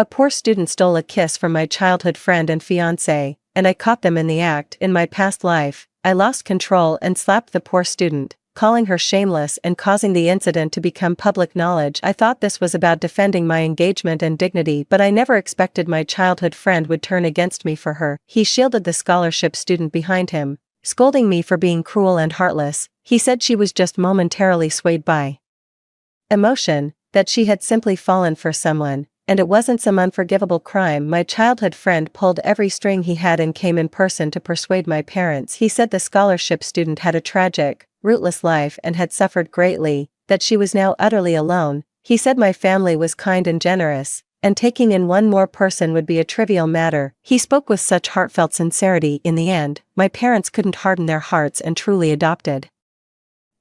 A poor student stole a kiss from my childhood friend and fiancé, and I caught them in the act. In my past life, I lost control and slapped the poor student, calling her shameless and causing the incident to become public knowledge. I thought this was about defending my engagement and dignity, but I never expected my childhood friend would turn against me for her. He shielded the scholarship student behind him, scolding me for being cruel and heartless. He said she was just momentarily swayed by emotion, that she had simply fallen for someone, and it wasn't some unforgivable crime. My childhood friend pulled every string he had and came in person to persuade my parents. He said the scholarship student had a tragic, rootless life and had suffered greatly, that she was now utterly alone. He said my family was kind and generous, and taking in one more person would be a trivial matter. He spoke with such heartfelt sincerity. In the end, my parents couldn't harden their hearts and truly adopted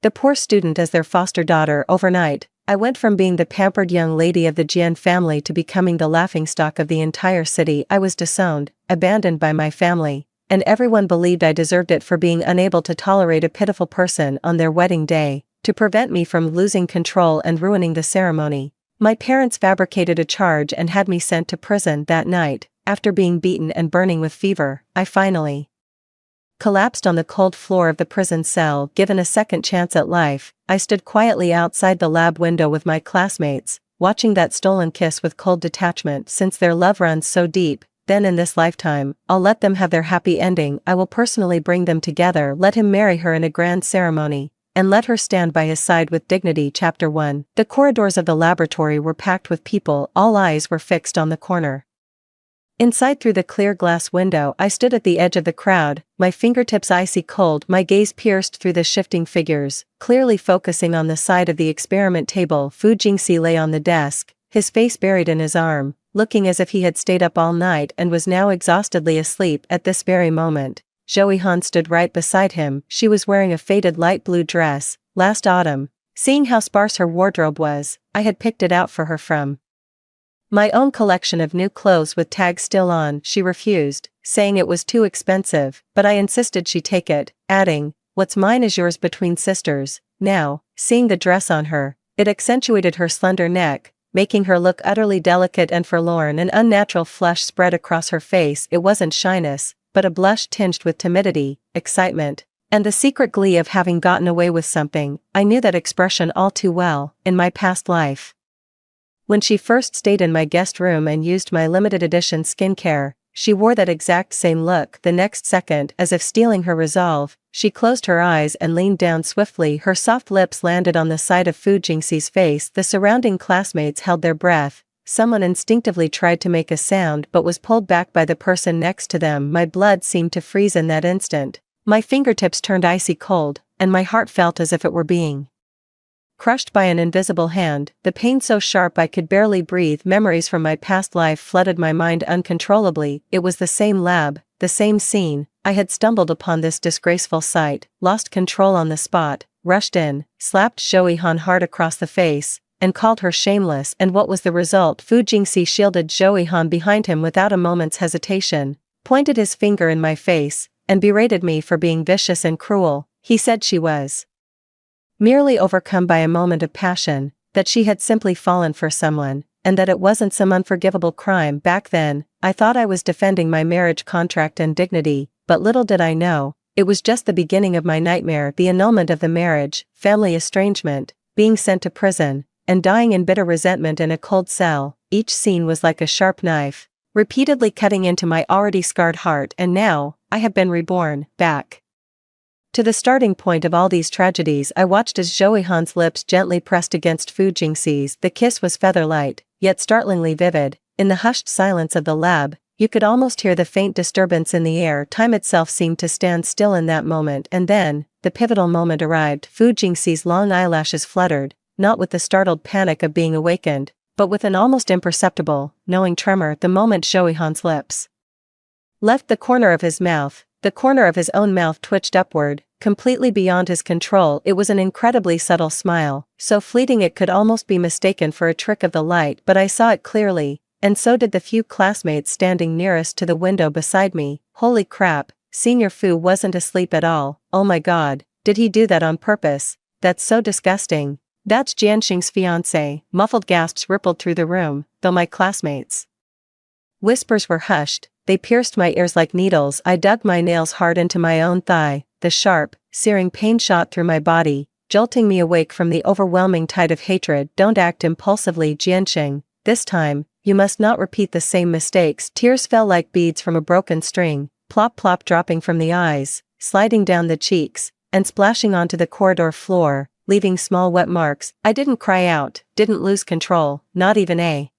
the poor student as their foster daughter. Overnight, I went from being the pampered young lady of the Jian family to becoming the laughingstock of the entire city. I was disowned, abandoned by my family, and everyone believed I deserved it for being unable to tolerate a pitiful person on their wedding day. To prevent me from losing control and ruining the ceremony, my parents fabricated a charge and had me sent to prison. That night, after being beaten and burning with fever, I finally collapsed on the cold floor of the prison cell. Given a second chance at life, I stood quietly outside the lab window with my classmates, watching that stolen kiss with cold detachment. Since their love runs so deep, then in this lifetime, I'll let them have their happy ending. I will personally bring them together, let him marry her in a grand ceremony, and let her stand by his side with dignity. Chapter 1. The corridors of the laboratory were packed with people. All eyes were fixed on the corner inside. Through the clear glass window, I stood at the edge of the crowd, my fingertips icy cold, my gaze pierced through the shifting figures, clearly focusing on the side of the experiment table. Fu Jingxi lay on the desk, his face buried in his arm, looking as if he had stayed up all night and was now exhaustedly asleep. At this very moment, Zoe Han stood right beside him. She was wearing a faded light blue dress. Last autumn, seeing how sparse her wardrobe was, I had picked it out for her from my own collection of new clothes with tags still on. She refused, saying it was too expensive, but I insisted she take it, adding, "What's mine is yours between sisters." Now, seeing the dress on her, it accentuated her slender neck, making her look utterly delicate and forlorn. An unnatural flush spread across her face. It wasn't shyness, but a blush tinged with timidity, excitement, and the secret glee of having gotten away with something. I knew that expression all too well, in my past life. When she first stayed in my guest room and used my limited edition skincare, she wore that exact same look. The next second, as if stealing her resolve, she closed her eyes and leaned down swiftly. Her soft lips landed on the side of Fu Jingxi's face. The surrounding classmates held their breath. Someone instinctively tried to make a sound but was pulled back by the person next to them. My blood seemed to freeze in that instant. My fingertips turned icy cold, and my heart felt as if it were being crushed by an invisible hand, the pain so sharp I could barely breathe. Memories from my past life flooded my mind uncontrollably. It was the same lab, the same scene. I had stumbled upon this disgraceful sight, lost control on the spot, rushed in, slapped Zoe Han hard across the face, and called her shameless. And what was the result? Fu Jingxi shielded Zoe Han behind him without a moment's hesitation, pointed his finger in my face, and berated me for being vicious and cruel. He said she was merely overcome by a moment of passion, that she had simply fallen for someone, and that it wasn't some unforgivable crime. Back then, I thought I was defending my marriage contract and dignity, but little did I know, it was just the beginning of my nightmare. The annulment of the marriage, family estrangement, being sent to prison, and dying in bitter resentment in a cold cell. Each scene was like a sharp knife, repeatedly cutting into my already scarred heart. And now, I have been reborn, back to the starting point of all these tragedies. I watched as Zoe Han's lips gently pressed against Fu Jingxi's. The kiss was feather-light, yet startlingly vivid. In the hushed silence of the lab, you could almost hear the faint disturbance in the air. Time itself seemed to stand still in that moment. And then, the pivotal moment arrived. Fu Jingxi's long eyelashes fluttered, not with the startled panic of being awakened, but with an almost imperceptible, knowing tremor. The moment Zoe Han's lips left the corner of his mouth, the corner of his own mouth twitched upward, completely beyond his control. It was an incredibly subtle smile, so fleeting it could almost be mistaken for a trick of the light, but I saw it clearly, and so did the few classmates standing nearest to the window beside me. Holy crap, Senior Fu wasn't asleep at all. Oh my god, did he do that on purpose? That's so disgusting. That's Jianxing's fiancé. Muffled gasps rippled through the room, though my classmates Whispers were hushed, they pierced my ears like needles. I dug my nails hard into my own thigh, the sharp, searing pain shot through my body, jolting me awake from the overwhelming tide of hatred. Don't act impulsively, Jianxing. This time, you must not repeat the same mistakes. Tears fell like beads from a broken string, plop plop dropping from the eyes, sliding down the cheeks, and splashing onto the corridor floor, leaving small wet marks. I didn't cry out, didn't lose control, not even a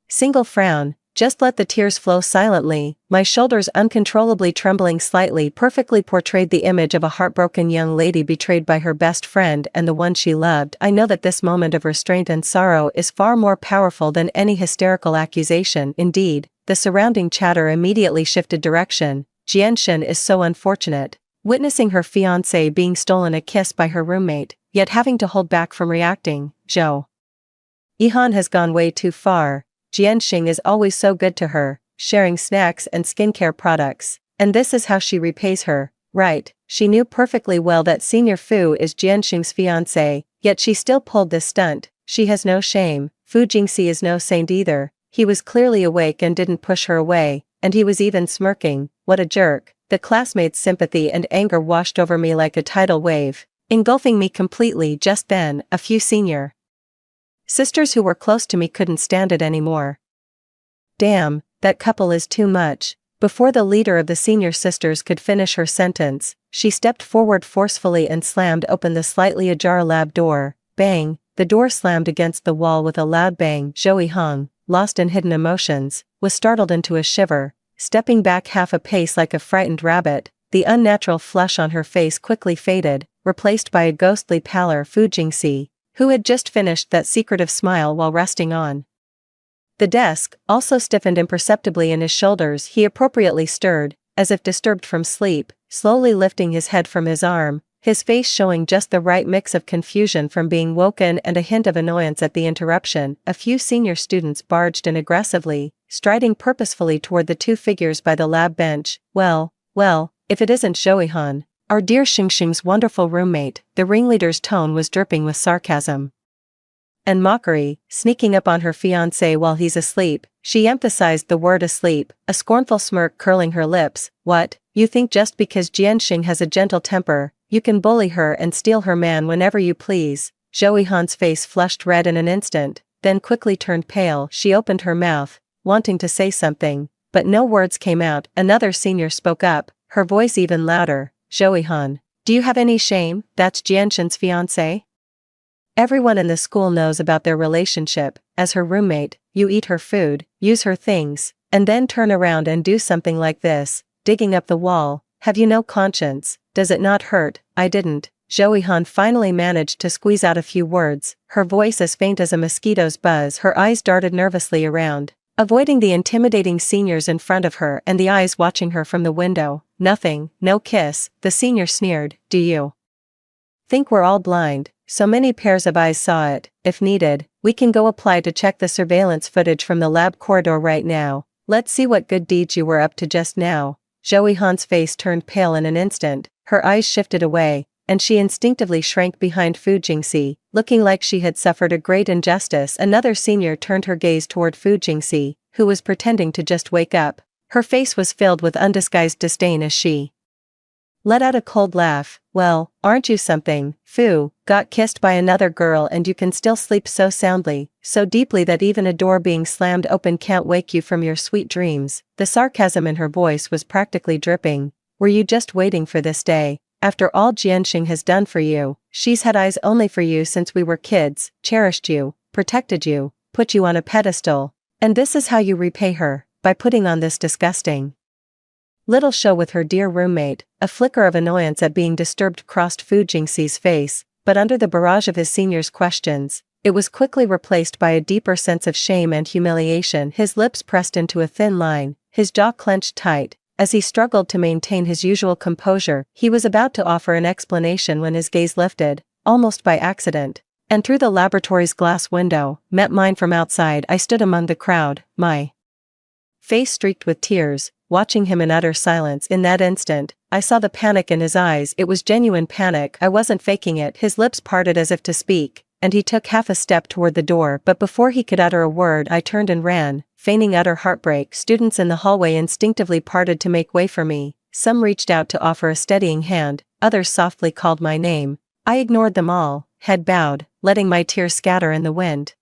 single frown, just let the tears flow silently. My shoulders uncontrollably trembling slightly perfectly portrayed the image of a heartbroken young lady betrayed by her best friend and the one she loved. I know that this moment of restraint and sorrow is far more powerful than any hysterical accusation. Indeed, the surrounding chatter immediately shifted direction. Jianshan is so unfortunate, witnessing her fiancé being stolen a kiss by her roommate, yet having to hold back from reacting. Zhou Yihan has gone way too far. Jianxing is always so good to her, sharing snacks and skincare products, and this is how she repays her, right? She knew perfectly well that Senior Fu is Jianxing's fiancé, yet she still pulled this stunt. She has no shame. Fu Jingxi is no saint either. He was clearly awake and didn't push her away, and he was even smirking. What a jerk. The classmates' sympathy and anger washed over me like a tidal wave, engulfing me completely. Just then, a few senior sisters who were close to me couldn't stand it anymore. Damn, that couple is too much. Before the leader of the senior sisters could finish her sentence, she stepped forward forcefully and slammed open the slightly ajar lab door. Bang, the door slammed against the wall with a loud bang. Zhou Hong, lost in hidden emotions, was startled into a shiver, stepping back half a pace like a frightened rabbit. The unnatural flush on her face quickly faded, replaced by a ghostly pallor. Fu Jingxi, who had just finished that secretive smile while resting on the desk, also stiffened imperceptibly in his shoulders. He appropriately stirred, as if disturbed from sleep, slowly lifting his head from his arm, his face showing just the right mix of confusion from being woken and a hint of annoyance at the interruption. A few senior students barged in aggressively, striding purposefully toward the two figures by the lab bench. Well, if it isn't Zhou, our dear Xingxing's wonderful roommate. The ringleader's tone was dripping with sarcasm and mockery. Sneaking up on her fiancé while he's asleep, she emphasized the word asleep, a scornful smirk curling her lips. What, you think just because Jianxing has a gentle temper, you can bully her and steal her man whenever you please? Zhou Yihan's face flushed red in an instant, then quickly turned pale. She opened her mouth, wanting to say something, but no words came out. Another senior spoke up, her voice even louder. Zhou Yihan, do you have any shame? That's Jianxin's fiancé? Everyone in the school knows about their relationship. As her roommate, you eat her food, use her things, and then turn around and do something like this, digging up the wall. Have you no conscience? Does it not hurt? I didn't. Zhou Yihan finally managed to squeeze out a few words, her voice as faint as a mosquito's buzz. Her eyes darted nervously around, avoiding the intimidating seniors in front of her and the eyes watching her from the window. Nothing, no kiss, the senior sneered. Do you think we're all blind? So many pairs of eyes saw it. If needed, we can go apply to check the surveillance footage from the lab corridor right now. Let's see what good deeds you were up to just now. Zhou Yihan's face turned pale in an instant, her eyes shifted away, and she instinctively shrank behind Fu Jingxi, looking like she had suffered a great injustice. Another senior turned her gaze toward Fu Jingxi, who was pretending to just wake up. Her face was filled with undisguised disdain as she let out a cold laugh. Well, aren't you something? Fu, got kissed by another girl and you can still sleep so soundly, so deeply that even a door being slammed open can't wake you from your sweet dreams. The sarcasm in her voice was practically dripping. Were you just waiting for this day? After all Jianxing has done for you, she's had eyes only for you since we were kids, cherished you, protected you, put you on a pedestal. And this is how you repay her, by putting on this disgusting little show with her dear roommate. A flicker of annoyance at being disturbed crossed Fu Jingxi's face, but under the barrage of his seniors' questions, it was quickly replaced by a deeper sense of shame and humiliation. His lips pressed into a thin line, his jaw clenched tight, as he struggled to maintain his usual composure. He was about to offer an explanation when his gaze lifted, almost by accident, and through the laboratory's glass window, met mine from outside. I stood among the crowd, my face streaked with tears, watching him in utter silence. In that instant, I saw the panic in his eyes. It was genuine panic. I wasn't faking it. His lips parted as if to speak, and he took half a step toward the door, but before he could utter a word I turned and ran. feigning utter heartbreak. Students in the hallway instinctively parted to make way for me. Some reached out to offer a steadying hand, others softly called my name. I ignored them all, head bowed, letting my tears scatter in the wind.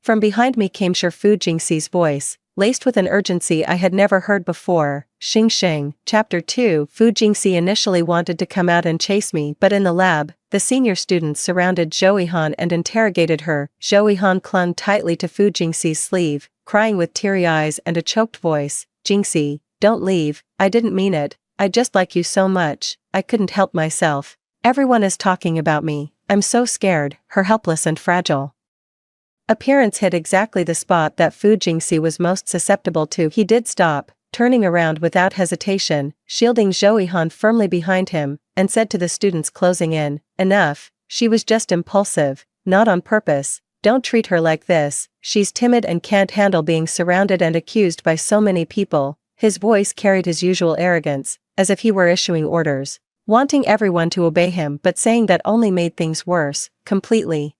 From behind me came Shifu Jingxi's voice, laced with an urgency I had never heard before. Xing. Chapter 2. Fu Jingxi initially wanted to come out and chase me, but in the lab, the senior students surrounded Zhouyihan and interrogated her. Zhouyihan clung tightly to Fu Jingxi's sleeve, crying with teary eyes and a choked voice, "Jingxi, don't leave, I didn't mean it, I just like you so much, I couldn't help myself. Everyone is talking about me, I'm so scared." Her helpless and fragile appearance hit exactly the spot that Fu Jingxi was most susceptible to. He did stop, turning around without hesitation, shielding Zhouyihan firmly behind him, and said to the students closing in, "Enough, she was just impulsive, not on purpose, don't treat her like this, she's timid and can't handle being surrounded and accused by so many people." His voice carried his usual arrogance, as if he were issuing orders, wanting everyone to obey him, but saying that only made things worse, completely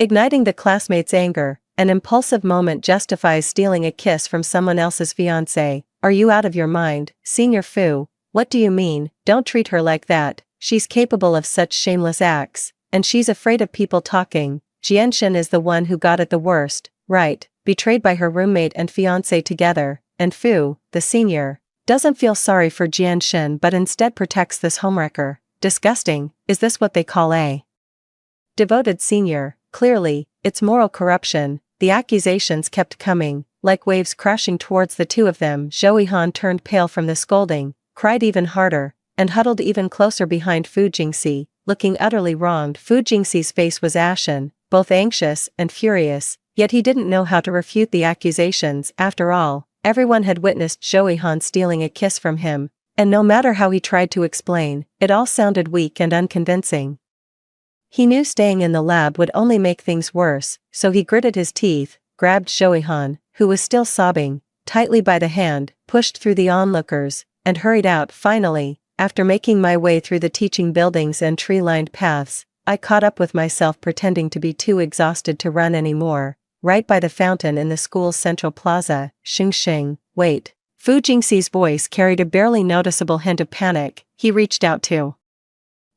igniting the classmates' anger. An impulsive moment justifies stealing a kiss from someone else's fiancé. Are you out of your mind, Senior Fu? What do you mean? Don't treat her like that, she's capable of such shameless acts, and she's afraid of people talking. Jianshen is the one who got it the worst, right, betrayed by her roommate and fiancé together, and Fu, the senior, doesn't feel sorry for Jianshen but instead protects this homewrecker. Disgusting, is this what they call a devoted senior? Clearly, it's moral corruption. The accusations kept coming, like waves crashing towards the two of them. Zhouyihan turned pale from the scolding, cried even harder, and huddled even closer behind Fu Jingxi, looking utterly wronged. Fu Jingxi's face was ashen, both anxious and furious, yet he didn't know how to refute the accusations. After all, everyone had witnessed Zhouyihan stealing a kiss from him, and no matter how he tried to explain, it all sounded weak and unconvincing. He knew staying in the lab would only make things worse, so he gritted his teeth, grabbed Zhouyihan, who was still sobbing, tightly by the hand, pushed through the onlookers, and hurried out. Finally, after making my way through the teaching buildings and tree-lined paths, I caught up with myself pretending to be too exhausted to run anymore, right by the fountain in the school's central plaza. Xing. Wait. Fu Jingxi's voice carried a barely noticeable hint of panic. He reached out to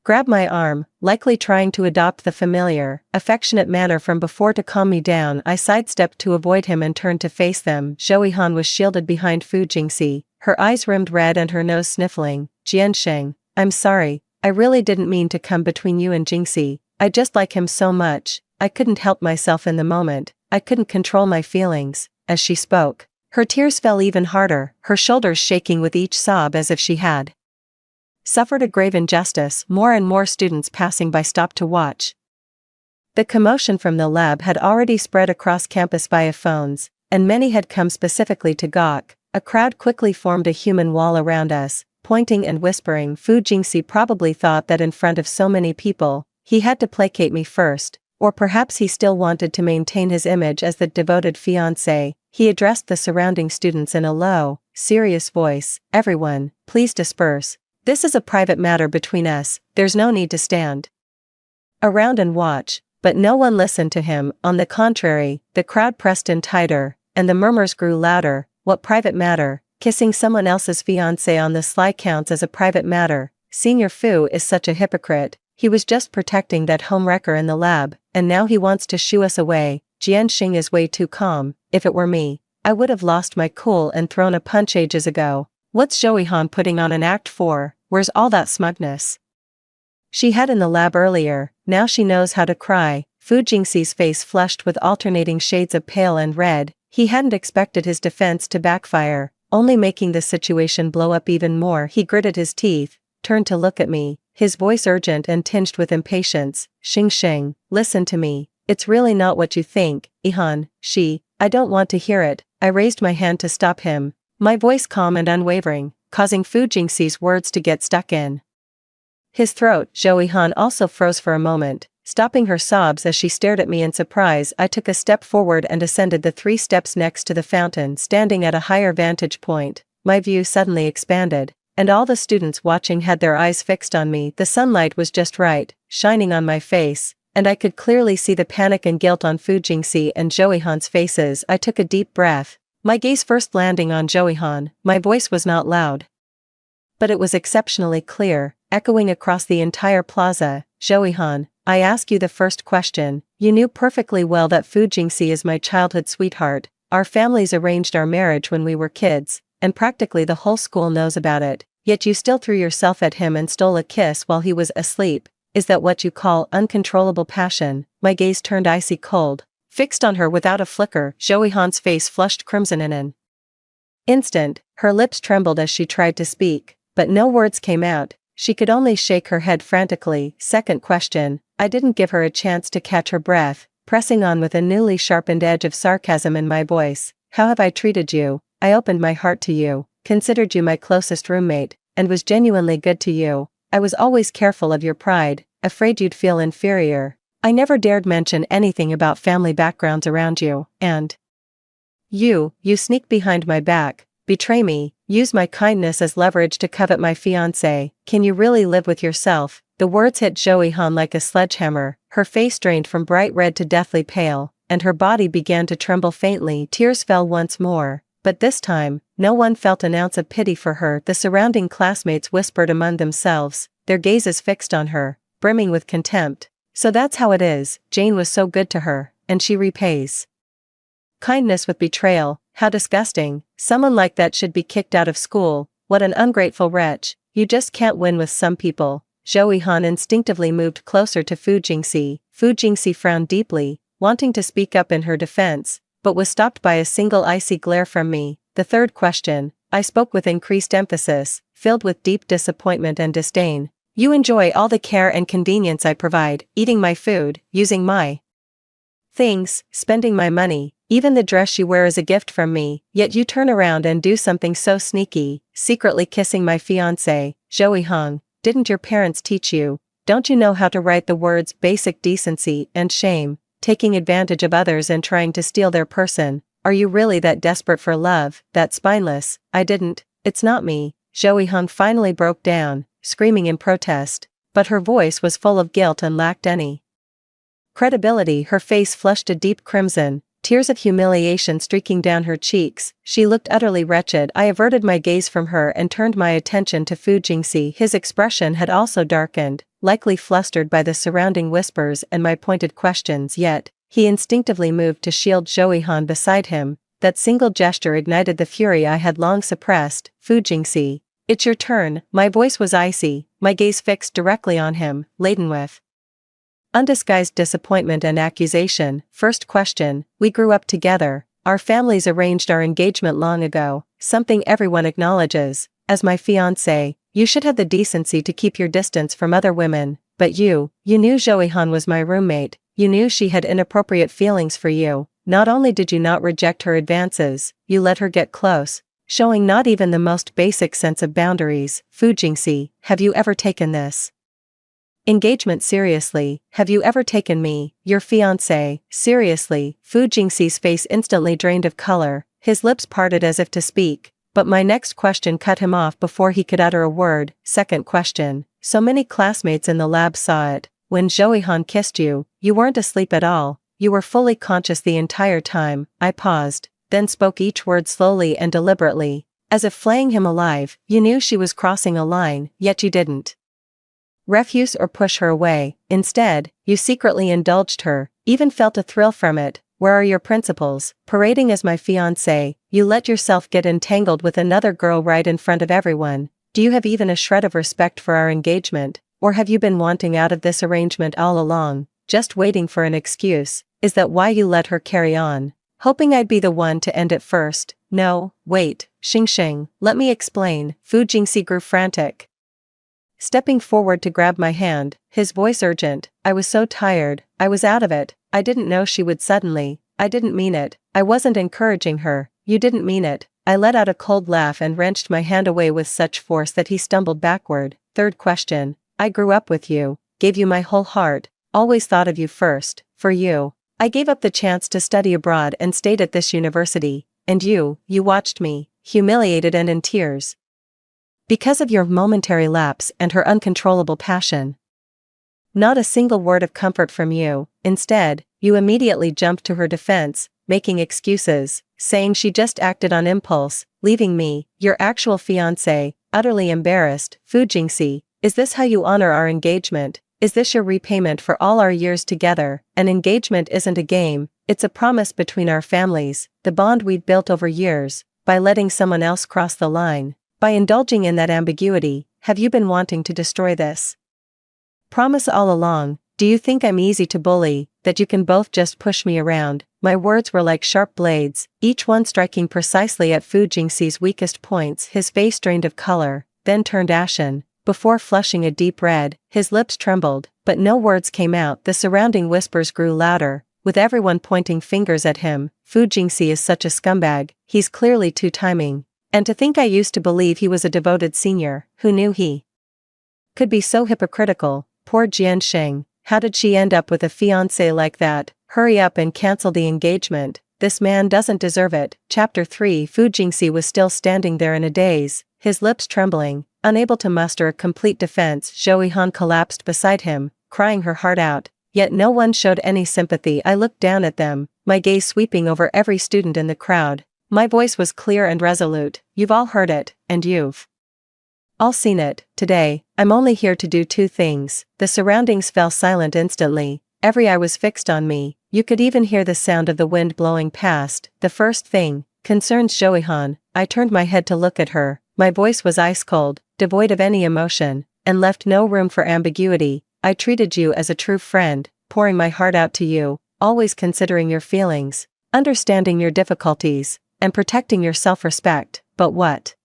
grab my arm, likely trying to adopt the familiar, affectionate manner from before to calm me down. I sidestepped to avoid him and turned to face them. Zhouyihan was shielded behind Fu Jingxi, her eyes rimmed red and her nose sniffling. "Jiansheng, I'm sorry, I really didn't mean to come between you and Jingxi, I just like him so much, I couldn't help myself in the moment, I couldn't control my feelings." As she spoke, her tears fell even harder, her shoulders shaking with each sob as if she had suffered a grave injustice. More and more students passing by stopped to watch. The commotion from the lab had already spread across campus via phones, and many had come specifically to gawk. A crowd quickly formed a human wall around us, pointing and whispering. Fu Jingxi probably thought that in front of so many people, he had to placate me first, or perhaps he still wanted to maintain his image as the devoted fiancé. He addressed the surrounding students in a low, serious voice. "Everyone, please disperse. This is a private matter between us, there's no need to stand around and watch." But no one listened to him. On the contrary, the crowd pressed in tighter, and the murmurs grew louder. "What private matter? Kissing someone else's fiancé on the sly counts as a private matter. Senior Fu is such a hypocrite, he was just protecting that homewrecker in the lab, and now he wants to shoo us away." Jianxing is way too calm. If it were me, I would have lost my cool and thrown a punch ages ago. What's Zhouyihan putting on an act for? Where's all that smugness? She had in the lab earlier, now she knows how to cry. Fu Jingxi's face flushed with alternating shades of pale and red. He hadn't expected his defense to backfire, only making the situation blow up even more. He gritted his teeth, turned to look at me, his voice urgent and tinged with impatience. "Xing, listen to me, it's really not what you think, Ihan." I don't want to hear it." I raised my hand to stop him, my voice calm and unwavering, causing Fu Jingxi's words to get stuck in his throat. Zhouyihan also froze for a moment, stopping her sobs as she stared at me in surprise. I took a step forward and ascended the 3 steps next to the fountain. Standing at a higher vantage point, my view suddenly expanded, and all the students watching had their eyes fixed on me. The sunlight was just right, shining on my face, and I could clearly see the panic and guilt on Fu Jingxi and Joeyhan's faces. I took a deep breath, my gaze first landing on Joeyhan. My voice was not loud, but it was exceptionally clear, echoing across the entire plaza. Joeyhan, I ask you the first question. You knew perfectly well that Fu Jingxi is my childhood sweetheart. Our families arranged our marriage when we were kids, and practically the whole school knows about it, yet you still threw yourself at him and stole a kiss while he was asleep. Is that what you call uncontrollable passion? My gaze turned icy cold, fixed on her without a flicker. Joeyhan's face flushed crimson in an instant, her lips trembled as she tried to speak, but no words came out. She could only shake her head frantically. Second question. I didn't give her a chance to catch her breath, pressing on with a newly sharpened edge of sarcasm in my voice. How have I treated you? I opened my heart to you, considered you my closest roommate, and was genuinely good to you. I was always careful of your pride, afraid you'd feel inferior. I never dared mention anything about family backgrounds around you, and you sneak behind my back, betray me, use my kindness as leverage to covet my fiancé. Can you really live with yourself? The words hit Joeyhan like a sledgehammer. Her face drained from bright red to deathly pale, and her body began to tremble faintly. Tears fell once more, but this time, no one felt an ounce of pity for her. The surrounding classmates whispered among themselves, their gazes fixed on her, brimming with contempt. So that's how it is. Jane was so good to her, and she repays kindness with betrayal. How disgusting. Someone like that should be kicked out of school. What an ungrateful wretch. You just can't win with some people. Joeyhan instinctively moved closer to Fu Jingxi. Fu Jingxi frowned deeply, wanting to speak up in her defense, but was stopped by a single icy glare from me. The third question. I spoke with increased emphasis, filled with deep disappointment and disdain. You enjoy all the care and convenience I provide, eating my food, using my things, spending my money, even the dress you wear is a gift from me, yet you turn around and do something so sneaky, secretly kissing my fiancé. Joeyhan, didn't your parents teach you? Don't you know how to write the words basic decency and shame, taking advantage of others and trying to steal their person? Are you really that desperate for love, that spineless? I didn't. It's not me. Joeyhan finally broke down, screaming in protest, but her voice was full of guilt and lacked any credibility. Her face flushed a deep crimson, tears of humiliation streaking down her cheeks. She looked utterly wretched. I averted my gaze from her and turned my attention to Fu Jingxi. His expression had also darkened, likely flustered by the surrounding whispers and my pointed questions, yet he instinctively moved to shield Joeyhan beside him. That single gesture ignited the fury I had long suppressed. Fu Jingxi, it's your turn. My voice was icy, my gaze fixed directly on him, laden with undisguised disappointment and accusation. First question. We grew up together. Our families arranged our engagement long ago, something everyone acknowledges. As my fiancé, you should have the decency to keep your distance from other women, but you knew Joeyhan was my roommate. You knew she had inappropriate feelings for you. Not only did you not reject her advances, you let her get close, showing not even the most basic sense of boundaries. Fu Jingxi, have you ever taken this engagement seriously? Have you ever taken me, your fiancé, seriously? Fu Jingxi's face instantly drained of color, his lips parted as if to speak, but my next question cut him off before he could utter a word. Second question. So many classmates in the lab saw it. When Joeyhan kissed you, you weren't asleep at all. You were fully conscious the entire time. I paused, then spoke each word slowly and deliberately, as if flaying him alive. You knew she was crossing a line, yet you didn't refuse or push her away. Instead, you secretly indulged her, even felt a thrill from it. Where are your principles? Parading as my fiancé, you let yourself get entangled with another girl right in front of everyone. Do you have even a shred of respect for our engagement? Or have you been wanting out of this arrangement all along, just waiting for an excuse? Is that why you let her carry on, hoping I'd be the one to end it first? No, wait, Xing, let me explain. Fu Jingxi grew frantic, stepping forward to grab my hand, his voice urgent. I was so tired, I was out of it. I didn't know she would suddenly. I didn't mean it. I wasn't encouraging her. You didn't mean it. I let out a cold laugh and wrenched my hand away with such force that he stumbled backward. Third question. I grew up with you, gave you my whole heart, always thought of you first. For you, I gave up the chance to study abroad and stayed at this university, and you watched me, humiliated and in tears, because of your momentary lapse and her uncontrollable passion. Not a single word of comfort from you. Instead, you immediately jumped to her defense, making excuses, saying she just acted on impulse, leaving me, your actual fiancé, utterly embarrassed. Fu Jingxi, is this how you honor our engagement? Is this your repayment for all our years together? An engagement isn't a game, it's a promise between our families, the bond we'd built over years. By letting someone else cross the line, by indulging in that ambiguity, have you been wanting to destroy this promise all along? Do you think I'm easy to bully, that you can both just push me around? My words were like sharp blades, each one striking precisely at Fu Jingxi's weakest points. His face drained of color, then turned ashen. Before flushing a deep red, his lips trembled, but no words came out. The surrounding whispers grew louder, with everyone pointing fingers at him. Fu Jingxi is such a scumbag, he's clearly two-timing. And to think I used to believe he was a devoted senior, who knew he could be so hypocritical. Poor Jiansheng, how did she end up with a fiancé like that? Hurry up and cancel the engagement, this man doesn't deserve it. Chapter 3. Fu Jingxi was still standing there in a daze, his lips trembling, unable to muster a complete defense. Zhou Han collapsed beside him, crying her heart out, yet no one showed any sympathy. I looked down at them, my gaze sweeping over every student in the crowd. My voice was clear and resolute. You've all heard it, and you've all seen it. Today, I'm only here to do two things. The surroundings fell silent instantly, every eye was fixed on me, you could even hear the sound of the wind blowing past. The first thing concerns Zhou Han. I turned my head to look at her, my voice was ice cold, devoid of any emotion, and left no room for ambiguity. I treated you as a true friend, pouring my heart out to you, always considering your feelings, understanding your difficulties, and protecting your self-respect. But what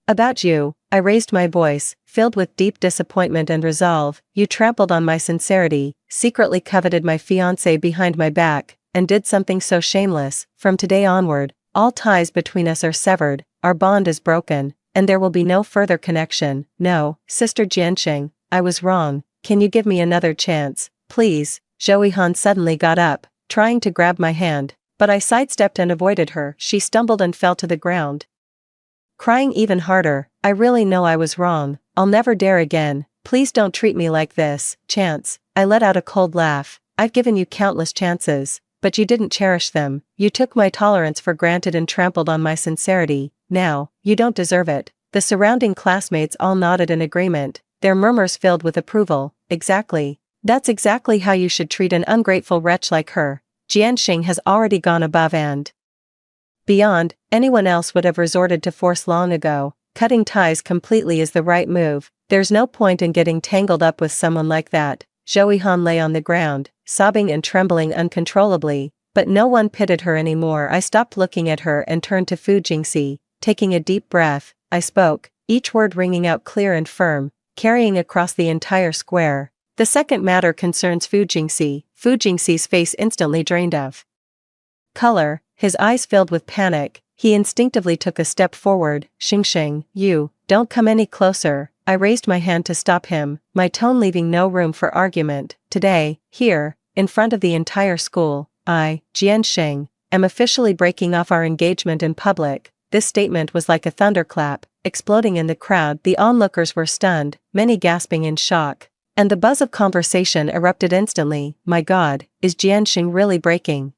about you? I raised my voice, filled with deep disappointment and resolve. You trampled on my sincerity, secretly coveted my fiancé behind my back, and did something so shameless. From today onward, all ties between us are severed, our bond is broken, and there will be no further connection. No, Sister Jiansheng, I was wrong. Can you give me another chance, please? Zhou Han suddenly got up, trying to grab my hand, but I sidestepped and avoided her. She stumbled and fell to the ground, crying even harder. I really know I was wrong, I'll never dare again, please don't treat me like this. Chance, I let out a cold laugh. I've given you countless chances, but you didn't cherish them. You took my tolerance for granted and trampled on my sincerity. Now, you don't deserve it. The surrounding classmates all nodded in agreement, their murmurs filled with approval. Exactly. That's exactly how you should treat an ungrateful wretch like her. Jianxing has already gone above and beyond. Anyone else would have resorted to force long ago. Cutting ties completely is the right move. There's no point in getting tangled up with someone like that. Zhou Han lay on the ground, sobbing and trembling uncontrollably, but no one pitied her anymore. I stopped looking at her and turned to Fu Jingxi, taking a deep breath. I spoke, each word ringing out clear and firm, carrying across the entire square. The second matter concerns Fu Jingxi. Fu Jingxi's face instantly drained of color, his eyes filled with panic. He instinctively took a step forward. Xingxing, you, don't come any closer. I raised my hand to stop him, my tone leaving no room for argument. Today, here, in front of the entire school, I, Jiansheng, am officially breaking off our engagement in public. This statement was like a thunderclap, exploding in the crowd. The onlookers were stunned, many gasping in shock, and the buzz of conversation erupted instantly. My God, is Jiansheng really breaking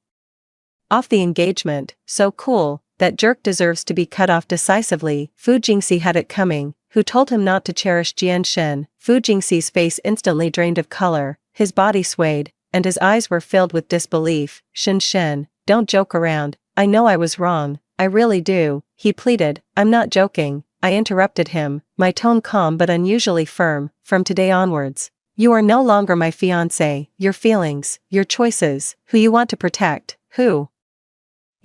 off the engagement? So cool. That jerk deserves to be cut off decisively. Fu Jingxi had it coming. Who told him not to cherish Jianshen? Fu Jingxi's face instantly drained of color, his body swayed, and his eyes were filled with disbelief. Shen, don't joke around. I know I was wrong, I really do, he pleaded. I'm not joking, I interrupted him, my tone calm but unusually firm. From today onwards, you are no longer my fiancé. Your feelings, your choices, who you want to protect, who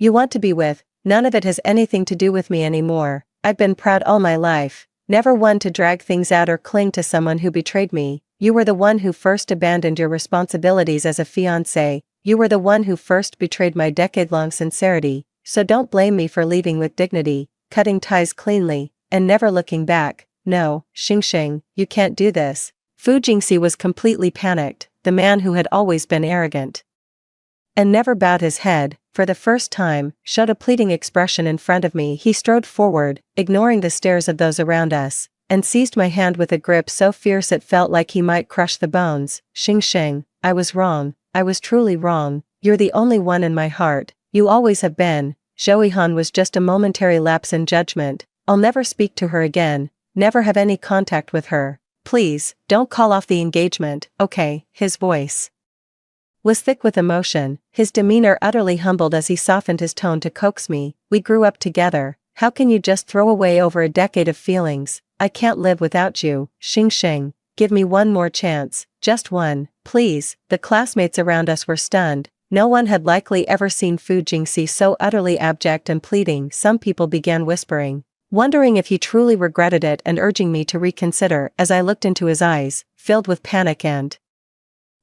you want to be with, none of it has anything to do with me anymore. I've been proud all my life, never one to drag things out or cling to someone who betrayed me. You were the one who first abandoned your responsibilities as a fiancé. You were the one who first betrayed my decade-long sincerity, so don't blame me for leaving with dignity, cutting ties cleanly, and never looking back. No, Xingxing, you can't do this. Fu Jingxi was completely panicked. The man who had always been arrogant and never bowed his head, for the first time, showed a pleading expression in front of me. He strode forward, ignoring the stares of those around us, and seized my hand with a grip so fierce it felt like he might crush the bones. Xing, I was wrong. I was truly wrong. You're the only one in my heart. You always have been. Joey-han was just a momentary lapse in judgment. I'll never speak to her again. Never have any contact with her. Please, don't call off the engagement, okay? His voice was thick with emotion, his demeanor utterly humbled as he softened his tone to coax me. We grew up together. How can you just throw away over a decade of feelings? I can't live without you. Xing, give me one more chance. Just one, please. The classmates around us were stunned. No one had likely ever seen Fu Jingxi so utterly abject and pleading. Some people began whispering, wondering if he truly regretted it and urging me to reconsider. As I looked into his eyes, filled with panic and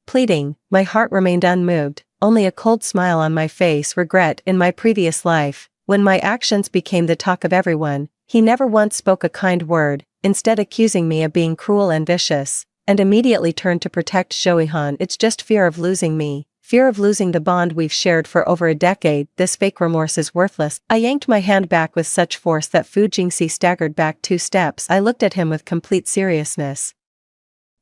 pleading, my heart remained unmoved, only a cold smile on my face. Regret. In my previous life, when my actions became the talk of everyone, he never once spoke a kind word, instead accusing me of being cruel and vicious, and immediately turned to protect Joey-han. It's just fear of losing me. Fear of losing the bond we've shared for over a decade. This fake remorse is worthless. I yanked my hand back with such force that Fu Jingxi staggered back 2 steps. I looked at him with complete seriousness,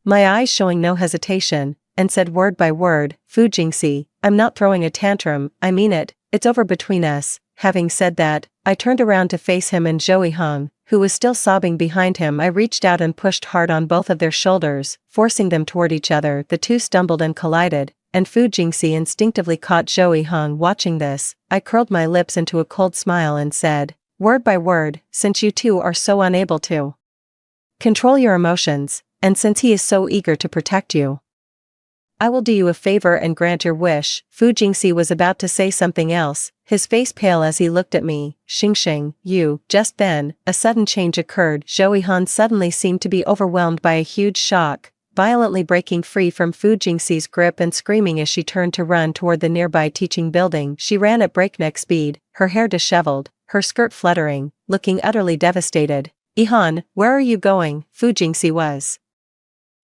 my eyes showing no hesitation, and said word by word, Fu Jingxi, I'm not throwing a tantrum, I mean it, it's over between us. Having said that, I turned around to face him and Joey-han, who was still sobbing behind him. I reached out and pushed hard on both of their shoulders, forcing them toward each other. The two stumbled and collided, and Fu Jingxi instinctively caught Joey-han. Watching this, I curled my lips into a cold smile and said, word by word, since you two are so unable to control your emotions, and since he is so eager to protect you, I will do you a favor and grant your wish. Fu Jingxi was about to say something else, his face pale as he looked at me. Xing, you. Just then, a sudden change occurred. Joey-han suddenly seemed to be overwhelmed by a huge shock, violently breaking free from Fu Jingxi's grip and screaming as she turned to run toward the nearby teaching building. She ran at breakneck speed, her hair disheveled, her skirt fluttering, looking utterly devastated. "Ihan, where are you going?" Fu Jingxi was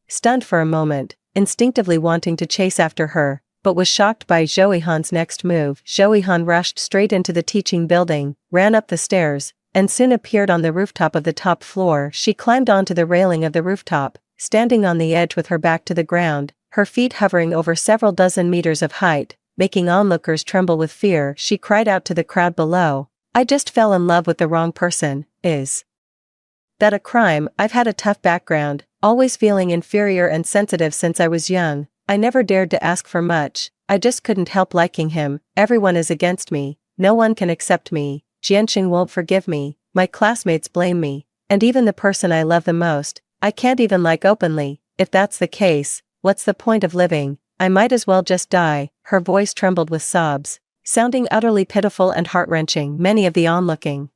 stunned for a moment, instinctively wanting to chase after her, but was shocked by Joey-han's next move. Joey-han rushed straight into the teaching building, ran up the stairs, and soon appeared on the rooftop of the top floor. She climbed onto the railing of the rooftop, standing on the edge with her back to the ground, her feet hovering over several dozen meters of height, making onlookers tremble with fear. She cried out to the crowd below, I just fell in love with the wrong person. Is that a crime? I've had a tough background, always feeling inferior and sensitive since I was young. I never dared to ask for much, I just couldn't help liking him. Everyone is against me, no one can accept me, Jianxing won't forgive me, my classmates blame me, and even the person I love the most, I can't even like openly. If that's the case, what's the point of living? I might as well just die. Her voice trembled with sobs, sounding utterly pitiful and heart-wrenching. Many of the onlooking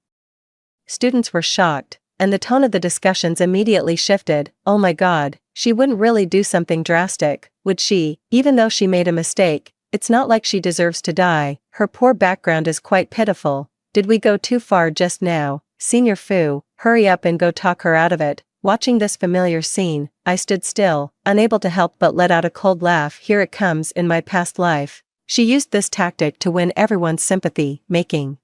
students were shocked, and the tone of the discussions immediately shifted. Oh my God, she wouldn't really do something drastic, would she? Even though she made a mistake, it's not like she deserves to die. Her poor background is quite pitiful. Did we go too far just now? Senior Fu, hurry up and go talk her out of it. Watching this familiar scene, I stood still, unable to help but let out a cold laugh. Here it comes. In my past life, she used this tactic to win everyone's sympathy, making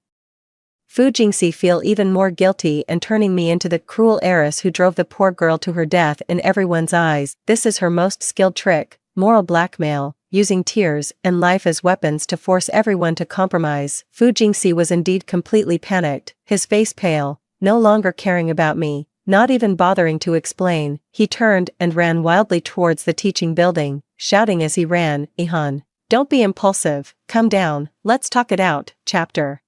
Fu Jingxi feel even more guilty and turning me into the cruel heiress who drove the poor girl to her death in everyone's eyes. This is her most skilled trick, moral blackmail, using tears and life as weapons to force everyone to compromise. Fu Jingxi was indeed completely panicked, his face pale, no longer caring about me, not even bothering to explain. He turned and ran wildly towards the teaching building, shouting as he ran, Ihan, don't be impulsive, come down, let's talk it out. Chapter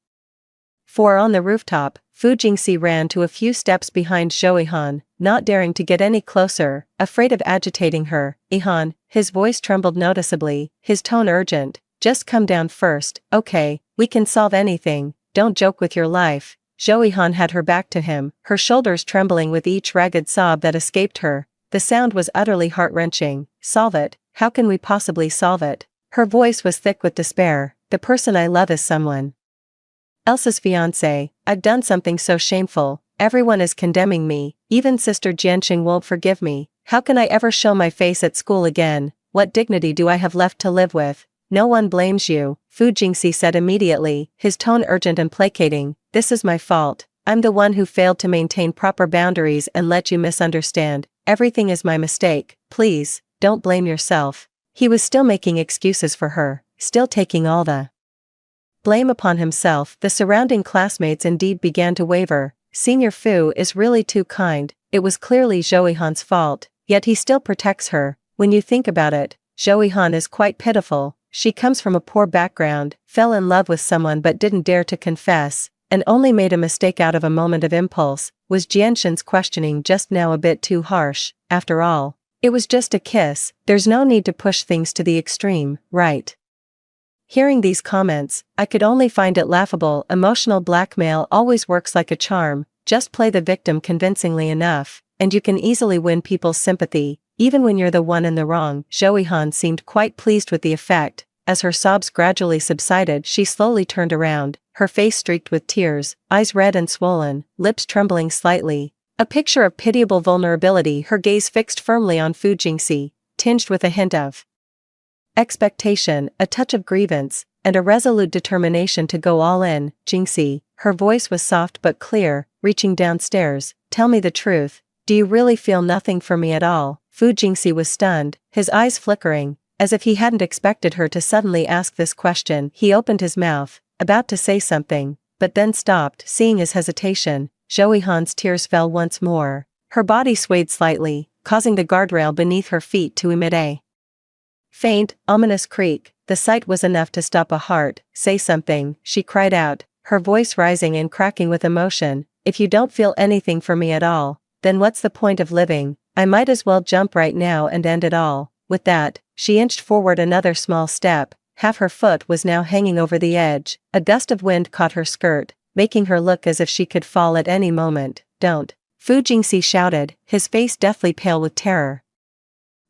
4. On the rooftop, Fu Jingxi ran to a few steps behind Joey-han, not daring to get any closer, afraid of agitating her. Ihan, his voice trembled noticeably, his tone urgent, just come down first, okay, we can solve anything, don't joke with your life. Joey-han had her back to him, her shoulders trembling with each ragged sob that escaped her. The sound was utterly heart-wrenching. Solve it? How can we possibly solve it? Her voice was thick with despair. The person I love is someone else's fiancé. I've done something so shameful, everyone is condemning me, even Sister Jianxing won't forgive me. How can I ever show my face at school again? What dignity do I have left to live with? No one blames you, Fu Jingxi said immediately, his tone urgent and placating. This is my fault, I'm the one who failed to maintain proper boundaries and let you misunderstand. Everything is my mistake. Please, don't blame yourself. He was still making excuses for her, still taking all the blame upon himself. The surrounding classmates indeed began to waver. Senior Fu is really too kind. It was clearly Zhou Yihan's fault, yet he still protects her. When you think about it, Zhou Yihan is quite pitiful. She comes from a poor background, fell in love with someone but didn't dare to confess, and only made a mistake out of a moment of impulse. Was Jianshen's questioning just now a bit too harsh? After all, it was just a kiss. There's no need to push things to the extreme, right? Hearing these comments, I could only find it laughable. Emotional blackmail always works like a charm. Just play the victim convincingly enough, and you can easily win people's sympathy, even when you're the one in the wrong. Zhou Yihan seemed quite pleased with the effect. As her sobs gradually subsided, she slowly turned around, her face streaked with tears, eyes red and swollen, lips trembling slightly. A picture of pitiable vulnerability, her gaze fixed firmly on Fu Jingxi, tinged with a hint of expectation, a touch of grievance, and a resolute determination to go all in. Jingxi, her voice was soft but clear, reaching downstairs, tell me the truth, do you really feel nothing for me at all? Fu Jingxi was stunned, his eyes flickering, as if he hadn't expected her to suddenly ask this question. He opened his mouth, about to say something, but then stopped. Seeing his hesitation, Zhou Yihan's tears fell once more. Her body swayed slightly, causing the guardrail beneath her feet to emit a faint, ominous creak. The sight was enough to stop a heart. Say something, she cried out, her voice rising and cracking with emotion. If you don't feel anything for me at all, then what's the point of living? I might as well jump right now and end it all. With that, she inched forward another small step. Half her foot was now hanging over the edge. A gust of wind caught her skirt, making her look as if she could fall at any moment. Don't! Fu Jingxi shouted, his face deathly pale with terror.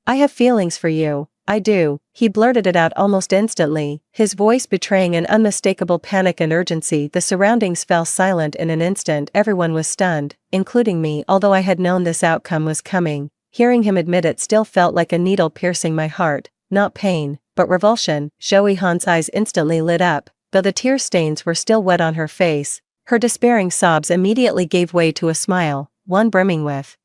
I have feelings for you. I do. He blurted it out almost instantly, his voice betraying an unmistakable panic and urgency. The surroundings fell silent in an instant. Everyone was stunned, including me. Although I had known this outcome was coming, hearing him admit it still felt like a needle piercing my heart. Not pain, but revulsion. Zhou Yihan's eyes instantly lit up, though the tear stains were still wet on her face. Her despairing sobs immediately gave way to a smile, one brimming with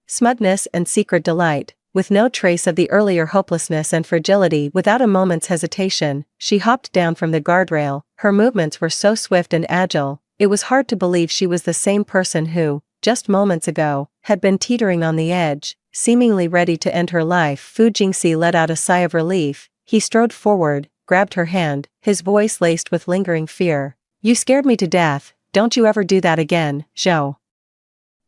smugness and secret delight. With no trace of the earlier hopelessness and fragility, without a moment's hesitation, she hopped down from the guardrail. Her movements were so swift and agile, it was hard to believe she was the same person who, just moments ago, had been teetering on the edge, seemingly ready to end her life. Fu Jingxi let out a sigh of relief. He strode forward, grabbed her hand, his voice laced with lingering fear. You scared me to death, don't you ever do that again, Zhou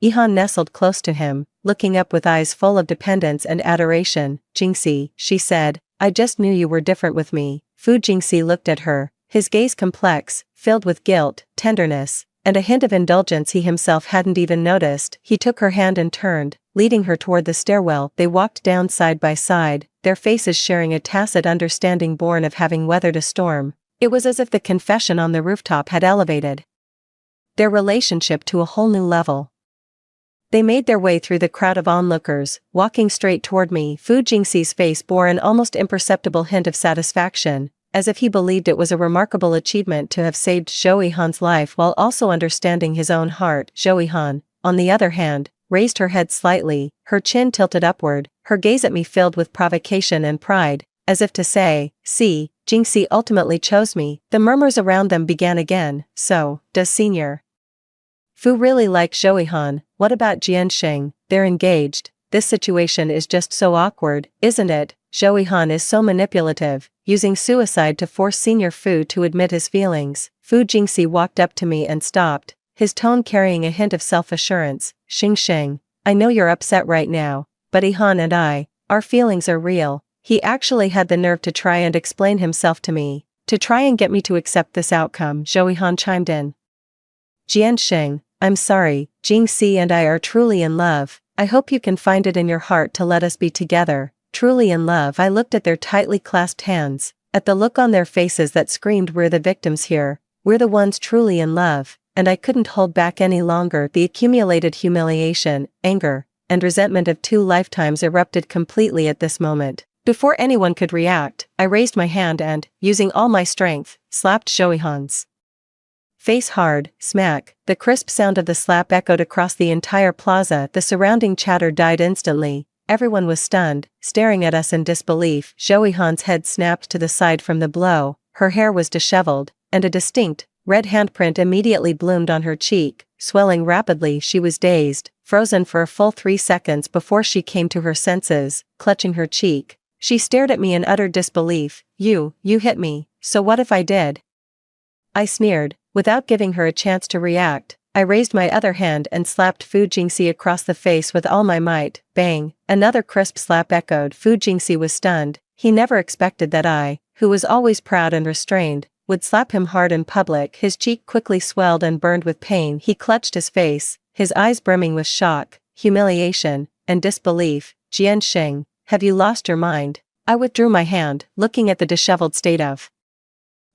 Yihan nestled close to him, looking up with eyes full of dependence and adoration. Jingxi, she said, I just knew you were different with me. Fu Jingxi looked at her, his gaze complex, filled with guilt, tenderness, and a hint of indulgence he himself hadn't even noticed. He took her hand and turned, leading her toward the stairwell. They walked down side by side, their faces sharing a tacit understanding born of having weathered a storm. It was as if the confession on the rooftop had elevated their relationship to a whole new level. They made their way through the crowd of onlookers, walking straight toward me. Fu Jingxi's face bore an almost imperceptible hint of satisfaction, as if he believed it was a remarkable achievement to have saved Zhou Yihan's life while also understanding his own heart. Zhou Yihan, on the other hand, raised her head slightly, her chin tilted upward, her gaze at me filled with provocation and pride, as if to say, see, Jingxi ultimately chose me. The murmurs around them began again. So, does Senior Fu really like Zhou Yihan? What about Jiansheng? They're engaged. This situation is just so awkward, isn't it? Zhou Yihan is so manipulative, using suicide to force Senior Fu to admit his feelings. Fu Jingxi walked up to me and stopped, his tone carrying a hint of self-assurance. Xingsheng, I know you're upset right now, but Yihan and our feelings are real. He actually had the nerve to try and explain himself to me, to try and get me to accept this outcome. Zhou Yihan chimed in. Jiansheng, I'm sorry, Jingxi and I are truly in love. I hope you can find it in your heart to let us be together. Truly in love. I looked at their tightly clasped hands, at the look on their faces that screamed, we're the victims here, we're the ones truly in love, and I couldn't hold back any longer. The accumulated humiliation, anger, and resentment of 2 lifetimes erupted completely at this moment. Before anyone could react, I raised my hand and, using all my strength, slapped Zhou Yihan's Face hard, smack. The crisp sound of the slap echoed across the entire plaza. The surrounding chatter died instantly. Everyone was stunned, staring at us in disbelief. Joey Han's head snapped to the side from the blow, her hair was disheveled, and a distinct, red handprint immediately bloomed on her cheek, swelling rapidly. She was dazed, frozen for a full 3 seconds before she came to her senses, clutching her cheek. She stared at me in utter disbelief. You hit me, so what if I did? I sneered. Without giving her a chance to react, I raised my other hand and slapped Fu Jingxi across the face with all my might. Bang! Another crisp slap echoed. Fu Jingxi was stunned. He never expected that I, who was always proud and restrained, would slap him hard in public. His cheek quickly swelled and burned with pain. He clutched his face, his eyes brimming with shock, humiliation, and disbelief. Jian Xing, have you lost your mind? I withdrew my hand, looking at the disheveled state of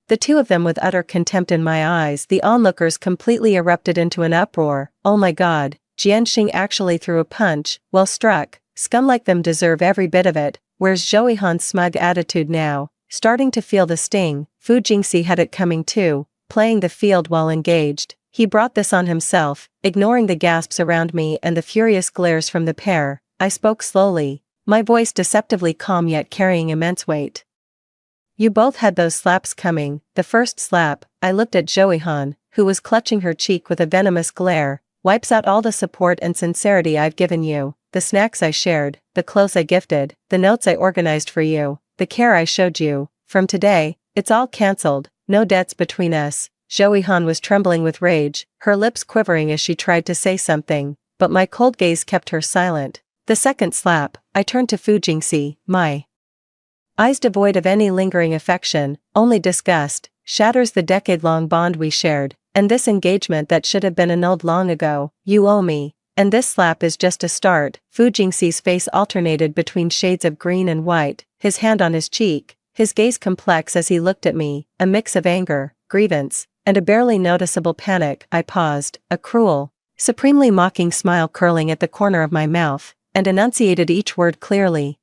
the two of them with utter contempt in my eyes. The onlookers completely erupted into an uproar. Oh my god, Jian Xing actually threw a punch. Well struck, scum like them deserve every bit of it. Where's Joey Han's smug attitude now? Starting to feel the sting, Fu Jingxi had it coming too, playing the field while engaged. He brought this on himself, ignoring the gasps around me and the furious glares from the pair. I spoke slowly, my voice deceptively calm yet carrying immense weight. You both had those slaps coming. The first slap, I looked at Joey Han, who was clutching her cheek with a venomous glare, wipes out all the support and sincerity I've given you, the snacks I shared, the clothes I gifted, the notes I organized for you, the care I showed you. From today, it's all cancelled, no debts between us. Joey Han was trembling with rage, her lips quivering as she tried to say something, but my cold gaze kept her silent. The second slap, I turned to Fu Jingxi, my eyes devoid of any lingering affection, only disgust, shatters the decade-long bond we shared, and this engagement that should have been annulled long ago. You owe me, and this slap is just a start. Fu Jingxi's face alternated between shades of green and white, his hand on his cheek, his gaze complex as he looked at me, a mix of anger, grievance, and a barely noticeable panic. I paused, a cruel, supremely mocking smile curling at the corner of my mouth, and enunciated each word clearly.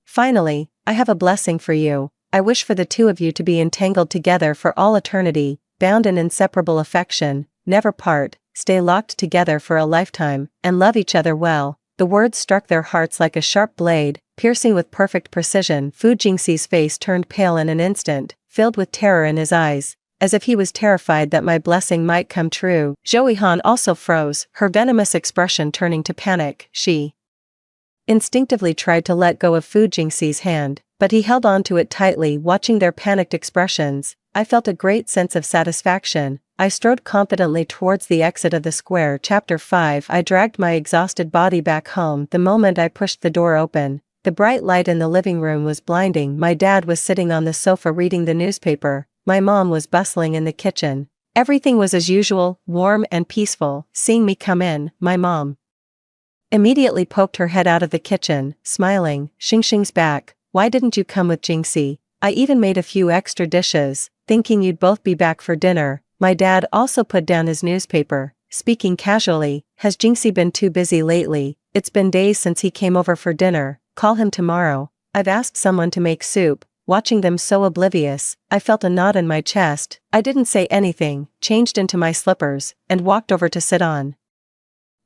Finally, I have a blessing for you. I wish for the two of you to be entangled together for all eternity, bound in inseparable affection, never part, stay locked together for a lifetime, and love each other well. The words struck their hearts like a sharp blade, piercing with perfect precision. Fu Jingxi's face turned pale in an instant, filled with terror in his eyes, as if he was terrified that my blessing might come true. Joey Han also froze, her venomous expression turning to panic. She instinctively tried to let go of Fu Jingxi's hand, but he held on to it tightly. Watching their panicked expressions, I felt a great sense of satisfaction. I strode confidently towards the exit of the square. Chapter 5. I dragged my exhausted body back home the moment I pushed the door open. The bright light in the living room was blinding. My dad was sitting on the sofa reading the newspaper. My mom was bustling in the kitchen. Everything was as usual, warm and peaceful. Seeing me come in, my mom immediately poked her head out of the kitchen, smiling. Xingxing's back. Why didn't you come with Jingxi? I even made a few extra dishes, thinking you'd both be back for dinner. My dad also put down his newspaper, speaking casually. Has Jingxi been too busy lately? It's been days since he came over for dinner. Call him tomorrow. I've asked someone to make soup. Watching them so oblivious, I felt a knot in my chest. I didn't say anything, changed into my slippers, and walked over to sit on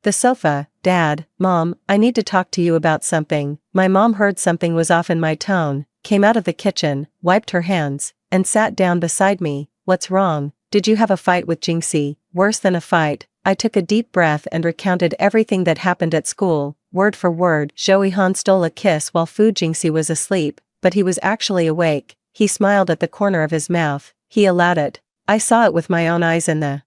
the sofa. Dad, Mom, I need to talk to you about something. My mom heard something was off in my tone, came out of the kitchen, wiped her hands, and sat down beside me. What's wrong? Did you have a fight with Jingxi? Worse than a fight. I took a deep breath and recounted everything that happened at school, word for word. Joey Han stole a kiss while Fu Jingxi was asleep, but he was actually awake. He smiled at the corner of his mouth. He allowed it. I saw it with my own eyes in the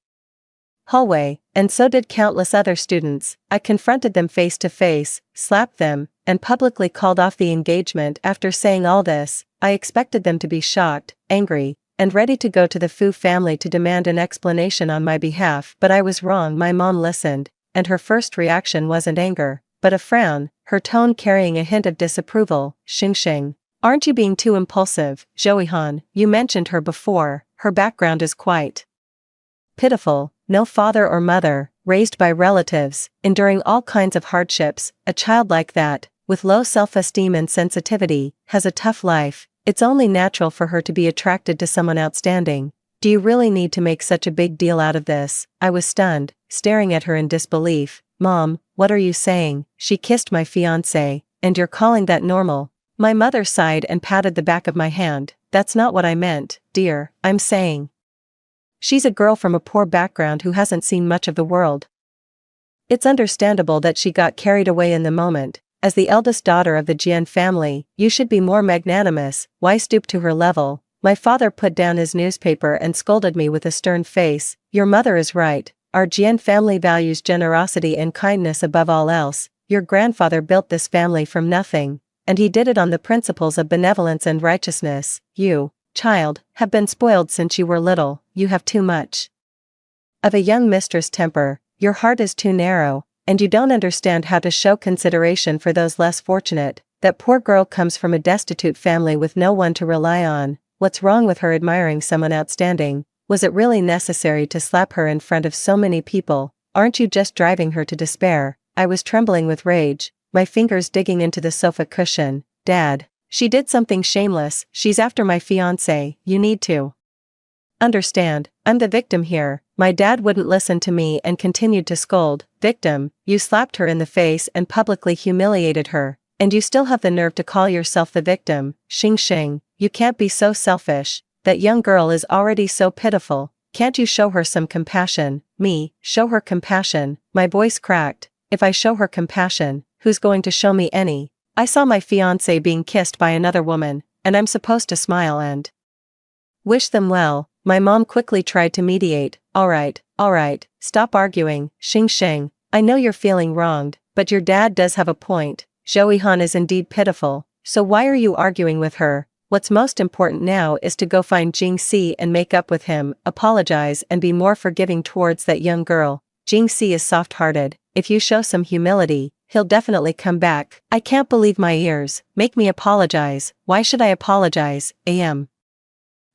hallway, and so did countless other students. I confronted them face to face, slapped them, and publicly called off the engagement. After saying all this, I expected them to be shocked, angry, and ready to go to the Fu family to demand an explanation on my behalf. But I was wrong. My mom listened, and her first reaction wasn't anger, but a frown, her tone carrying a hint of disapproval. Xingxing, aren't you being too impulsive? Joey Han, you mentioned her before. Her background is quite pitiful. No father or mother, raised by relatives, enduring all kinds of hardships. A child like that, with low self-esteem and sensitivity, has a tough life. It's only natural for her to be attracted to someone outstanding. Do you really need to make such a big deal out of this? I was stunned, staring at her in disbelief. Mom, what are you saying? She kissed my fiancé, and you're calling that normal? My mother sighed and patted the back of my hand. That's not what I meant, dear. I'm saying she's a girl from a poor background who hasn't seen much of the world. It's understandable that she got carried away in the moment. As the eldest daughter of the Jian family, you should be more magnanimous. Why stoop to her level? My father put down his newspaper and scolded me with a stern face. Your mother is right. Our Jian family values generosity and kindness above all else. Your grandfather built this family from nothing, and he did it on the principles of benevolence and righteousness. You, child, have been spoiled since you were little. You have too much of a young mistress temper. Your heart is too narrow, and you don't understand how to show consideration for those less fortunate. That poor girl comes from a destitute family with no one to rely on. What's wrong with her admiring someone outstanding? Was it really necessary to slap her in front of so many people? Aren't you just driving her to despair? I was trembling with rage, my fingers digging into the sofa cushion. Dad, she did something shameless. She's after my fiancé. You need to understand, I'm the victim here. My dad wouldn't listen to me and continued to scold. Victim, you slapped her in the face and publicly humiliated her, and you still have the nerve to call yourself the victim. Xing Xing, you can't be so selfish. That young girl is already so pitiful. Can't you show her some compassion? Me, show her compassion? My voice cracked. If I show her compassion, who's going to show me any? I saw my fiancé being kissed by another woman, and I'm supposed to smile and wish them well. My mom quickly tried to mediate. All right, stop arguing. Xing Xing, I know you're feeling wronged, but your dad does have a point. Zoe Han is indeed pitiful, so why are you arguing with her? What's most important now is to go find Jingxi and make up with him, apologize and be more forgiving towards that young girl. Jingxi is soft-hearted. If you show some humility, he'll definitely come back. I can't believe my ears. Make me apologize. Why should I apologize?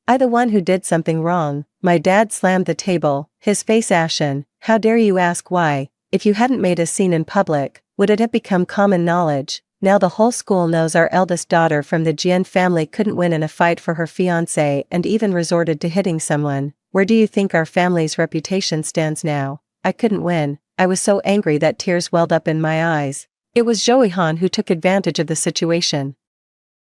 I the one who did something wrong. My dad slammed the table, his face ashen. How dare you ask why? If you hadn't made a scene in public, would it have become common knowledge? Now the whole school knows our eldest daughter from the Jian family couldn't win in a fight for her fiancé and even resorted to hitting someone. Where do you think our family's reputation stands now? I couldn't win. I was so angry that tears welled up in my eyes. It was Zoe Han who took advantage of the situation.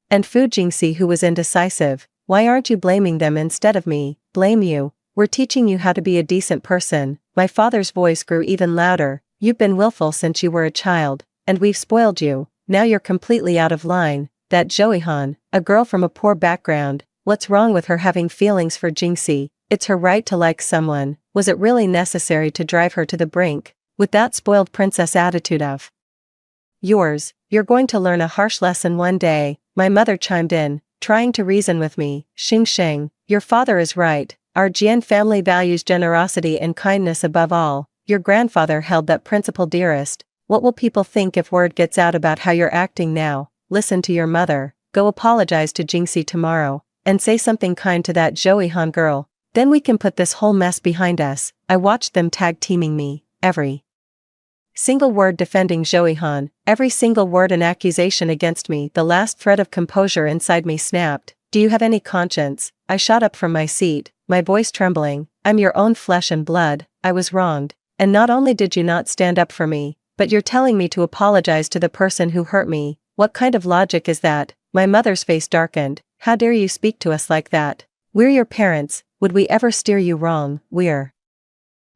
And Fu Jingxi who was indecisive. Why aren't you blaming them instead of me? Blame you? We're teaching you how to be a decent person. My father's voice grew even louder. You've been willful since you were a child, and we've spoiled you. Now you're completely out of line. That Zoe Han, a girl from a poor background, what's wrong with her having feelings for Jingxi? It's her right to like someone. Was it really necessary to drive her to the brink? With that spoiled princess attitude of yours, you're going to learn a harsh lesson one day. My mother chimed in, trying to reason with me. Xing Xing, your father is right. Our Jian family values generosity and kindness above all. Your grandfather held that principle dearest. What will people think if word gets out about how you're acting now? Listen to your mother. Go apologize to Jingxi tomorrow, and say something kind to that Zoe Han girl. Then we can put this whole mess behind us. I watched them tag-teaming me, every single word defending Zoe Han, every single word an accusation against me. The last thread of composure inside me snapped. Do you have any conscience? I shot up from my seat, my voice trembling. I'm your own flesh and blood. I was wronged. And not only did you not stand up for me, but you're telling me to apologize to the person who hurt me. What kind of logic is that? My mother's face darkened. How dare you speak to us like that? We're your parents. Would we ever steer you wrong? We're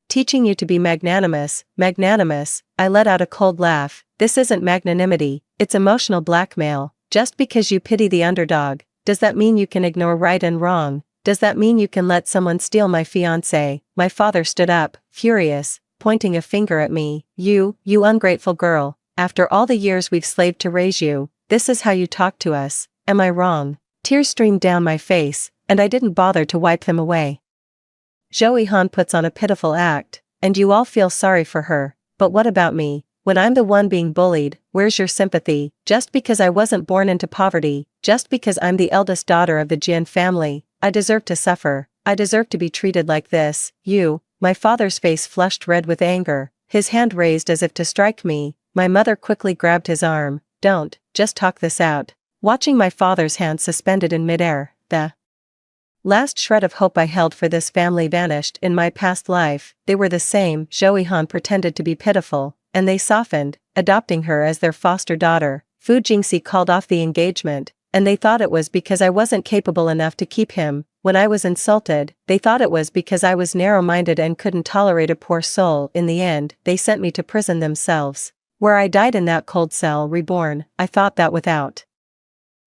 teaching you to be magnanimous. Magnanimous? I let out a cold laugh. This isn't magnanimity, it's emotional blackmail. Just because you pity the underdog, does that mean you can ignore right and wrong? Does that mean you can let someone steal my fiancé? My father stood up, furious, pointing a finger at me. You ungrateful girl. After all the years we've slaved to raise you, this is how you talk to us. Am I wrong? Tears streamed down my face, and I didn't bother to wipe them away. Zoe Han puts on a pitiful act, and you all feel sorry for her. But what about me? When I'm the one being bullied, where's your sympathy? Just because I wasn't born into poverty, just because I'm the eldest daughter of the Jian family, I deserve to suffer. I deserve to be treated like this. My father's face flushed red with anger, his hand raised as if to strike me. My mother quickly grabbed his arm. Don't, just talk this out. Watching my father's hand suspended in midair, the last shred of hope I held for this family vanished in my past life. They were the same. Joey-han pretended to be pitiful, and they softened, adopting her as their foster daughter. Fu Jingxi called off the engagement, and they thought it was because I wasn't capable enough to keep him. When I was insulted, they thought it was because I was narrow-minded and couldn't tolerate a poor soul. In the end, they sent me to prison themselves, where I died in that cold cell. Reborn, I thought that without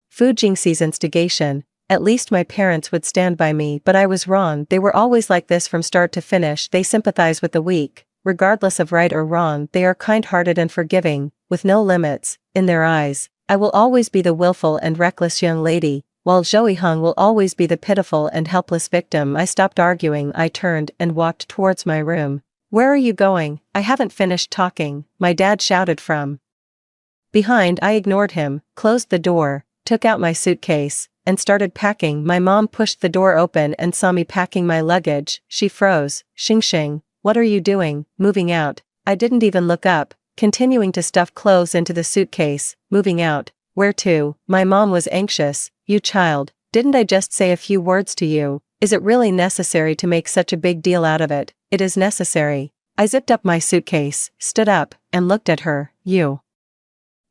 Fu Jingxi's instigation, at least my parents would stand by me, but I was wrong. They were always like this from start to finish. They sympathize with the weak, regardless of right or wrong. They are kind-hearted and forgiving, with no limits. In their eyes, I will always be the willful and reckless young lady, while Joey-han will always be the pitiful and helpless victim. I stopped arguing. I turned and walked towards my room. Where are you going? I haven't finished talking, my dad shouted from behind. I ignored him, closed the door, took out my suitcase, and started packing. My mom pushed the door open and saw me packing my luggage. She froze. Xing, what are you doing? Moving out. I didn't even look up, continuing to stuff clothes into the suitcase. Moving out. Where to? My mom was anxious. You child, didn't I just say a few words to you? Is it really necessary to make such a big deal out of it? It is necessary. I zipped up my suitcase, stood up, and looked at her. You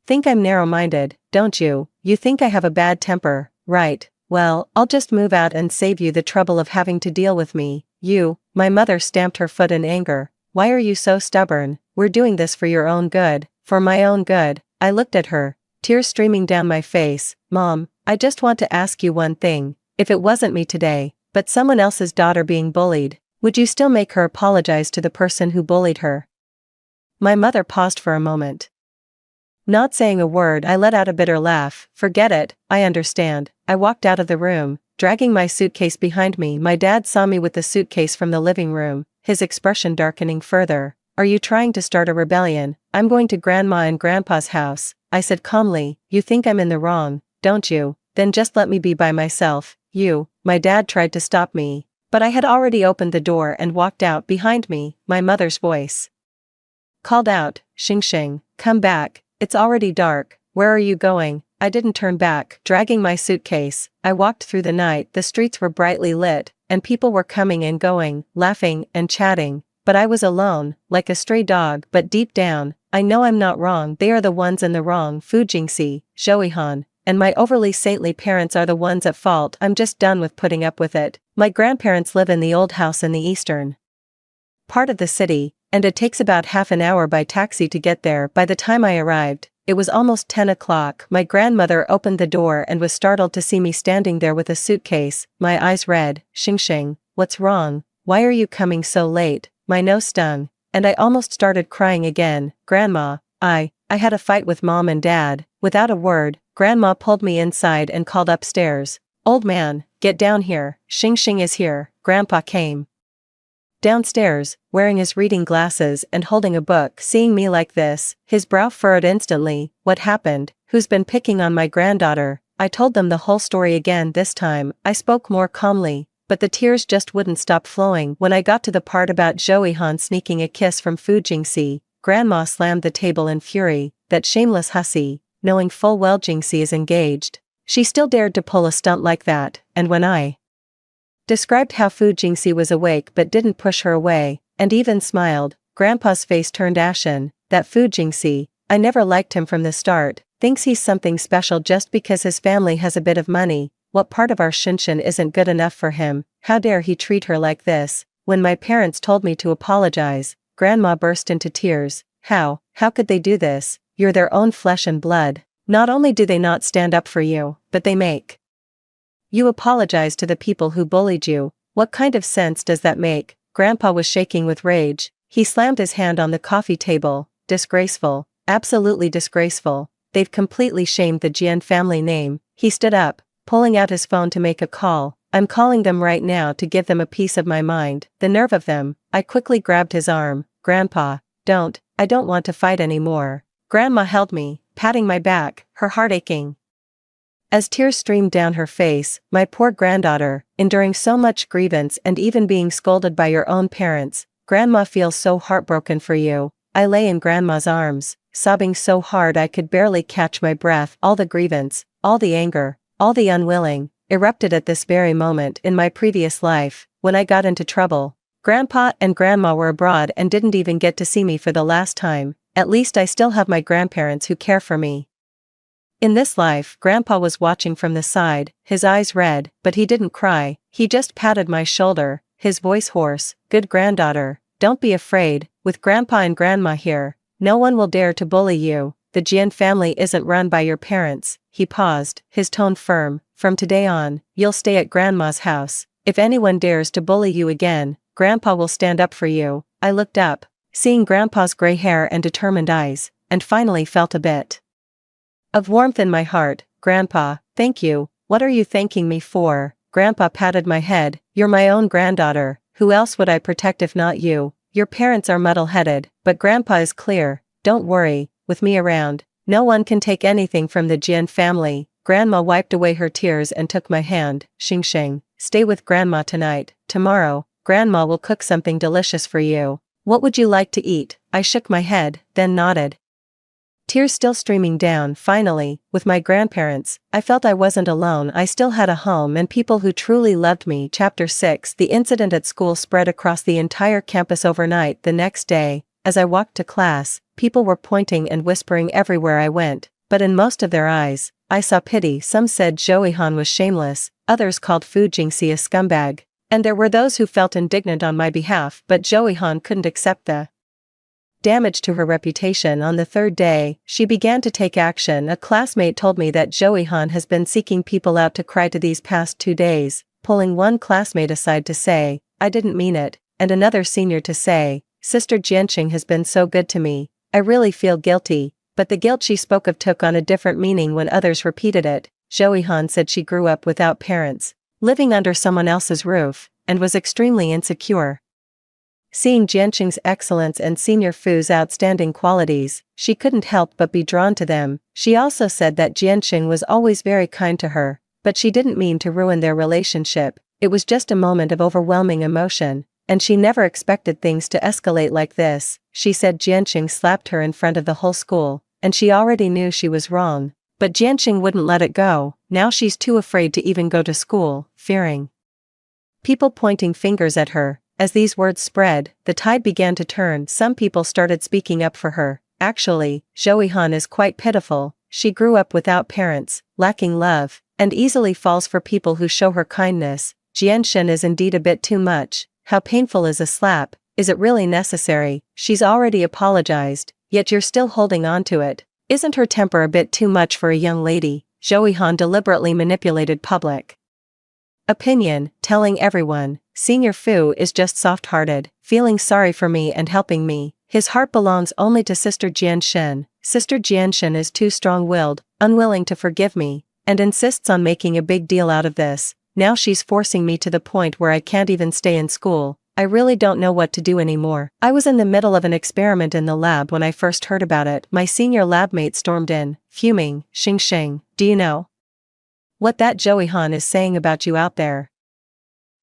think I'm narrow-minded, don't you? You think I have a bad temper, right? Well, I'll just move out and save you the trouble of having to deal with me. You, my mother stamped her foot in anger. Why are you so stubborn? We're doing this for your own good. For my own good. I looked at her, tears streaming down my face. Mom, I just want to ask you one thing. If it wasn't me today, but someone else's daughter being bullied, would you still make her apologize to the person who bullied her? My mother paused for a moment. Not saying a word, I let out a bitter laugh. Forget it, I understand. I walked out of the room, dragging my suitcase behind me. My dad saw me with the suitcase from the living room, his expression darkening further. Are you trying to start a rebellion? I'm going to Grandma and Grandpa's house, I said calmly. You think I'm in the wrong, don't you? Then just let me be by myself. You, my dad tried to stop me, but I had already opened the door and walked out. Behind me, my mother's voice called out, Xing, come back. It's already dark. Where are you going? I didn't turn back. Dragging my suitcase, I walked through the night. The streets were brightly lit, and people were coming and going, laughing and chatting. But I was alone, like a stray dog. But deep down, I know I'm not wrong. They are the ones in the wrong. Fu Jingxi, Joey-han, and my overly saintly parents are the ones at fault. I'm just done with putting up with it. My grandparents live in the old house in the eastern part of the city, and it takes about half an hour by taxi to get there. By the time I arrived, it was almost 10 o'clock. My grandmother opened the door and was startled to see me standing there with a suitcase. My eyes red. Xing, what's wrong? Why are you coming so late? My nose stung, and I almost started crying again. Grandma, I had a fight with Mom and Dad. Without a word, Grandma pulled me inside and called upstairs. Old man, get down here. Xing is here. Grandpa came downstairs, wearing his reading glasses and holding a book. Seeing me like this, his brow furrowed instantly. What happened? Who's been picking on my granddaughter? I told them the whole story again. This time, I spoke more calmly, but the tears just wouldn't stop flowing. When I got to the part about Joey-han sneaking a kiss from Fu Jingxi, Grandma slammed the table in fury. That shameless hussy, knowing full well Jingxi is engaged, she still dared to pull a stunt like that. And when I described how Fu Jingxi was awake but didn't push her away, and even smiled, Grandpa's face turned ashen. That Fu Jingxi, I never liked him from the start, thinks he's something special just because his family has a bit of money. What part of our Shinshin isn't good enough for him? How dare he treat her like this? When my parents told me to apologize, Grandma burst into tears. How could they do this? You're their own flesh and blood. Not only do they not stand up for you, but they make you apologize to the people who bullied you. What kind of sense does that make? Grandpa was shaking with rage. He slammed his hand on the coffee table. Disgraceful. Absolutely disgraceful. They've completely shamed the Jian family name. He stood up, pulling out his phone to make a call. I'm calling them right now to give them a piece of my mind. The nerve of them. I quickly grabbed his arm. Grandpa, I don't want to fight anymore. Grandma held me, patting my back, her heart aching as tears streamed down her face. My poor granddaughter, enduring so much grievance and even being scolded by your own parents. Grandma feels so heartbroken for you. I lay in Grandma's arms, sobbing so hard I could barely catch my breath. All the grievance, all the anger, all the unwilling erupted at this very moment in my previous life, when I got into trouble. Grandpa and Grandma were abroad and didn't even get to see me for the last time. At least I still have my grandparents who care for me. In this life, Grandpa was watching from the side, his eyes red, but he didn't cry. He just patted my shoulder, his voice hoarse. "Good granddaughter, don't be afraid. With Grandpa and Grandma here, no one will dare to bully you. The Jian family isn't run by your parents." He paused, his tone firm. "From today on, you'll stay at Grandma's house. If anyone dares to bully you again, Grandpa will stand up for you." I looked up, seeing Grandpa's gray hair and determined eyes, and finally felt a bit of warmth in my heart. "Grandpa, thank you. What are you thanking me for?" Grandpa patted my head. "You're my own granddaughter. Who else would I protect if not you? Your parents are muddle-headed, but Grandpa is clear. Don't worry, with me around, no one can take anything from the Jian family." Grandma wiped away her tears and took my hand. "Xing, stay with Grandma tonight. Tomorrow, Grandma will cook something delicious for you. What would you like to eat?" I shook my head, then nodded. Tears still streaming down. Finally, with my grandparents, I felt I wasn't alone. I still had a home and people who truly loved me. Chapter 6. The incident at school spread across the entire campus overnight. The next day, as I walked to class, people were pointing and whispering everywhere I went, but in most of their eyes, I saw pity. Some said Joey-han was shameless, others called Fiancé a scumbag, and there were those who felt indignant on my behalf, but Joey-han couldn't accept the damage to her reputation. On the third day, she began to take action. A classmate told me that Joey-han has been seeking people out to cry to these past 2 days, pulling one classmate aside to say, "I didn't mean it," and another senior to say, "Sister Jianqing has been so good to me. I really feel guilty." But the guilt she spoke of took on a different meaning when others repeated it. Joey-han said she grew up without parents, living under someone else's roof, and was extremely insecure. Seeing Jianqing's excellence and Senior Fu's outstanding qualities, she couldn't help but be drawn to them. She also said that Jianqing was always very kind to her, but she didn't mean to ruin their relationship. It was just a moment of overwhelming emotion, and she never expected things to escalate like this. She said Jianqing slapped her in front of the whole school, and she already knew she was wrong, but Jianqing wouldn't let it go. Now she's too afraid to even go to school, fearing people pointing fingers at her. As these words spread, the tide began to turn. Some people started speaking up for her. "Actually, Joey-han is quite pitiful. She grew up without parents, lacking love, and easily falls for people who show her kindness. Jianqing is indeed a bit too much. How painful is a slap? Is it really necessary? She's already apologized, yet you're still holding on to it. Isn't her temper a bit too much for a young lady?" Joey-han deliberately manipulated public opinion, telling everyone, "Senior Fu is just soft-hearted, feeling sorry for me and helping me. His heart belongs only to Sister Jianqing. Sister Jianqing is too strong-willed, unwilling to forgive me, and insists on making a big deal out of this. Now she's forcing me to the point where I can't even stay in school. I really don't know what to do anymore." I was in the middle of an experiment in the lab when I first heard about it. My senior lab mate stormed in, fuming. "Xing, do you know what that Joey-han is saying about you out there?"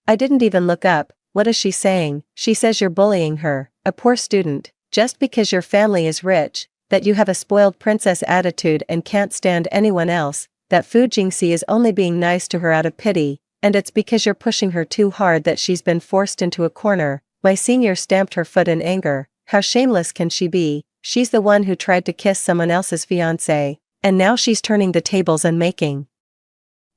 I didn't even look up. "What is she saying?" "She says you're bullying her, a poor student, just because your family is rich, that you have a spoiled princess attitude and can't stand anyone else, that Fu Jingxi is only being nice to her out of pity, and it's because you're pushing her too hard that she's been forced into a corner." My senior stamped her foot in anger. "How shameless can she be? She's the one who tried to kiss someone else's fiancé, and now she's turning the tables and making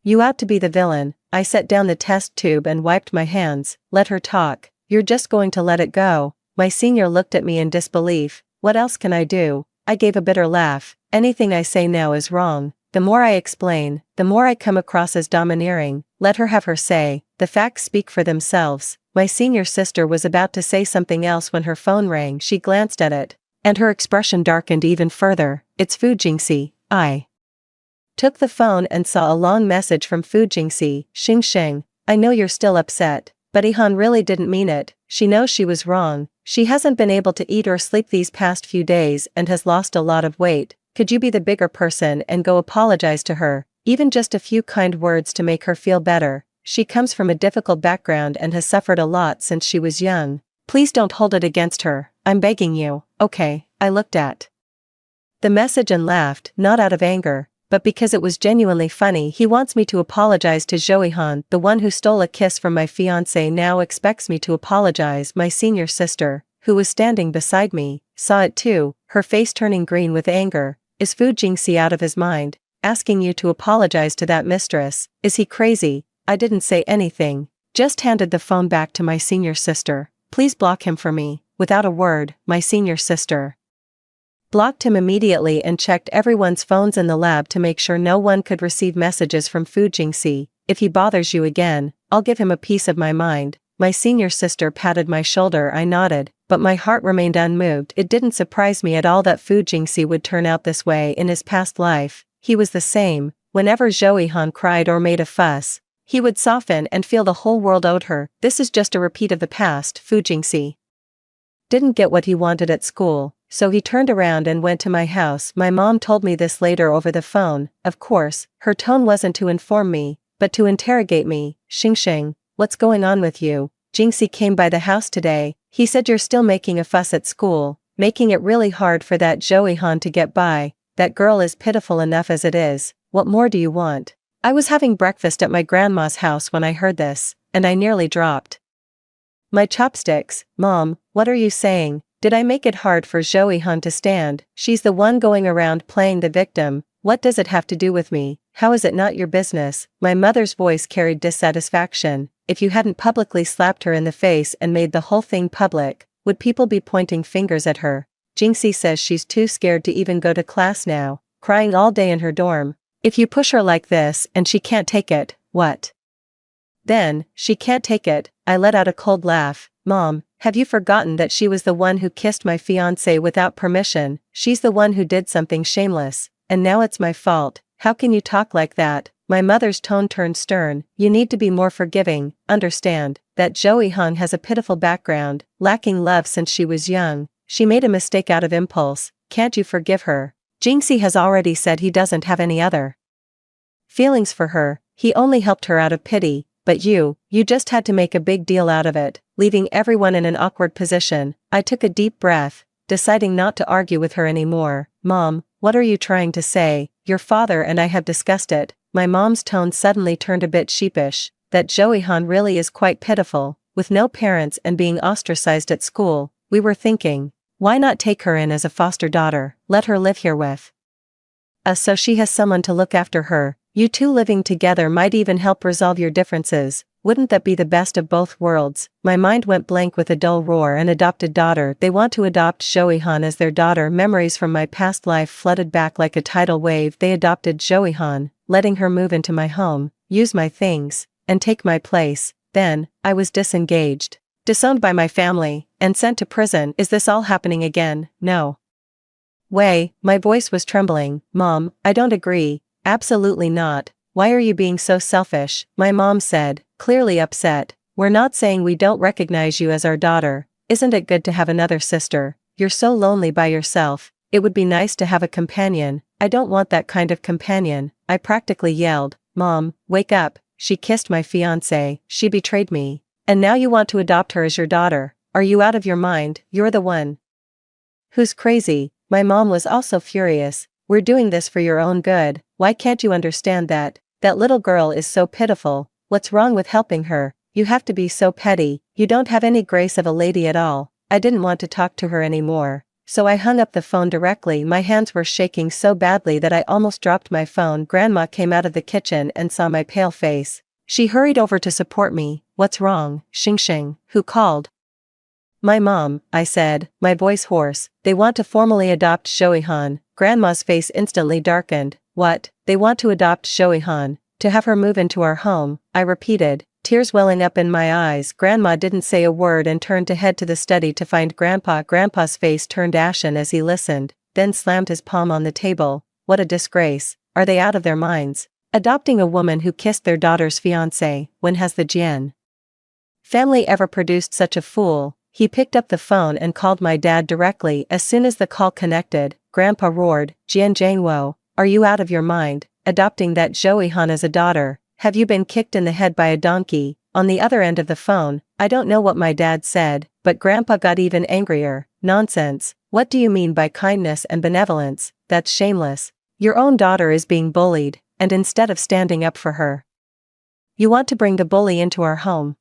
you out to be the villain." I set down the test tube and wiped my hands. "Let her talk. You're just going to let it go?" My senior looked at me in disbelief. "What else can I do?" I gave a bitter laugh. "Anything I say now is wrong. The more I explain, the more I come across as domineering. Let her have her say. The facts speak for themselves." My senior sister was about to say something else when her phone rang. She glanced at it, and her expression darkened even further. "It's Fu Jingxi." I took the phone and saw a long message from Fu Jingxi. "Xing, I know you're still upset, but Ihan really didn't mean it. She knows she was wrong. She hasn't been able to eat or sleep these past few days and has lost a lot of weight. Could you be the bigger person and go apologize to her? Even just a few kind words to make her feel better. She comes from a difficult background and has suffered a lot since she was young. Please don't hold it against her. I'm begging you." "Okay." I looked at the message and laughed, not out of anger, but because it was genuinely funny. He wants me to apologize to Joey-han, the one who stole a kiss from my fiancé, now expects me to apologize. My senior sister, who was standing beside me, saw it too, her face turning green with anger. Is Fu Jingxi out of his mind? Asking you to apologize to that mistress, is he crazy? I didn't say anything, just handed the phone back to my senior sister. Please block him for me. Without a word, my senior sister blocked him immediately and checked everyone's phones in the lab to make sure no one could receive messages from Fu Jingxi. If he bothers you again, I'll give him a piece of my mind. My senior sister patted my shoulder. I nodded, but my heart remained unmoved. It didn't surprise me at all that Fu Jingxi would turn out this way. In his past life, he was the same. Whenever Joey-han cried or made a fuss, he would soften and feel the whole world owed her. This is just a repeat of the past. Fu Jingxi didn't get what he wanted at school, so he turned around and went to my house. My mom told me this later over the phone. Of course, her tone wasn't to inform me, but to interrogate me. Xingxing, what's going on with you? Jingxi came by the house today. He said you're still making a fuss at school, making it really hard for that Joey-han to get by. That girl is pitiful enough as it is. What more do you want? I was having breakfast at my grandma's house when I heard this, and I nearly dropped my chopsticks. Mom, what are you saying? Did I make it hard for Joey-han to stand? She's the one going around playing the victim. What does it have to do with me? How is it not your business? My mother's voice carried dissatisfaction. If you hadn't publicly slapped her in the face and made the whole thing public, would people be pointing fingers at her? Jingxi says she's too scared to even go to class now, crying all day in her dorm. If you push her like this and she can't take it, what? Then, she can't take it. I let out a cold laugh. Mom, have you forgotten that she was the one who kissed my fiancé without permission? She's the one who did something shameless, and now it's my fault. How can you talk like that? My mother's tone turned stern. You need to be more forgiving. Understand that Joey-han has a pitiful background, lacking love since she was young. She made a mistake out of impulse. Can't you forgive her? Jingxi has already said he doesn't have any other feelings for her. He only helped her out of pity. But you just had to make a big deal out of it, leaving everyone in an awkward position. I took a deep breath, deciding not to argue with her anymore. Mom, what are you trying to say? Your father and I have discussed it. My mom's tone suddenly turned a bit sheepish. That Joey-han really is quite pitiful, with no parents and being ostracized at school. We were thinking, why not take her in as a foster daughter? Let her live here with us so she has someone to look after her. You two living together might even help resolve your differences. Wouldn't that be the best of both worlds? My mind went blank with a dull roar. An adopted daughter. They want to adopt Joey-han as their daughter. Memories from my past life flooded back like a tidal wave. They adopted Joey-han, letting her move into my home, use my things, and take my place. Then, I was disengaged, disowned by my family, and sent to prison. Is this all happening again? No way. My voice was trembling. Mom, I don't agree. Absolutely not. Why are you being so selfish? My mom said, clearly upset. We're not saying we don't recognize you as our daughter. Isn't it good to have another sister? You're so lonely by yourself. It would be nice to have a companion. I don't want that kind of companion. I practically yelled. Mom, wake up. She kissed my fiancé. She betrayed me. And now you want to adopt her as your daughter. Are you out of your mind? You're the one who's crazy. My mom was also furious. We're doing this for your own good. Why can't you understand that? That little girl is so pitiful. What's wrong with helping her? You have to be so petty. You don't have any grace of a lady at all. I didn't want to talk to her anymore, so I hung up the phone directly. My hands were shaking so badly that I almost dropped my phone. Grandma came out of the kitchen and saw my pale face. She hurried over to support me. What's wrong, Xingxing? Who called? My mom, I said, my voice hoarse. They want to formally adopt Joey-han. Grandma's face instantly darkened. What? They want to adopt Joey-han, to have her move into our home, I repeated, tears welling up in my eyes. Grandma didn't say a word and turned to head to the study to find Grandpa. Grandpa's face turned ashen as he listened, then slammed his palm on the table. What a disgrace. Are they out of their minds? Adopting a woman who kissed their daughter's fiancé. When has the Jian family ever produced such a fool? He picked up the phone and called my dad directly. As soon as the call connected, Grandpa roared, Jian Zhangwo, are you out of your mind? Adopting that Joey-han as a daughter? Have you been kicked in the head by a donkey? On the other end of the phone, I don't know what my dad said, but Grandpa got even angrier. Nonsense. What do you mean by kindness and benevolence? That's shameless. Your own daughter is being bullied, and instead of standing up for her, you want to bring the bully into our home.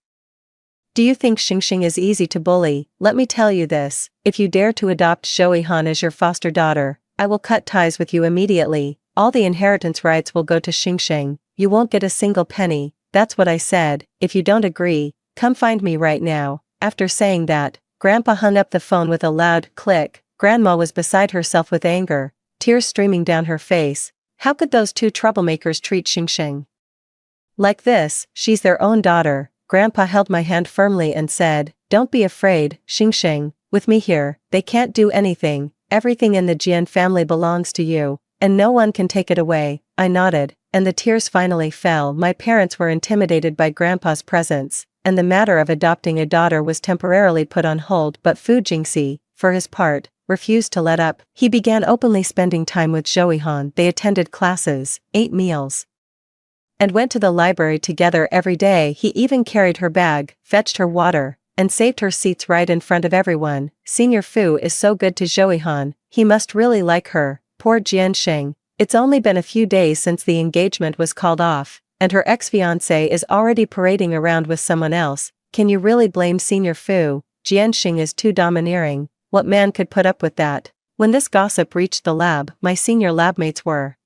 Do you think Xingxing is easy to bully? Let me tell you this, if you dare to adopt Zhouyihan as your foster daughter, I will cut ties with you immediately. All the inheritance rights will go to Xingxing, you won't get a single penny. That's what I said. If you don't agree, come find me right now. After saying that, Grandpa hung up the phone with a loud click. Grandma was beside herself with anger, tears streaming down her face. How could those two troublemakers treat Xingxing like this? She's their own daughter. Grandpa held my hand firmly and said, "Don't be afraid, Xingxing, with me here, they can't do anything. Everything in the Jian family belongs to you, and no one can take it away." I nodded, and the tears finally fell. My parents were intimidated by Grandpa's presence, and the matter of adopting a daughter was temporarily put on hold, but Fu Jingxi, for his part, refused to let up. He began openly spending time with Zhouyihan. They attended classes, ate meals, and went to the library together every day. He even carried her bag, fetched her water, and saved her seats right in front of everyone. Senior Fu is so good to Zhouyihan, he must really like her. Poor Jianxing. It's only been a few days since the engagement was called off, and her ex-fiancé is already parading around with someone else. Can you really blame Senior Fu? Jianxing is too domineering. What man could put up with that? When this gossip reached the lab, my senior labmates were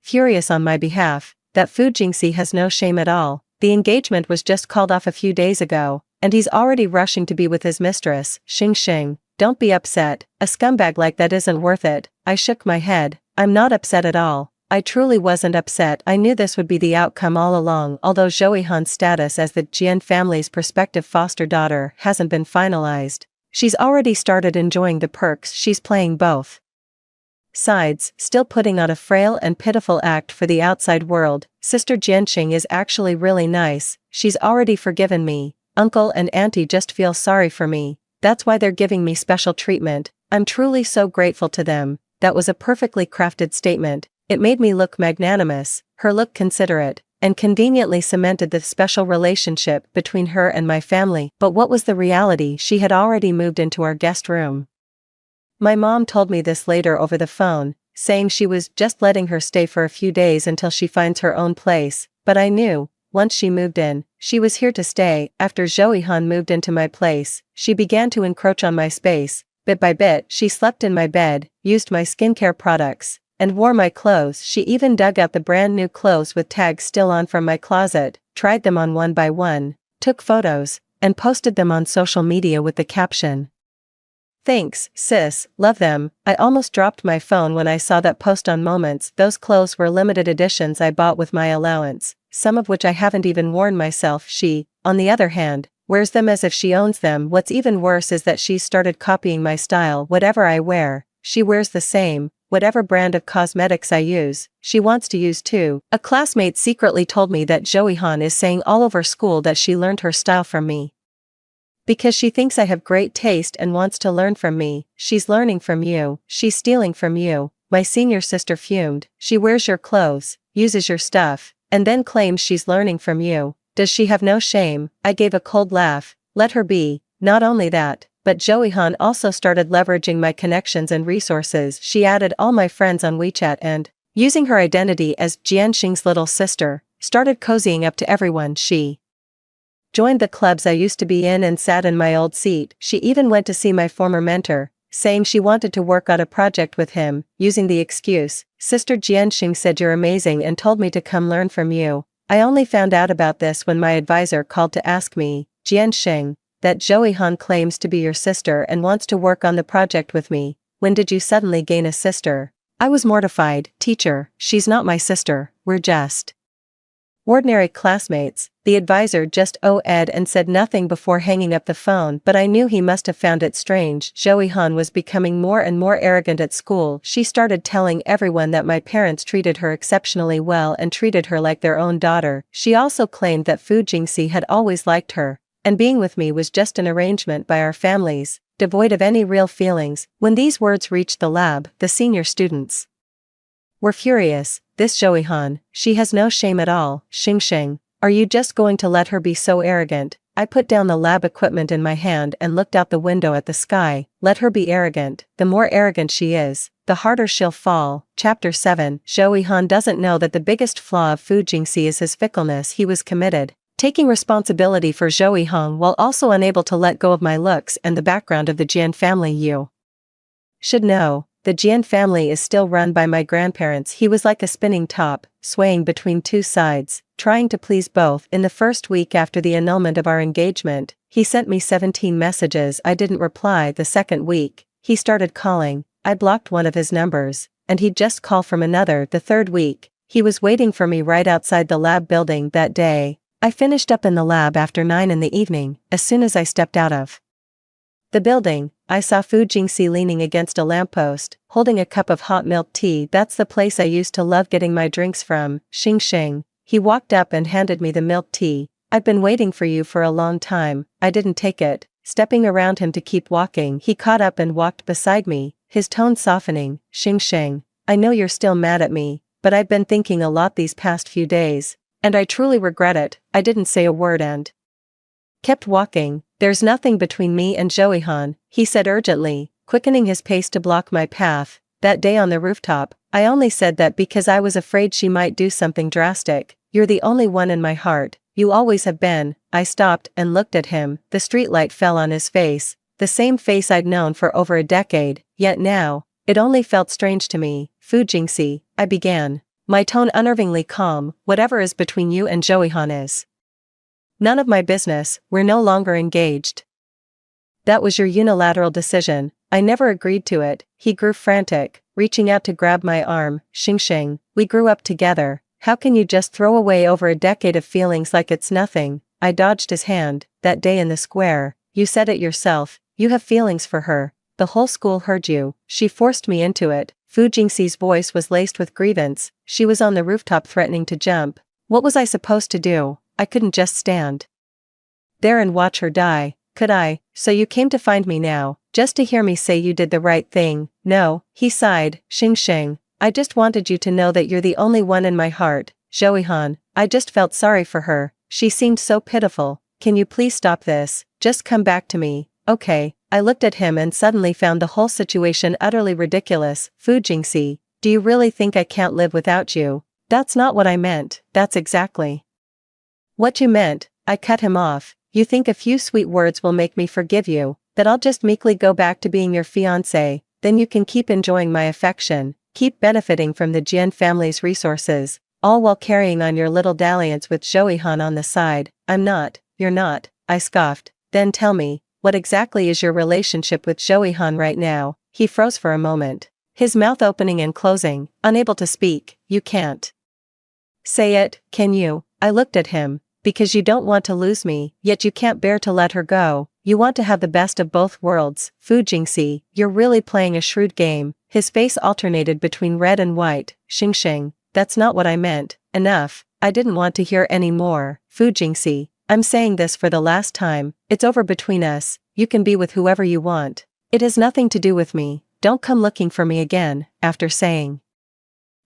furious on my behalf. That Fu Jingxi has no shame at all. The engagement was just called off a few days ago, and he's already rushing to be with his mistress. Xingxing, don't be upset. A scumbag like that isn't worth it. I shook my head. I'm not upset at all. I truly wasn't upset. I knew this would be the outcome all along. Although Zhouyihan's status as the Jian family's prospective foster daughter hasn't been finalized, she's already started enjoying the perks. She's playing both sides, still putting on a frail and pitiful act for the outside world. Sister Jianxing is actually really nice. She's already forgiven me. Uncle and auntie just feel sorry for me. That's why they're giving me special treatment. I'm truly so grateful to them. That was a perfectly crafted statement. It made me look magnanimous, her look considerate, and conveniently cemented the special relationship between her and my family. But what was the reality? She had already moved into our guest room. My mom told me this later over the phone, saying she was just letting her stay for a few days until she finds her own place, but I knew, once she moved in, she was here to stay. After Zhouyihan moved into my place, she began to encroach on my space. Bit by bit, she slept in my bed, used my skincare products, and wore my clothes. She even dug out the brand new clothes with tags still on from my closet, tried them on one by one, took photos, and posted them on social media with the caption, "Thanks, sis, love them." I almost dropped my phone when I saw that post on Moments. Those clothes were limited editions I bought with my allowance, some of which I haven't even worn myself. She, on the other hand, wears them as if she owns them. What's even worse is that she's started copying my style. Whatever I wear, she wears the same. Whatever brand of cosmetics I use, she wants to use too. A classmate secretly told me that Zhouyihan is saying all over school that she learned her style from me, because she thinks I have great taste and wants to learn from me. She's learning from you. She's stealing from you. My senior sister fumed. She wears your clothes, uses your stuff, and then claims she's learning from you. Does she have no shame? I gave a cold laugh. Let her be. Not only that, but Zhouyihan also started leveraging my connections and resources. She added all my friends on WeChat and, using her identity as Jianxing's little sister, started cozying up to everyone. She joined the clubs I used to be in and sat in my old seat. She even went to see my former mentor, saying she wanted to work on a project with him, using the excuse, "Sister Jianxing said you're amazing and told me to come learn from you." I only found out about this when my advisor called to ask me, "Jianxing, that Zhouyihan claims to be your sister and wants to work on the project with me. When did you suddenly gain a sister?" I was mortified. "Teacher, she's not my sister, we're just ordinary classmates." The advisor just oh-ed and said nothing before hanging up the phone, but I knew he must have found it strange. Zhouyihan was becoming more and more arrogant at school. She started telling everyone that my parents treated her exceptionally well and treated her like their own daughter. She also claimed that Fu Jingxi had always liked her, and being with me was just an arrangement by our families, devoid of any real feelings. When these words reached the lab, the senior students were furious. "This Zhouyihan, she has no shame at all. Xingxing, are you just going to let her be so arrogant?" I put down the lab equipment in my hand and looked out the window at the sky. Let her be arrogant. The more arrogant she is, the harder she'll fall. Chapter 7. Joey Han doesn't know that the biggest flaw of Fu Jingxi is his fickleness. He was committed, taking responsibility for Joey Han while also unable to let go of my looks and the background of the Jian family. You should know, the Jian family is still run by my grandparents. He was like a spinning top, swaying between two sides, trying to please both. In the first week after the annulment of our engagement, he sent me 17 messages. I didn't reply. The second week, he started calling. I blocked one of his numbers, and he'd just call from another. The third week, he was waiting for me right outside the lab building. That day, I finished up in the lab after 9 in the evening. As soon as I stepped out of the building, I saw Fu Jingxi leaning against a lamppost, holding a cup of hot milk tea. That's the place I used to love getting my drinks from. Xing Xing. He walked up and handed me the milk tea. I've been waiting for you for a long time. I didn't take it. Stepping around him to keep walking, he caught up and walked beside me, his tone softening. Xing Xing. I know you're still mad at me, but I've been thinking a lot these past few days, and I truly regret it. I didn't say a word and kept walking. There's nothing between me and Joey Han, he said urgently, quickening his pace to block my path. That day on the rooftop, I only said that because I was afraid she might do something drastic. You're the only one in my heart. You always have been. I stopped and looked at him. The streetlight fell on his face, the same face I'd known for over a decade, yet now, it only felt strange to me. Fu Jingxi, I began, my tone unnervingly calm. Whatever is between you and Joey Han is none of my business. We're no longer engaged. That was your unilateral decision. I never agreed to it. He grew frantic, reaching out to grab my arm. Xing Xing, we grew up together. How can you just throw away over a decade of feelings like it's nothing? I dodged his hand. That day in the square, you said it yourself. You have feelings for her. The whole school heard you. She forced me into it. Fu Jingxi's voice was laced with grievance. She was on the rooftop threatening to jump. What was I supposed to do? I couldn't just stand there and watch her die, could I? So you came to find me now, just to hear me say you did the right thing? No, he sighed. Xing Xing, I just wanted you to know that you're the only one in my heart. Joey Han, I just felt sorry for her. She seemed so pitiful. Can you please stop this? Just come back to me. Okay. I looked at him and suddenly found the whole situation utterly ridiculous. Fu Jingxi, do you really think I can't live without you? That's not what I meant. That's exactly what you meant. I cut him off. You think a few sweet words will make me forgive you, that I'll just meekly go back to being your fiancé, then you can keep enjoying my affection, keep benefiting from the Jian family's resources, all while carrying on your little dalliance with Joey Han on the side. I'm not, you're not, I scoffed. Then tell me, what exactly is your relationship with Joey Han right now? He froze for a moment, his mouth opening and closing, unable to speak. You can't say it, can you? I looked at him. Because you don't want to lose me, yet you can't bear to let her go. You want to have the best of both worlds. Fu Jingxi, you're really playing a shrewd game. His face alternated between red and white. Xing Xing, that's not what I meant. Enough. I didn't want to hear any more. Fu Jingxi, I'm saying this for the last time. It's over between us. You can be with whoever you want. It has nothing to do with me. Don't come looking for me again. After saying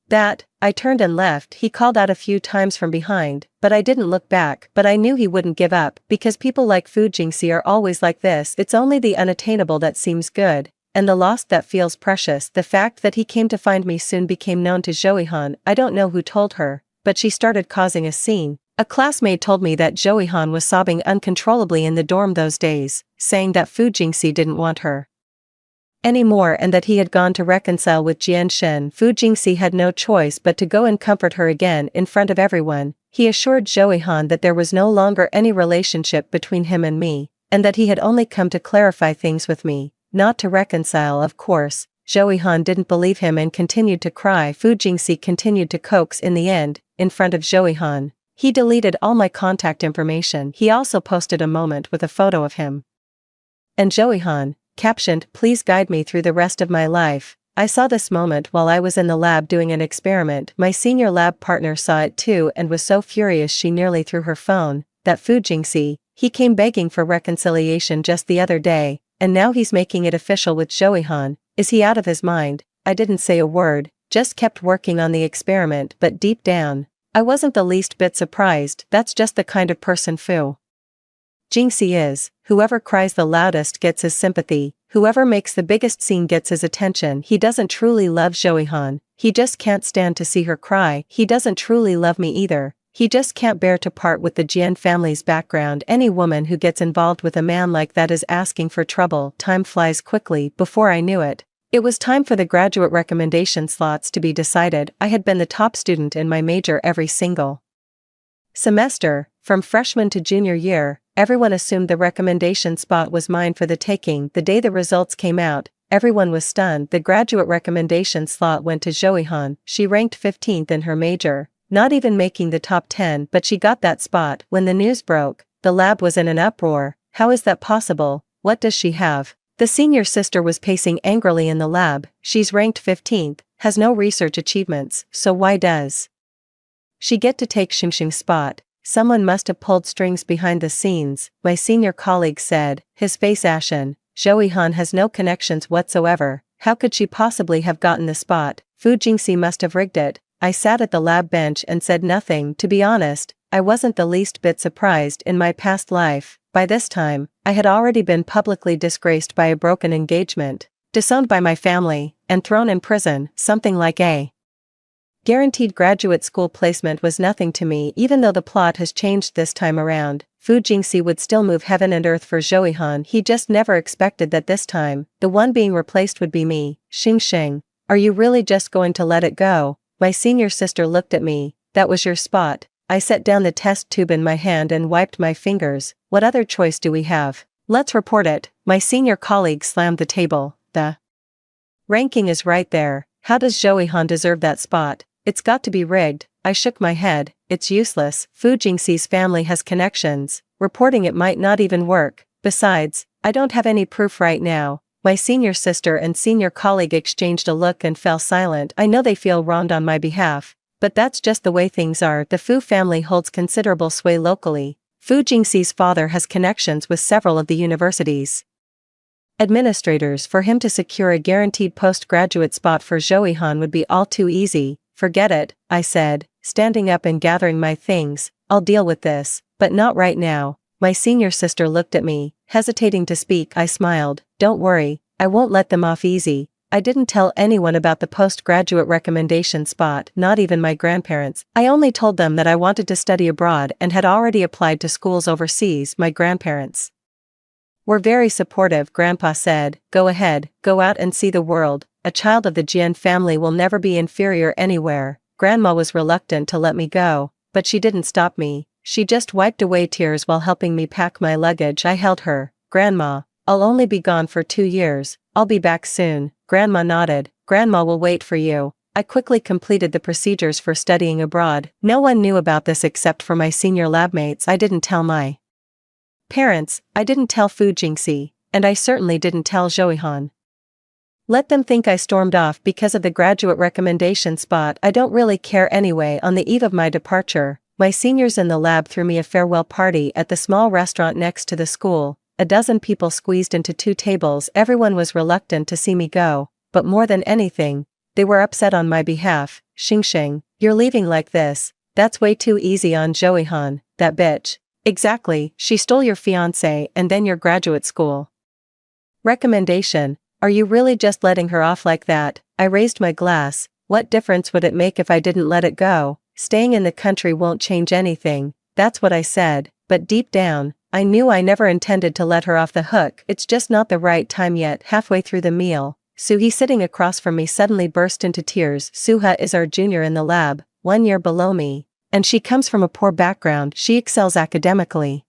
that, I turned and left. He called out a few times from behind, but I didn't look back. But I knew he wouldn't give up, because people like Fu Jingxi are always like this. It's only the unattainable that seems good, and the lost that feels precious. The fact that he came to find me soon became known to Joey Han. I don't know who told her, but she started causing a scene. A classmate told me that Joey Han was sobbing uncontrollably in the dorm those days, saying that Fu Jingxi didn't want her anymore and that he had gone to reconcile with Jian Shen. Fu Jingxi had no choice but to go and comfort her again in front of everyone. He assured Joey Han that there was no longer any relationship between him and me, and that he had only come to clarify things with me, not to reconcile. Of course, Joey Han didn't believe him and continued to cry. Fu Jingxi continued to coax. In the end, in front of Joey Han, he deleted all my contact information. He also posted a moment with a photo of him and Joey Han, captioned, "Please guide me through the rest of my life." I saw this moment while I was in the lab doing an experiment. My senior lab partner saw it too and was so furious she nearly threw her phone. That Fu Jingxi, he came begging for reconciliation just the other day, and now he's making it official with Joey Han. Is he out of his mind? I didn't say a word, just kept working on the experiment, but deep down, I wasn't the least bit surprised. That's just the kind of person Fu Jingxi is. Whoever cries the loudest gets his sympathy. whoever makes the biggest scene gets his attention. He doesn't truly love Joey-han, he just can't stand to see her cry. He doesn't truly love me either. He just can't bear to part with the Jian family's background. Any woman who gets involved with a man like that is asking for trouble. Time flies quickly. Before I knew it, it was time for the graduate recommendation slots to be decided. I had been the top student in my major every single semester, from freshman to junior year. Everyone assumed the recommendation spot was mine for the taking. The day the results came out, everyone was stunned. The graduate recommendation slot went to Joey-han. She ranked 15th in her major, not even making the top 10, but she got that spot. When the news broke, the lab was in an uproar. How is that possible? What does she have? The senior sister was pacing angrily in the lab. She's ranked 15th, has no research achievements, so why does she get to take Xingxing's spot? Someone must have pulled strings behind the scenes, my senior colleague said, his face ashen. Joey-han has no connections whatsoever. How could she possibly have gotten the spot? Fu Jingxi must have rigged it. I sat at the lab bench and said nothing. To be honest, I wasn't the least bit surprised. In my past life, by this time, I had already been publicly disgraced by a broken engagement, disowned by my family, and thrown in prison. Something like a guaranteed graduate school placement was nothing to me. Even though the plot has changed this time around, Fu Jingxi would still move heaven and earth for Joey-han. He just never expected that this time, the one being replaced would be me. Xingxing, are you really just going to let it go? My senior sister looked at me. That was your spot. I set down the test tube in my hand and wiped my fingers. What other choice do we have? Let's report it. My senior colleague slammed the table. The ranking is right there. How does Joey-han deserve that spot? It's got to be rigged. I shook my head. It's useless. Fu Jingxi's family has connections. Reporting it might not even work. Besides, I don't have any proof right now. My senior sister and senior colleague exchanged a look and fell silent. I know they feel wronged on my behalf, but that's just the way things are. The Fu family holds considerable sway locally. Fu Jingxi's father has connections with several of the universities administrators. For him to secure a guaranteed postgraduate spot for Joey-han would be all too easy. Forget it, I said, standing up and gathering my things. I'll deal with this, but not right now. My senior sister looked at me, hesitating to speak. I smiled. Don't worry, I won't let them off easy. I didn't tell anyone about the postgraduate recommendation spot, not even my grandparents. I only told them that I wanted to study abroad and had already applied to schools overseas. My grandparents were very supportive. Grandpa said, go ahead, go out and see the world. A child of the Jian family will never be inferior anywhere. Grandma was reluctant to let me go, but she didn't stop me. She just wiped away tears while helping me pack my luggage. I held her. Grandma, I'll only be gone for 2 years. I'll be back soon. Grandma nodded. Grandma will wait for you. I quickly completed the procedures for studying abroad. No one knew about this except for my senior lab mates. I didn't tell my parents, I didn't tell Fu Jingxi, and I certainly didn't tell Joey-han. Let them think I stormed off because of the graduate recommendation spot. I don't really care anyway. On the eve of my departure, my seniors in the lab threw me a farewell party at the small restaurant next to the school. A dozen people squeezed into 2 tables. Everyone was reluctant to see me go, but more than anything, they were upset on my behalf. Xingxing, you're leaving like this. That's way too easy on Joey-han, that bitch. Exactly, she stole your fiancé and then your graduate school recommendation. Are you really just letting her off like that? I raised my glass. What difference would it make if I didn't let it go? Staying in the country won't change anything. That's what I said, but deep down, I knew I never intended to let her off the hook. It's just not the right time yet. Halfway through the meal, Suhee sitting across from me suddenly burst into tears. Suha is our junior in the lab, 1 year below me, and she comes from a poor background. She excels academically,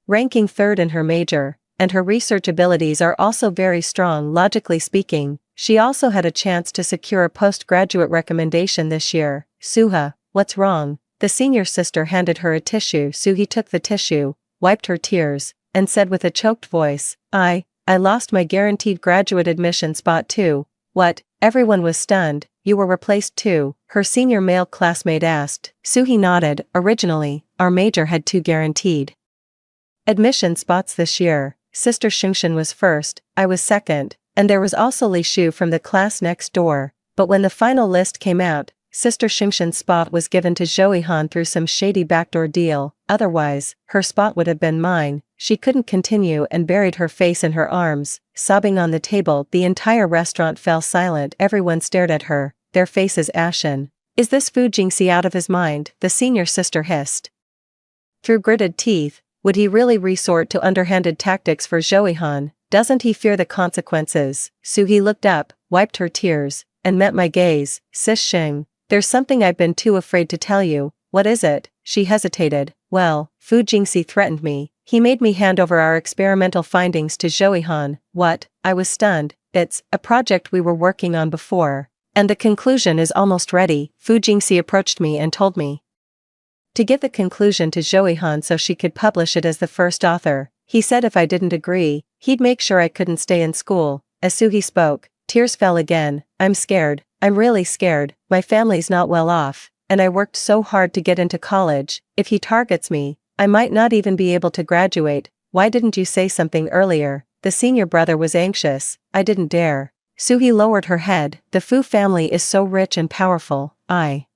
ranking 3rd in her major, and her research abilities are also very strong. Logically speaking, she also had a chance to secure a postgraduate recommendation this year. Suha, what's wrong? The senior sister handed her a tissue. Suhee took the tissue, wiped her tears, and said with a choked voice, I lost my guaranteed graduate admission spot too. What? Everyone was stunned. You were replaced too? Her senior male classmate asked. Suhee nodded. Originally, our major had 2 guaranteed admission spots this year. Sister Xingxin was first, I was second, and there was also Li Shu from the class next door. But when the final list came out, Sister Xingxin's spot was given to Joey-han through some shady backdoor deal. Otherwise, her spot would have been mine. she couldn't continue and buried her face in her arms, sobbing on the table. The entire restaurant fell silent. Everyone stared at her, their faces ashen. Is this Fu Jingxi out of his mind? The senior sister hissed. Through gritted teeth, would he really resort to underhanded tactics for Zhouyihan? Doesn't he fear the consequences? Suhi looked up, wiped her tears, and met my gaze. Sis Xing, there's something I've been too afraid to tell you. What is it? She hesitated. Well, Fu Jingxi threatened me. He made me hand over our experimental findings to Zhouyihan. What? I was stunned. It's a project we were working on before, and the conclusion is almost ready. Fu Jingxi approached me and told me to give the conclusion to Zhouyihan so she could publish it as the first author. He said if I didn't agree, he'd make sure I couldn't stay in school. As Suhi spoke, tears fell again. I'm scared. I'm really scared. My family's not well off, and I worked so hard to get into college. If he targets me, I might not even be able to graduate. Why didn't you say something earlier? The senior brother was anxious. I didn't dare. Suhi lowered her head. The Fu family is so rich and powerful. I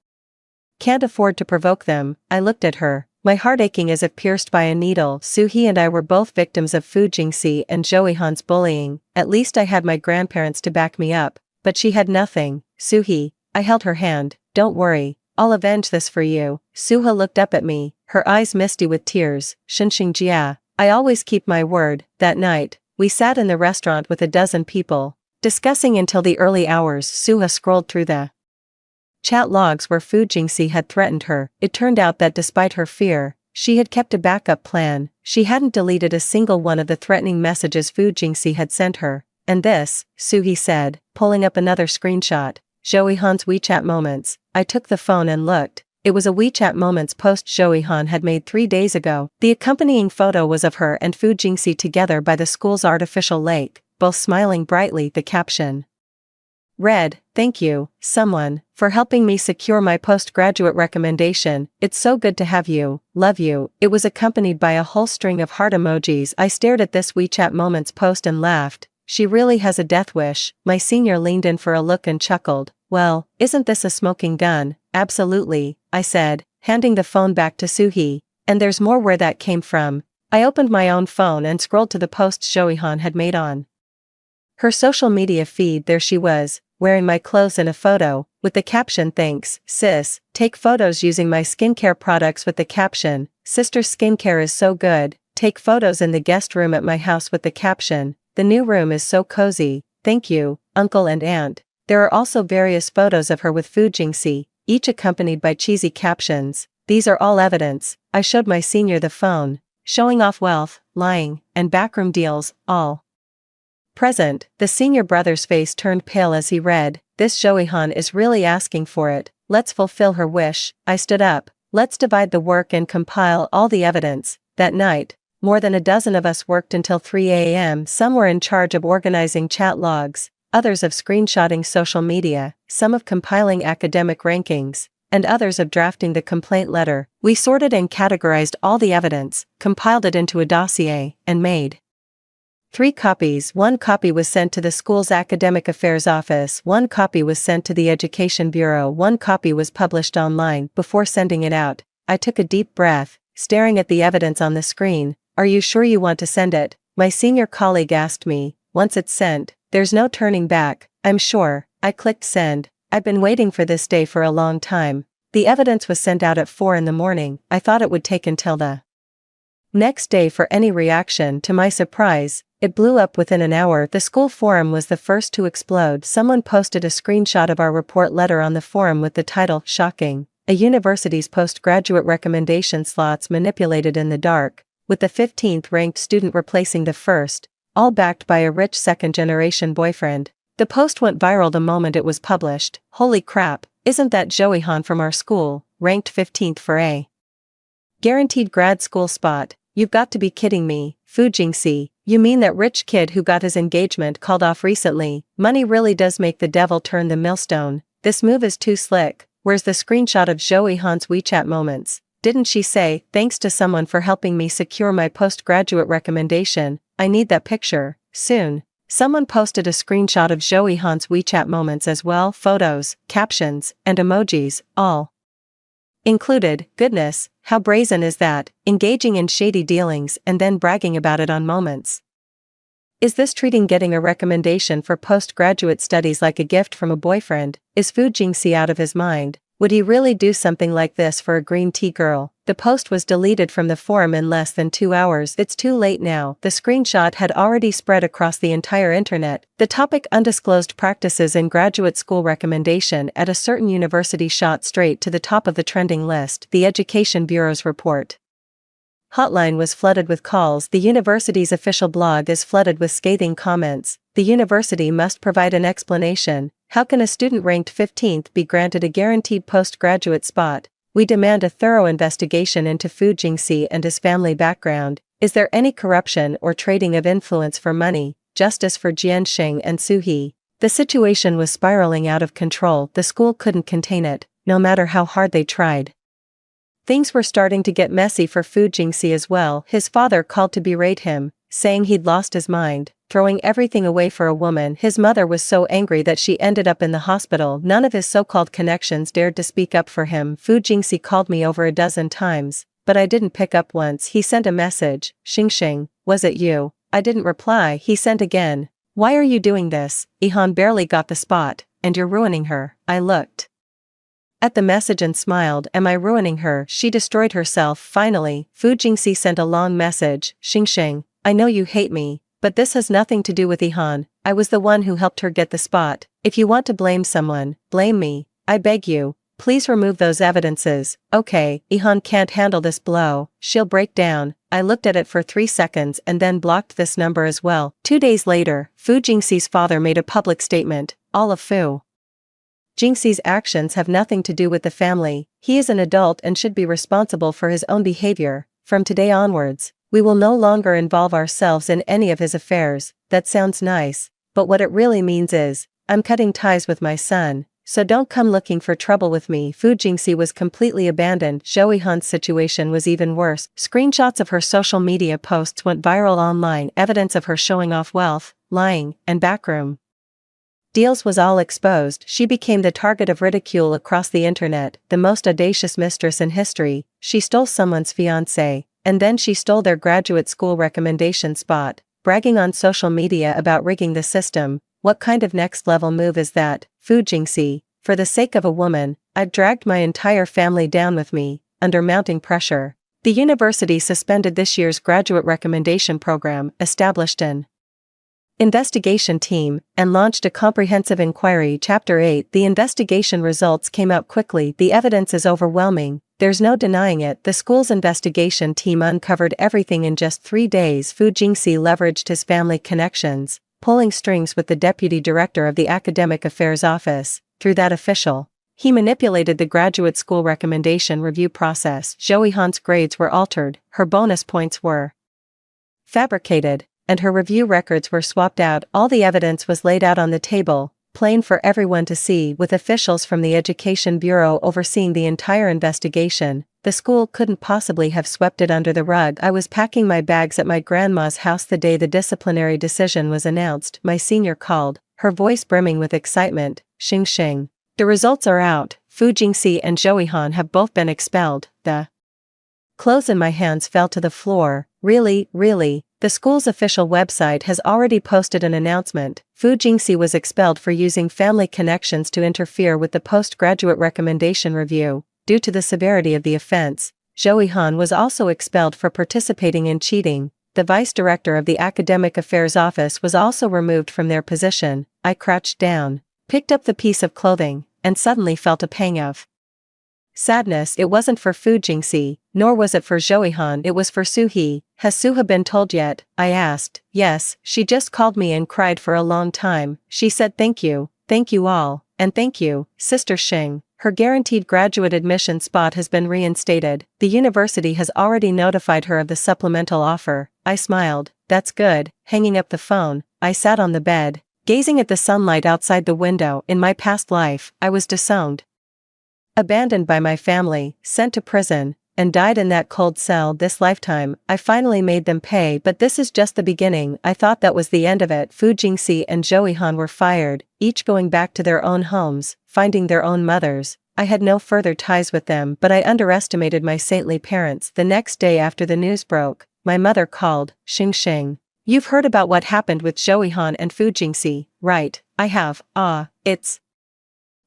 can't afford to provoke them. I looked at her, my heart aching as if pierced by a needle. Suhi and I were both victims of Fu Jingxi and Zhouyihan's bullying. At least I had my grandparents to back me up, but she had nothing. Suhi, I held her hand. Don't worry, I'll avenge this for you. Suha looked up at me, her eyes misty with tears. Shenxing Jia, I always keep my word. That night, we sat in the restaurant with a dozen people, discussing until the early hours. Suha scrolled through the chat logs where Fu Jingxi had threatened her. It turned out that despite her fear, she had kept a backup plan. She hadn't deleted a single one of the threatening messages Fu Jingxi had sent her. And this, Suhi said, pulling up another screenshot, Zhouyihan's WeChat moments. I took the phone and looked. It was a WeChat moments post Zhouyihan had made 3 days ago. The accompanying photo was of her and Fu Jingxi together by the school's artificial lake, both smiling brightly. The caption read, "Thank you, someone, for helping me secure my postgraduate recommendation. It's so good to have you. Love you." It was accompanied by a whole string of heart emojis. I stared at this WeChat moments post and laughed. She really has a death wish. My senior leaned in for a look and chuckled. Well, isn't this a smoking gun? Absolutely, I said, handing the phone back to Suhi. And there's more where that came from. I opened my own phone and scrolled to the post Zhouyihan had made on her social media feed. There she was, wearing my clothes in a photo, with the caption, "Thanks, sis, take photos using my skincare products," with the caption, "Sister's skincare is so good, take photos in the guest room at my house," with the caption, "The new room is so cozy, thank you, uncle and aunt." There are also various photos of her with Fu Jingxi, each accompanied by cheesy captions. These are all evidence. I showed my senior the phone, showing off wealth, lying, and backroom deals, all present. The senior brother's face turned pale as he read, "This Zhouyihan is really asking for it. Let's fulfill her wish." I stood up. Let's divide the work and compile all the evidence. That night, more than a dozen of us worked until 3 a.m. Some were in charge of organizing chat logs, others of screenshotting social media, some of compiling academic rankings, and others of drafting the complaint letter. We sorted and categorized all the evidence, compiled it into a dossier, and made 3 copies. 1 copy was sent to the school's academic affairs office, 1 copy was sent to the education bureau, 1 copy was published online. Before sending it out, I took a deep breath, staring at the evidence on the screen. "Are you sure you want to send it?" my senior colleague asked me. "Once it's sent, there's no turning back." "I'm sure." I clicked send. I've been waiting for this day for a long time. The evidence was sent out at 4 in the morning. I thought it would take until the next day for any reaction. To my surprise, it blew up within an hour. The school forum was the first to explode. Someone posted a screenshot of our report letter on the forum with the title, "Shocking. A university's postgraduate recommendation slots manipulated in the dark, with the 15th ranked student replacing the first, all backed by a rich second-generation boyfriend." The post went viral the moment it was published. "Holy crap, isn't that Zhouyihan from our school, ranked 15th for a guaranteed grad school spot? You've got to be kidding me, Fu Jingxi. You mean that rich kid who got his engagement called off recently? Money really does make the devil turn the millstone. This move is too slick." Where's the screenshot of Zhouyihan's WeChat moments? Didn't she say, "Thanks to someone for helping me secure my postgraduate recommendation"? I need that picture, soon. Someone posted a screenshot of Zhouyihan's WeChat moments as well. Photos, captions, and emojis, all included. Goodness, How brazen is that, engaging in shady dealings and then bragging about it on Moments? Is this treating getting a recommendation for postgraduate studies like a gift from a boyfriend? Is Fu Jingxi out of his mind? Would he really do something like this for a green tea girl? The post was deleted from the forum in less than 2 hours. It's too late now. The screenshot had already spread across the entire internet. The topic undisclosed practices in graduate school recommendation at a certain university shot straight to the top of the trending list, the Education Bureau's report. Hotline was flooded with calls. The university's official blog is flooded with scathing comments. The university must provide an explanation. How can a student ranked 15th be granted a guaranteed postgraduate spot? We demand a thorough investigation into Fu Jingxi and his family background. Is there any corruption or trading of influence for money? Justice for Jian Xing and Su He. The situation was spiraling out of control. The school couldn't contain it, no matter how hard they tried. Things were starting to get messy for Fu Jingxi as well. His father called to berate him, saying he'd lost his mind, throwing everything away for a woman. His mother was so angry that she ended up in the hospital. None of his so-called connections dared to speak up for him. Fu Jingxi called me over a dozen times, but I didn't pick up once. He sent a message, Xing, was it you? I didn't reply. He sent again. Why are you doing this? Ihan barely got the spot, and you're ruining her. I looked at the message and smiled. Am I ruining her? She destroyed herself. Finally, Fu Jingxi sent a long message, Xing, I know you hate me, but this has nothing to do with Ihan. I was the one who helped her get the spot. If you want to blame someone, blame me. I beg you, please remove those evidences. Okay, Ihan can't handle this blow. She'll break down. I looked at it for 3 seconds and then blocked this number as well. 2 days later, Fu Jingxi's father made a public statement. All of Fu Jingxi's actions have nothing to do with the family. He is an adult and should be responsible for his own behavior. From today onwards, we will no longer involve ourselves in any of his affairs. That sounds nice, but what it really means is, I'm cutting ties with my son, so don't come looking for trouble with me. Fu Jingxi was completely abandoned. Zhou Yihan's situation was even worse. Screenshots of her social media posts went viral online, evidence of her showing off wealth, lying, and backroom deals was all exposed. She became the target of ridicule across the internet, the most audacious mistress in history. She stole someone's fiancé, and then she stole their graduate school recommendation spot, bragging on social media about rigging the system. What kind of next-level move is that? Fu Jingxi, for the sake of a woman, I've dragged my entire family down with me, under mounting pressure. The university suspended this year's graduate recommendation program, established an investigation team, and launched a comprehensive inquiry. Chapter 8. The investigation results came out quickly. The evidence is overwhelming. There's no denying it. The school's investigation team uncovered everything in just 3 days. Fu Jingxi leveraged his family connections, pulling strings with the deputy director of the academic affairs office. Through that official, he manipulated the graduate school recommendation review process. Zhou Yihan's grades were altered, her bonus points were fabricated, and her review records were swapped out. All the evidence was laid out on the table, plain for everyone to see. With officials from the Education Bureau overseeing the entire investigation, the school couldn't possibly have swept it under the rug. I was packing my bags at my grandma's house the day the disciplinary decision was announced. My senior called, her voice brimming with excitement. Xing, the results are out. Fu Jingxi and Zhou Yihan have both been expelled. The clothes in my hands fell to the floor. Really? The school's official website has already posted an announcement. Fu Jingxi was expelled for using family connections to interfere with the postgraduate recommendation review. Due to the severity of the offense, Zhou Yihan was also expelled for participating in cheating. The vice director of the academic affairs office was also removed from their position. I crouched down, picked up the piece of clothing, and suddenly felt a pang of sadness. It wasn't for Fu Jingxi, nor was it for Zhou Yihan. It was for Su He. Has Su He been told yet? I asked. Yes, she just called me and cried for a long time. She said thank you all, and thank you, Sister Xing. Her guaranteed graduate admission spot has been reinstated. The university has already notified her of the supplemental offer. I smiled. That's good. Hanging up the phone, I sat on the bed, gazing at the sunlight outside the window. In my past life, I was disowned, abandoned by my family, sent to prison, and died in that cold cell. This lifetime, I finally made them pay, but this is just the beginning. I thought that was the end of it. Fu Jingxi and Zhou Yihan were fired, each going back to their own homes, finding their own mothers. I had no further ties with them, but I underestimated my saintly parents. The next day after the news broke, my mother called. Xing. You've heard about what happened with Joey-han and Fu Jingxi, right? I have. It's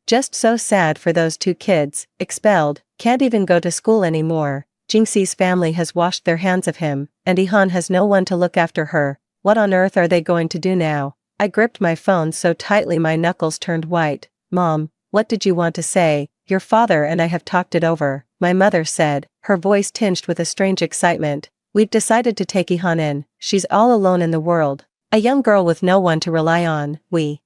just so sad for those two kids, expelled, can't even go to school anymore. Jingxi's family has washed their hands of him, and Ihan has no one to look after her. What on earth are they going to do now? I gripped my phone so tightly my knuckles turned white. Mom, what did you want to say? Your father and I have talked it over, my mother said, her voice tinged with a strange excitement. We've decided to take Ihan in. She's all alone in the world. A young girl with no one to rely on. We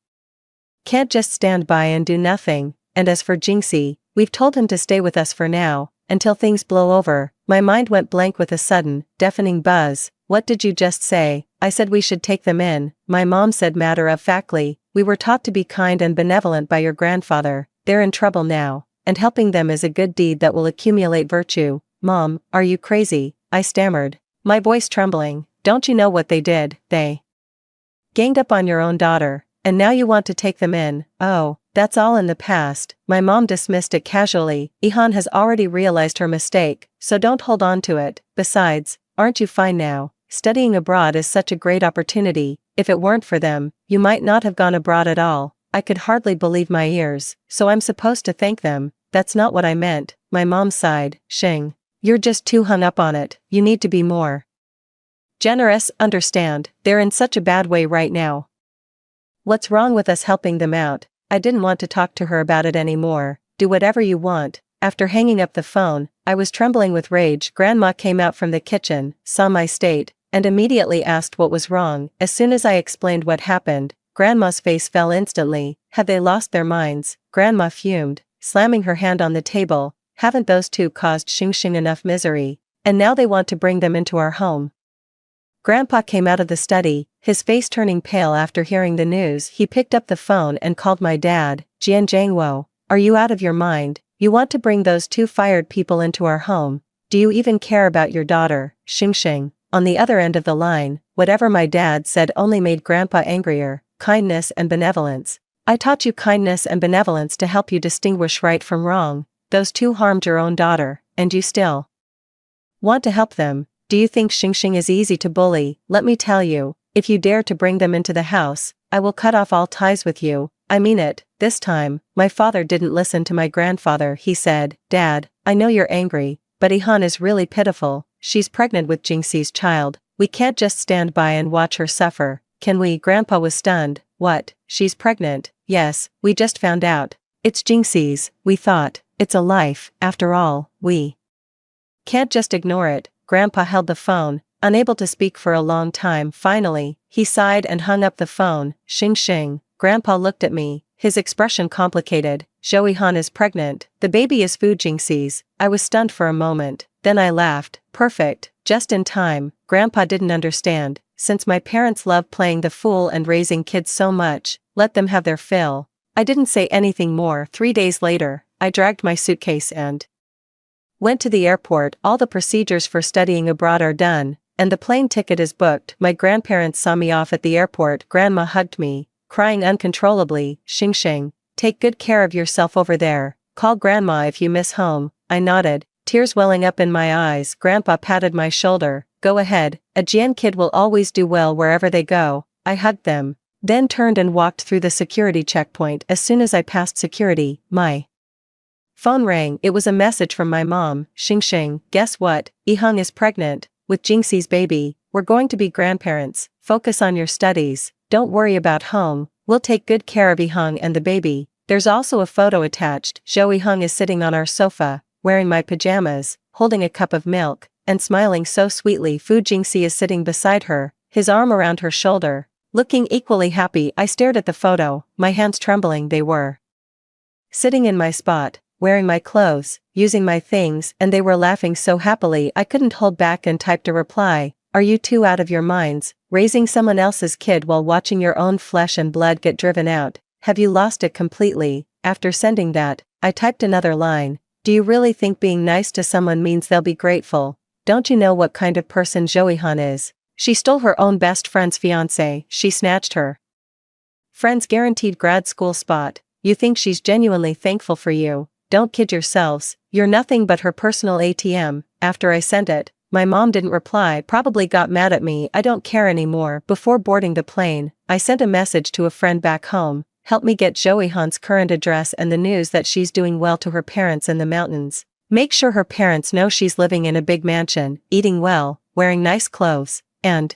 can't just stand by and do nothing. And as for Jingxi, we've told him to stay with us for now, until things blow over. My mind went blank with a sudden, deafening buzz. What did you just say? I said we should take them in, my mom said matter-of-factly. We were taught to be kind and benevolent by your grandfather. They're in trouble now, and helping them is a good deed that will accumulate virtue. Mom, are you crazy? I stammered, my voice trembling. Don't you know what they did? They ganged up on your own daughter, and now you want to take them in. Oh, that's all in the past. My mom dismissed it casually. Ihan has already realized her mistake, so don't hold on to it. Besides, aren't you fine now? Studying abroad is such a great opportunity. If it weren't for them, you might not have gone abroad at all. I could hardly believe my ears. So I'm supposed to thank them? That's not what I meant. My mom sighed. Xing, you're just too hung up on it. You need to be more generous. Understand, they're in such a bad way right now. What's wrong with us helping them out? I didn't want to talk to her about it anymore. Do whatever you want. After hanging up the phone, I was trembling with rage. Grandma came out from the kitchen, saw my state, and immediately asked what was wrong. As soon as I explained what happened, Grandma's face fell instantly. Had they lost their minds? Grandma fumed, slamming her hand on the table. Haven't those two caused Xing enough misery? And now they want to bring them into our home. Grandpa came out of the study, his face turning pale after hearing the news. He picked up the phone and called my dad. Jian Zhangwo, are you out of your mind? You want to bring those two fired people into our home? Do you even care about your daughter? Xing. On the other end of the line, whatever my dad said only made Grandpa angrier. Kindness and benevolence. I taught you kindness and benevolence to help you distinguish right from wrong. Those two harmed your own daughter, and you still want to help them. Do you think Xing is easy to bully? Let me tell you, if you dare to bring them into the house, I will cut off all ties with you. I mean it. This time, my father didn't listen to my grandfather. He said, Dad, I know you're angry, but Ihan is really pitiful. She's pregnant with Jingxi's child. We can't just stand by and watch her suffer, can we? Grandpa was stunned. What? She's pregnant? Yes, we just found out. It's Jingxi's, we thought. It's a life, after all. We can't just ignore it. Grandpa held the phone, unable to speak for a long time. Finally, he sighed and hung up the phone. Xing. Grandpa looked at me, his expression complicated. Joey-han is pregnant. The baby is Fu Jingxi's. I was stunned for a moment. Then I laughed. Perfect. Just in time. Grandpa didn't understand. Since my parents love playing the fool and raising kids so much, let them have their fill. I didn't say anything more. 3 days later, I dragged my suitcase and went to the airport. All the procedures for studying abroad are done, and the plane ticket is booked. My grandparents saw me off at the airport. Grandma hugged me, crying uncontrollably. Xing, take good care of yourself over there. Call Grandma if you miss home. I nodded, tears welling up in my eyes. Grandpa patted my shoulder. Go ahead, a Jian kid will always do well wherever they go. I hugged them, then turned and walked through the security checkpoint. As soon as I passed security, my phone rang. It was a message from my mom. Xing, guess what? Yihang is pregnant with Jingxi's baby. We're going to be grandparents. Focus on your studies. Don't worry about home. We'll take good care of Yihang and the baby. There's also a photo attached. Zhou Yihang is sitting on our sofa, wearing my pajamas, holding a cup of milk, and smiling so sweetly. Fu Jingxi is sitting beside her, his arm around her shoulder, looking equally happy. I stared at the photo, my hands trembling. They were sitting in my spot, wearing my clothes, using my things, and they were laughing so happily I couldn't hold back and typed a reply. Are you two out of your minds, raising someone else's kid while watching your own flesh and blood get driven out? Have you lost it completely? After sending that, I typed another line. Do you really think being nice to someone means they'll be grateful? Don't you know what kind of person Joey-han is? She stole her own best friend's fiancé. She snatched her friend's guaranteed grad school spot. You think she's genuinely thankful for you? don't kid yourselves, you're nothing but her personal ATM. After I sent it, my mom didn't reply, probably got mad at me. I don't care anymore. Before boarding the plane, I sent a message to a friend back home, help me get Joey Han's current address and the news that she's doing well to her parents in the mountains. Make sure her parents know she's living in a big mansion, eating well, wearing nice clothes, and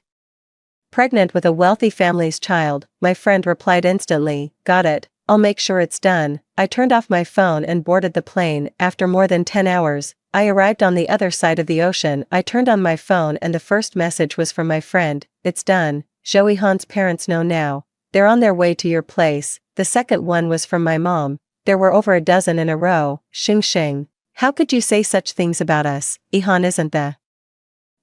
pregnant with a wealthy family's child. My friend replied instantly, got it, I'll make sure it's done. I turned off my phone and boarded the plane. After more than 10 hours, I arrived on the other side of the ocean. I turned on my phone and the first message was from my friend, it's done, Joey Han's parents know now, they're on their way to your place. The second one was from my mom, there were over a dozen in a row, Xing Xing. How could you say such things about us? Ihan isn't the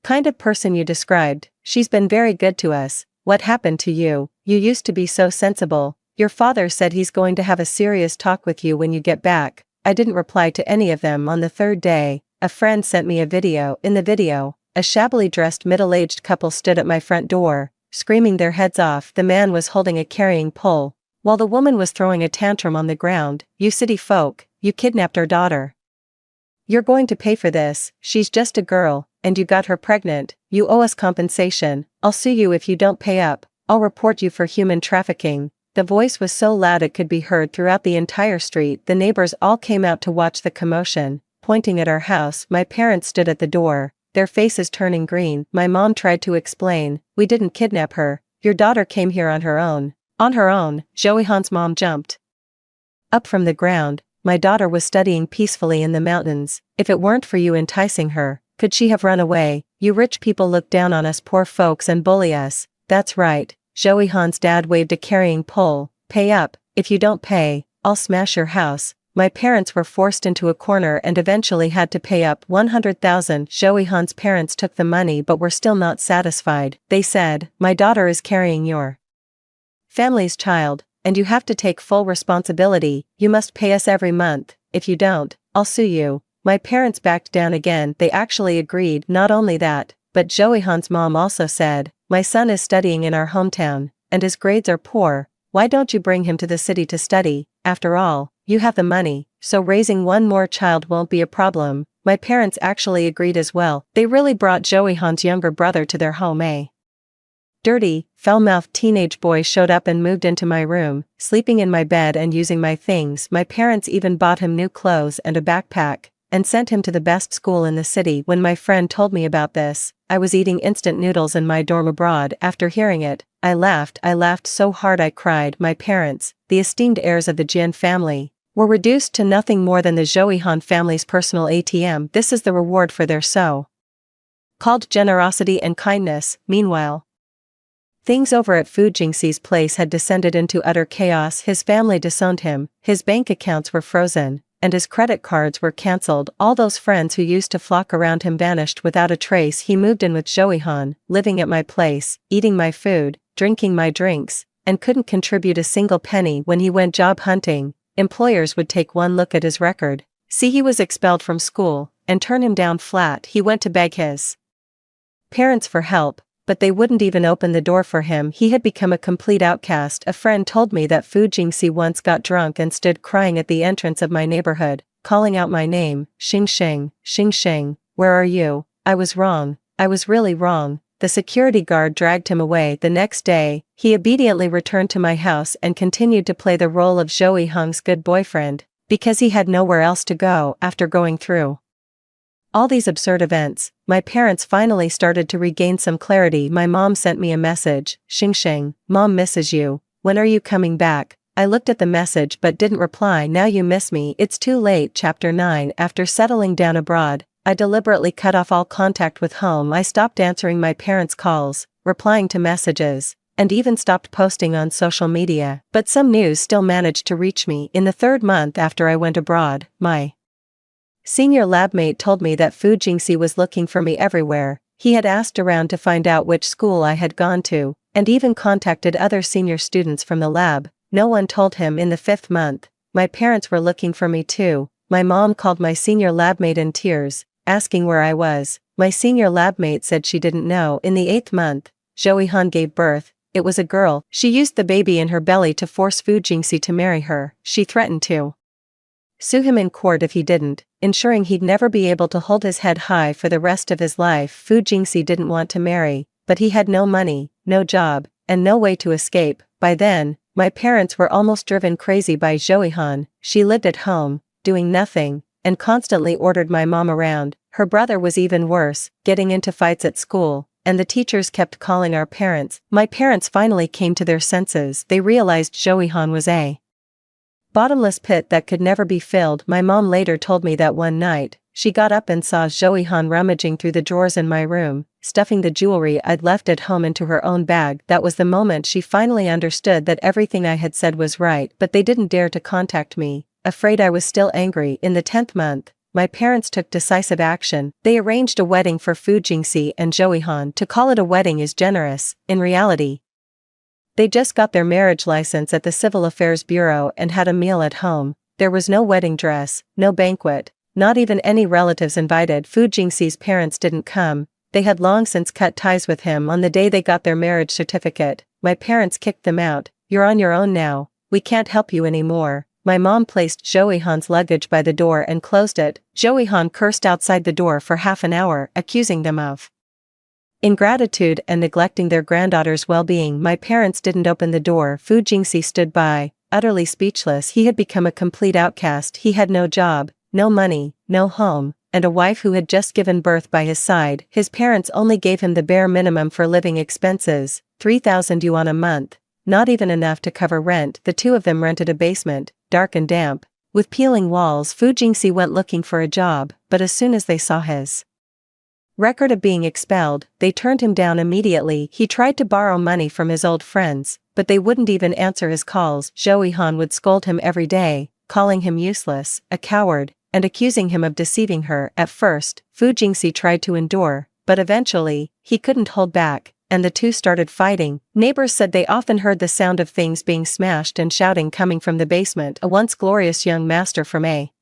kind of person you described. She's been very good to us. What happened to you? You used to be so sensible. Your father said he's going to have a serious talk with you when you get back. I didn't reply to any of them. On the third day, a friend sent me a video. In the video, a shabbily dressed middle-aged couple stood at my front door, screaming their heads off. The man was holding a carrying pole, while the woman was throwing a tantrum on the ground. You city folk, you kidnapped our daughter. You're going to pay for this. She's just a girl, and you got her pregnant. You owe us compensation. I'll sue you if you don't pay up. I'll report you for human trafficking. The voice was so loud it could be heard throughout the entire street. The neighbors all came out to watch the commotion, pointing at our house. My parents stood at the door, their faces turning green. My mom tried to explain, we didn't kidnap her. Your daughter came here on her own. On her own. Joey Han's mom jumped up from the ground. My daughter was studying peacefully in the mountains. If it weren't for you enticing her, could she have run away? You rich people look down on us poor folks and bully us. That's right. Joey Han's dad waved a carrying pole. Pay up. If you don't pay, I'll smash your house. My parents were forced into a corner and eventually had to pay up 100,000. Joey Han's parents took the money but were still not satisfied. They said, my daughter is carrying your family's child, and you have to take full responsibility. You must pay us every month. If you don't, I'll sue you. My parents backed down again. They actually agreed. Not only that, but Joey Han's mom also said, my son is studying in our hometown, and his grades are poor. Why don't you bring him to the city to study? After all, you have the money, so raising one more child won't be a problem. My parents actually agreed as well. They really brought Joey Han's younger brother to their home. A dirty, foul-mouthed teenage boy showed up and moved into my room, sleeping in my bed and using my things. My parents even bought him new clothes and a backpack, and sent him to the best school in the city. When my friend told me about this, I was eating instant noodles in my dorm abroad. After hearing it, I laughed so hard I cried. My parents, the esteemed heirs of the Jin family, were reduced to nothing more than the Joey Han family's personal ATM. This is the reward for their so-called generosity and kindness. Meanwhile, things over at Fu Jingxi's place had descended into utter chaos. His family disowned him, his bank accounts were frozen, and his credit cards were cancelled. All those friends who used to flock around him vanished without a trace. He moved in with Joey Han, living at my place, eating my food, drinking my drinks, and couldn't contribute a single penny. When he went job hunting, employers would take one look at his record, see he was expelled from school, and turn him down flat. He went to beg his parents for help, but they wouldn't even open the door for him. He had become a complete outcast. A friend told me that Fu Jingxi once got drunk and stood crying at the entrance of my neighborhood, calling out my name, Xing Xing, Xing Xing, where are you? I was wrong. I was really wrong. The security guard dragged him away. The next day, he obediently returned to my house and continued to play the role of Joey Hung's good boyfriend, because he had nowhere else to go. After going through all these absurd events, my parents finally started to regain some clarity. My mom sent me a message, Xing Xing, Mom misses you, when are you coming back? I looked at the message but didn't reply. Now you miss me. It's too late. Chapter 9. After settling down abroad, I deliberately cut off all contact with home. I stopped answering my parents' calls, replying to messages, and even stopped posting on social media. But some news still managed to reach me. In the third month after I went abroad, my senior labmate told me that Fu Jingxi was looking for me everywhere. He had asked around to find out which school I had gone to, and even contacted other senior students from the lab. No one told him. In the 5th month, my parents were looking for me too. My mom called my senior labmate in tears, asking where I was. My senior labmate said she didn't know. In the 8th month, Joey Han gave birth. It was a girl. She used the baby in her belly to force Fu Jingxi to marry her. She threatened to sue him in court if he didn't, ensuring he'd never be able to hold his head high for the rest of his life. Fu Jingxi didn't want to marry, but he had no money, no job, and no way to escape. By then, my parents were almost driven crazy by Joey-han. She lived at home, doing nothing, and constantly ordered my mom around. Her brother was even worse, getting into fights at school, and the teachers kept calling our parents. My parents finally came to their senses. They realized Joey-han was a bottomless pit that could never be filled. My mom later told me that one night, she got up and saw Joey-han rummaging through the drawers in my room, stuffing the jewelry I'd left at home into her own bag. That was the moment she finally understood that everything I had said was right, but they didn't dare to contact me, afraid I was still angry. In the 10th month, my parents took decisive action. They arranged a wedding for Fu Jingxi and Joey-han. To call it a wedding is generous. In reality, they just got their marriage license at the Civil Affairs Bureau and had a meal at home. There was no wedding dress, no banquet, not even any relatives invited. Fu Jingxi's parents didn't come. They had long since cut ties with him on the day they got their marriage certificate. My parents kicked them out. "You're on your own now. We can't help you anymore." My mom placed Joey-han's luggage by the door and closed it. Joey-han cursed outside the door for half an hour, accusing them of ingratitude and neglecting their granddaughter's well-being. My parents didn't open the door. Fu Jingxi stood by, utterly speechless. He had become a complete outcast. He had no job, no money, no home, and a wife who had just given birth by his side. His parents only gave him the bare minimum for living expenses, 3,000 yuan a month, not even enough to cover rent. The two of them rented a basement, dark and damp, with peeling walls. Fu Jingxi went looking for a job, but as soon as they saw his record of being expelled, they turned him down immediately. He tried to borrow money from his old friends, but they wouldn't even answer his calls. Joey-han would scold him every day, calling him useless, a coward, and accusing him of deceiving her. At first, Fu Jingxi tried to endure, but eventually, he couldn't hold back, and the two started fighting. Neighbors said they often heard the sound of things being smashed and shouting coming from the basement. A once glorious young master from a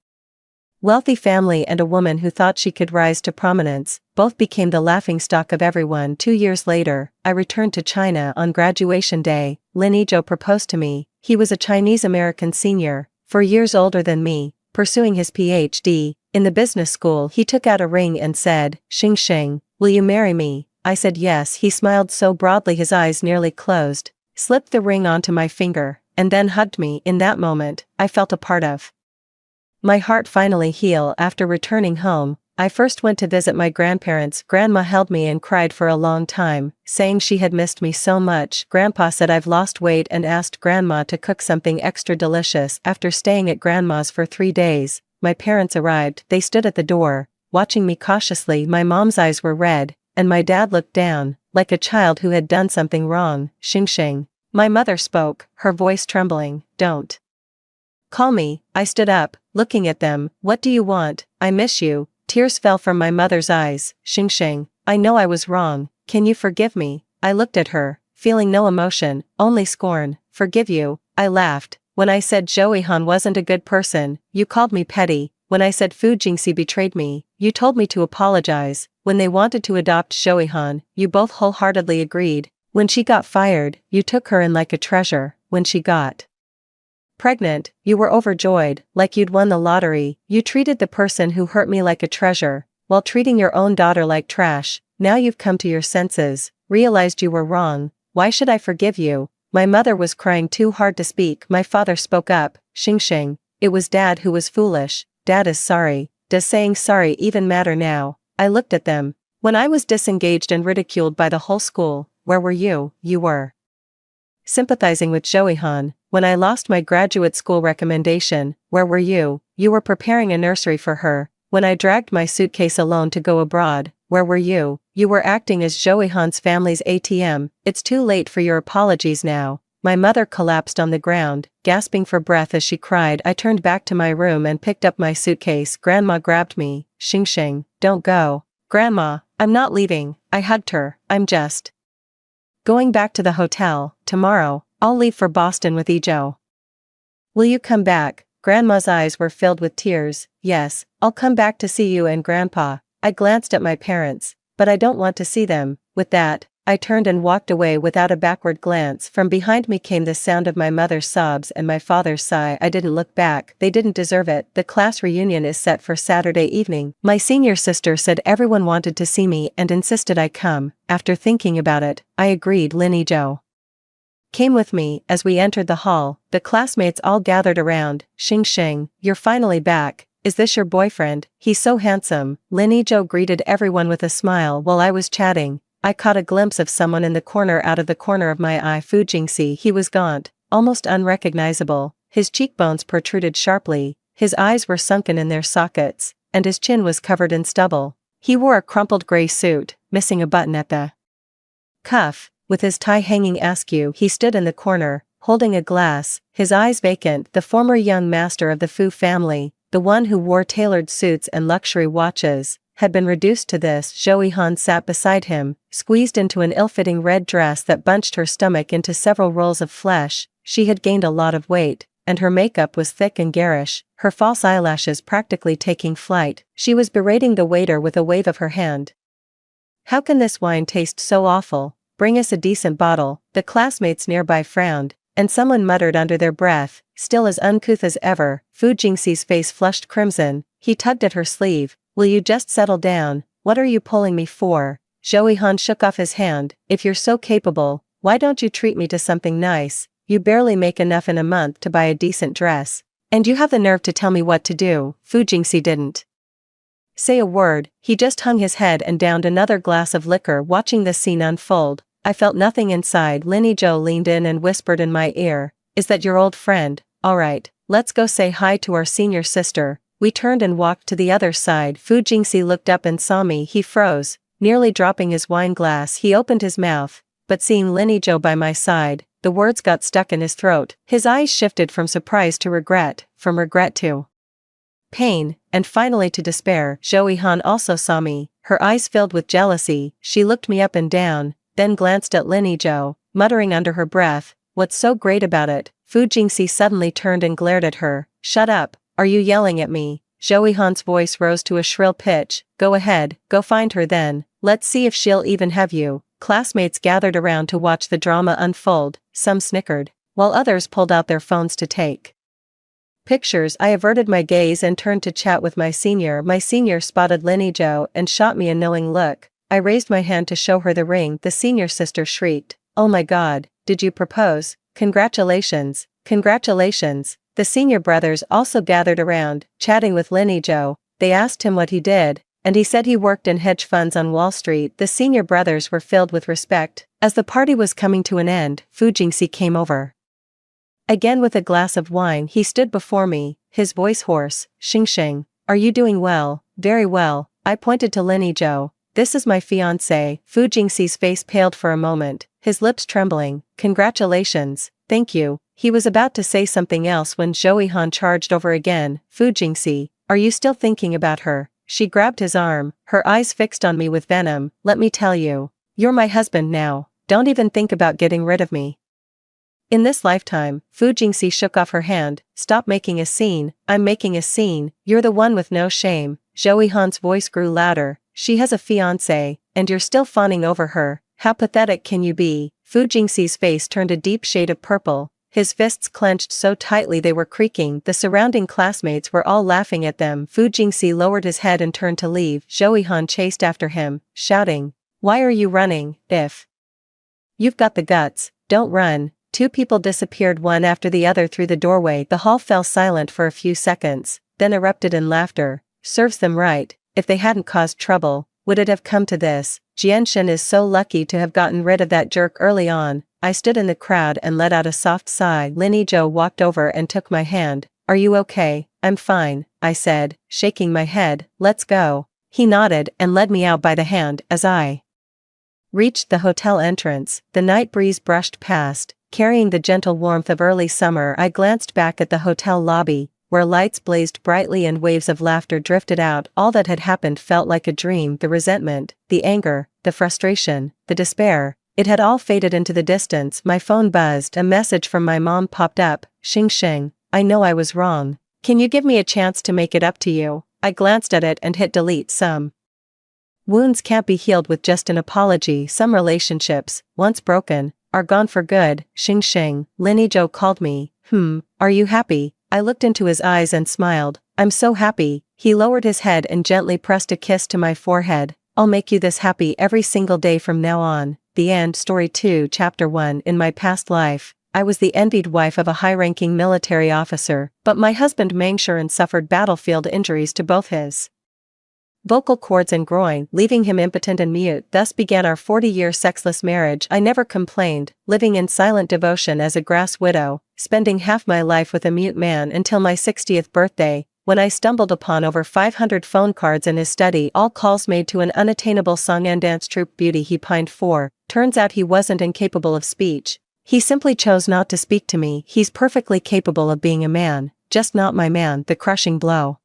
wealthy family and a woman who thought she could rise to prominence, both became the laughingstock of everyone. 2 years later, I returned to China. On graduation day, Lin Yizhou proposed to me. He was a Chinese-American senior, 4 years older than me, pursuing his PhD. In the business school, he took out a ring and said, "Xing Xing, will you marry me?" I said yes. He smiled so broadly his eyes nearly closed, slipped the ring onto my finger, and then hugged me. In that moment, I felt a part of my heart finally heal. After returning home, I first went to visit my grandparents. Grandma held me and cried for a long time, saying she had missed me so much. Grandpa said I've lost weight and asked Grandma to cook something extra delicious. After staying at Grandma's for 3 days, my parents arrived. They stood at the door, watching me cautiously. My mom's eyes were red, and my dad looked down, like a child who had done something wrong. "Xing Xing." My mother spoke, her voice trembling. "Don't call me." I stood up, looking at them. "What do you want?" "I miss you." Tears fell from my mother's eyes. "Xing Xing, I know I was wrong. Can you forgive me?" I looked at her, feeling no emotion, only scorn. "Forgive you?" I laughed. "When I said Joey-han wasn't a good person, you called me petty. When I said Fu Jingxi betrayed me, you told me to apologize. When they wanted to adopt Joey-han, you both wholeheartedly agreed. When she got fired, you took her in like a treasure. When she got pregnant, you were overjoyed, like you'd won the lottery. You treated the person who hurt me like a treasure, while treating your own daughter like trash. Now you've come to your senses, realized you were wrong. Why should I forgive you?" My mother was crying too hard to speak. My father spoke up. "Xing Xing, it was Dad who was foolish. Dad is sorry." Does saying sorry even matter now? I looked at them. When I was disengaged and ridiculed by the whole school, where were you? You were sympathizing with Joey-han. When I lost my graduate school recommendation, where were you? You were preparing a nursery for her. When I dragged my suitcase alone to go abroad, where were you? You were acting as Joey-han's family's ATM. It's too late for your apologies now. My mother collapsed on the ground, gasping for breath as she cried. I turned back to my room and picked up my suitcase. Grandma grabbed me. "Xing Xing, don't go." "Grandma, I'm not leaving." I hugged her. "I'm just going back to the hotel. Tomorrow, I'll leave for Boston with Yizhou. Will you come back?" Grandma's eyes were filled with tears. "Yes, I'll come back to see you and Grandpa." I glanced at my parents, "But I don't want to see them." With that, I turned and walked away without a backward glance. From behind me came the sound of my mother's sobs and my father's sigh. I didn't look back. They didn't deserve it. The class reunion is set for Saturday evening. My senior sister said everyone wanted to see me and insisted I come. After thinking about it, I agreed. Linny Joe came with me. As we entered the hall, the classmates all gathered around. Xing Xing, you're finally back. Is this your boyfriend? He's so handsome. Linny Joe greeted everyone with a smile. While I was chatting, I caught a glimpse of someone in the corner. out of the corner of my eye. Fu Jingxi. He was gaunt, almost unrecognizable. His cheekbones protruded sharply, his eyes were sunken in their sockets, and his chin was covered in stubble. He wore a crumpled gray suit, missing a button at the cuff. With his tie hanging askew, he stood in the corner, holding a glass, his eyes vacant. The former young master of the Fu family, the one who wore tailored suits and luxury watches, had been reduced to this. Zhou Han sat beside him, squeezed into an ill-fitting red dress that bunched her stomach into several rolls of flesh. She had gained a lot of weight, and her makeup was thick and garish, her false eyelashes practically taking flight. She was berating the waiter with a wave of her hand. How can this wine taste so awful? Bring us a decent bottle. The classmates nearby frowned, and someone muttered under their breath, still as uncouth as ever. Fu Jingxi's face flushed crimson. He tugged at her sleeve. Will you just settle down? What are you pulling me for? Zhou Han shook off his hand. If you're so capable, why don't you treat me to something nice? You barely make enough in a month to buy a decent dress. And you have the nerve to tell me what to do. Fu Jingxi didn't say a word. He just hung his head and downed another glass of liquor. Watching this scene unfold, I felt nothing inside. Linny Joe leaned in and whispered in my ear, "Is that your old friend? Alright, let's go say hi to our senior sister." We turned and walked to the other side. Fu Jingxi looked up and saw me. He froze, nearly dropping his wine glass. He opened his mouth, but seeing Linny Joe by my side, the words got stuck in his throat. His eyes shifted from surprise to regret, from regret to pain, and finally to despair. Zhou Han also saw me, her eyes filled with jealousy. She looked me up and down, then glanced at Linny Joe, muttering under her breath, "What's so great about it?" Fu Jingxi suddenly turned and glared at her. "Shut up, are you yelling at me?" Zhou Han's voice rose to a shrill pitch. "Go ahead, go find her then, let's see if she'll even have you." Classmates gathered around to watch the drama unfold. Some snickered, while others pulled out their phones to take pictures. I averted my gaze and turned to chat with my senior. My senior spotted Linny Joe and shot me a knowing look. I raised my hand to show her the ring. The senior sister shrieked, "Oh my God, did you propose? Congratulations, congratulations." The senior brothers also gathered around, chatting with Linny Joe. They asked him what he did, and he said he worked in hedge funds on Wall Street. The senior brothers were filled with respect. As the party was coming to an end, Fu Jingxi came over again with a glass of wine. He stood before me, his voice hoarse. "Xing Xing, are you doing well?" "Very well." I pointed to Linny Joe. "This is my fiancé." Fu Jingxi's face paled for a moment, his lips trembling. "Congratulations." "Thank you." He was about to say something else when Zhou Han charged over again. "Fu Jingxi, are you still thinking about her?" She grabbed his arm, her eyes fixed on me with venom. "Let me tell you, you're my husband now. Don't even think about getting rid of me in this lifetime." Fu Jingxi shook off her hand. "Stop making a scene." "I'm making a scene. You're the one with no shame." Zhou Han's voice grew louder. "She has a fiancé, and you're still fawning over her. How pathetic can you be?" Fu Jingxi's face turned a deep shade of purple, his fists clenched so tightly they were creaking. The surrounding classmates were all laughing at them. Fu Jingxi lowered his head and turned to leave. Zhou Han chased after him, shouting, "Why are you running? If you've got the guts, don't run." Two people disappeared one after the other through the doorway. The hall fell silent for a few seconds, then erupted in laughter. "Serves them right. If they hadn't caused trouble, would it have come to this? Jianshan is so lucky to have gotten rid of that jerk early on." I stood in the crowd and let out a soft sigh. Linny Joe walked over and took my hand. "Are you okay?" "I'm fine," I said, shaking my head. "Let's go." He nodded and led me out by the hand. As I reached the hotel entrance, the night breeze brushed past, carrying the gentle warmth of early summer. I glanced back at the hotel lobby, where lights blazed brightly and waves of laughter drifted out. All that had happened felt like a dream. The resentment, the anger, the frustration, the despair, it had all faded into the distance. My phone buzzed. A message from my mom popped up. "Xing Xing, I know I was wrong. Can you give me a chance to make it up to you?" I glanced at it and hit delete. Some Wounds can't be healed with just an apology. Some relationships, once broken, are gone for good. Xing Xing, Linny Zhou called me. Are you happy? I looked into his eyes and smiled. I'm so happy. He lowered his head and gently pressed a kiss to my forehead. I'll make you this happy every single day from now on. The End. Story 2 Chapter 1 In my past life, I was the envied wife of a high-ranking military officer, but my husband Mengshuren suffered battlefield injuries to both his vocal cords and groin, leaving him impotent and mute. Thus began our 40-year sexless marriage. I never complained, living in silent devotion as a grass widow, spending half my life with a mute man until my 60th birthday, when I stumbled upon over 500 phone cards in his study, all calls made to an unattainable song and dance troupe beauty he pined for. Turns out he wasn't incapable of speech. He simply chose not to speak to me. He's perfectly capable of being a man, just not my man. The crushing blow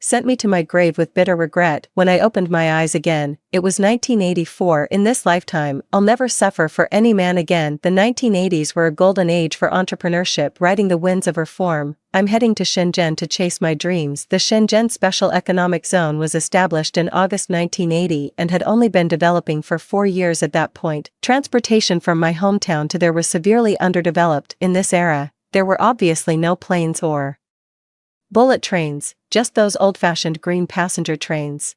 sent me to my grave with bitter regret. When I opened my eyes again, it was 1984. In this lifetime, I'll never suffer for any man again. The 1980s were a golden age for entrepreneurship, riding the winds of reform. I'm heading to Shenzhen to chase my dreams. The Shenzhen Special Economic Zone was established in August 1980 and had only been developing for 4 years at that point. Transportation from my hometown to there was severely underdeveloped. In this era, there were obviously no planes or bullet trains, just those old-fashioned green passenger trains.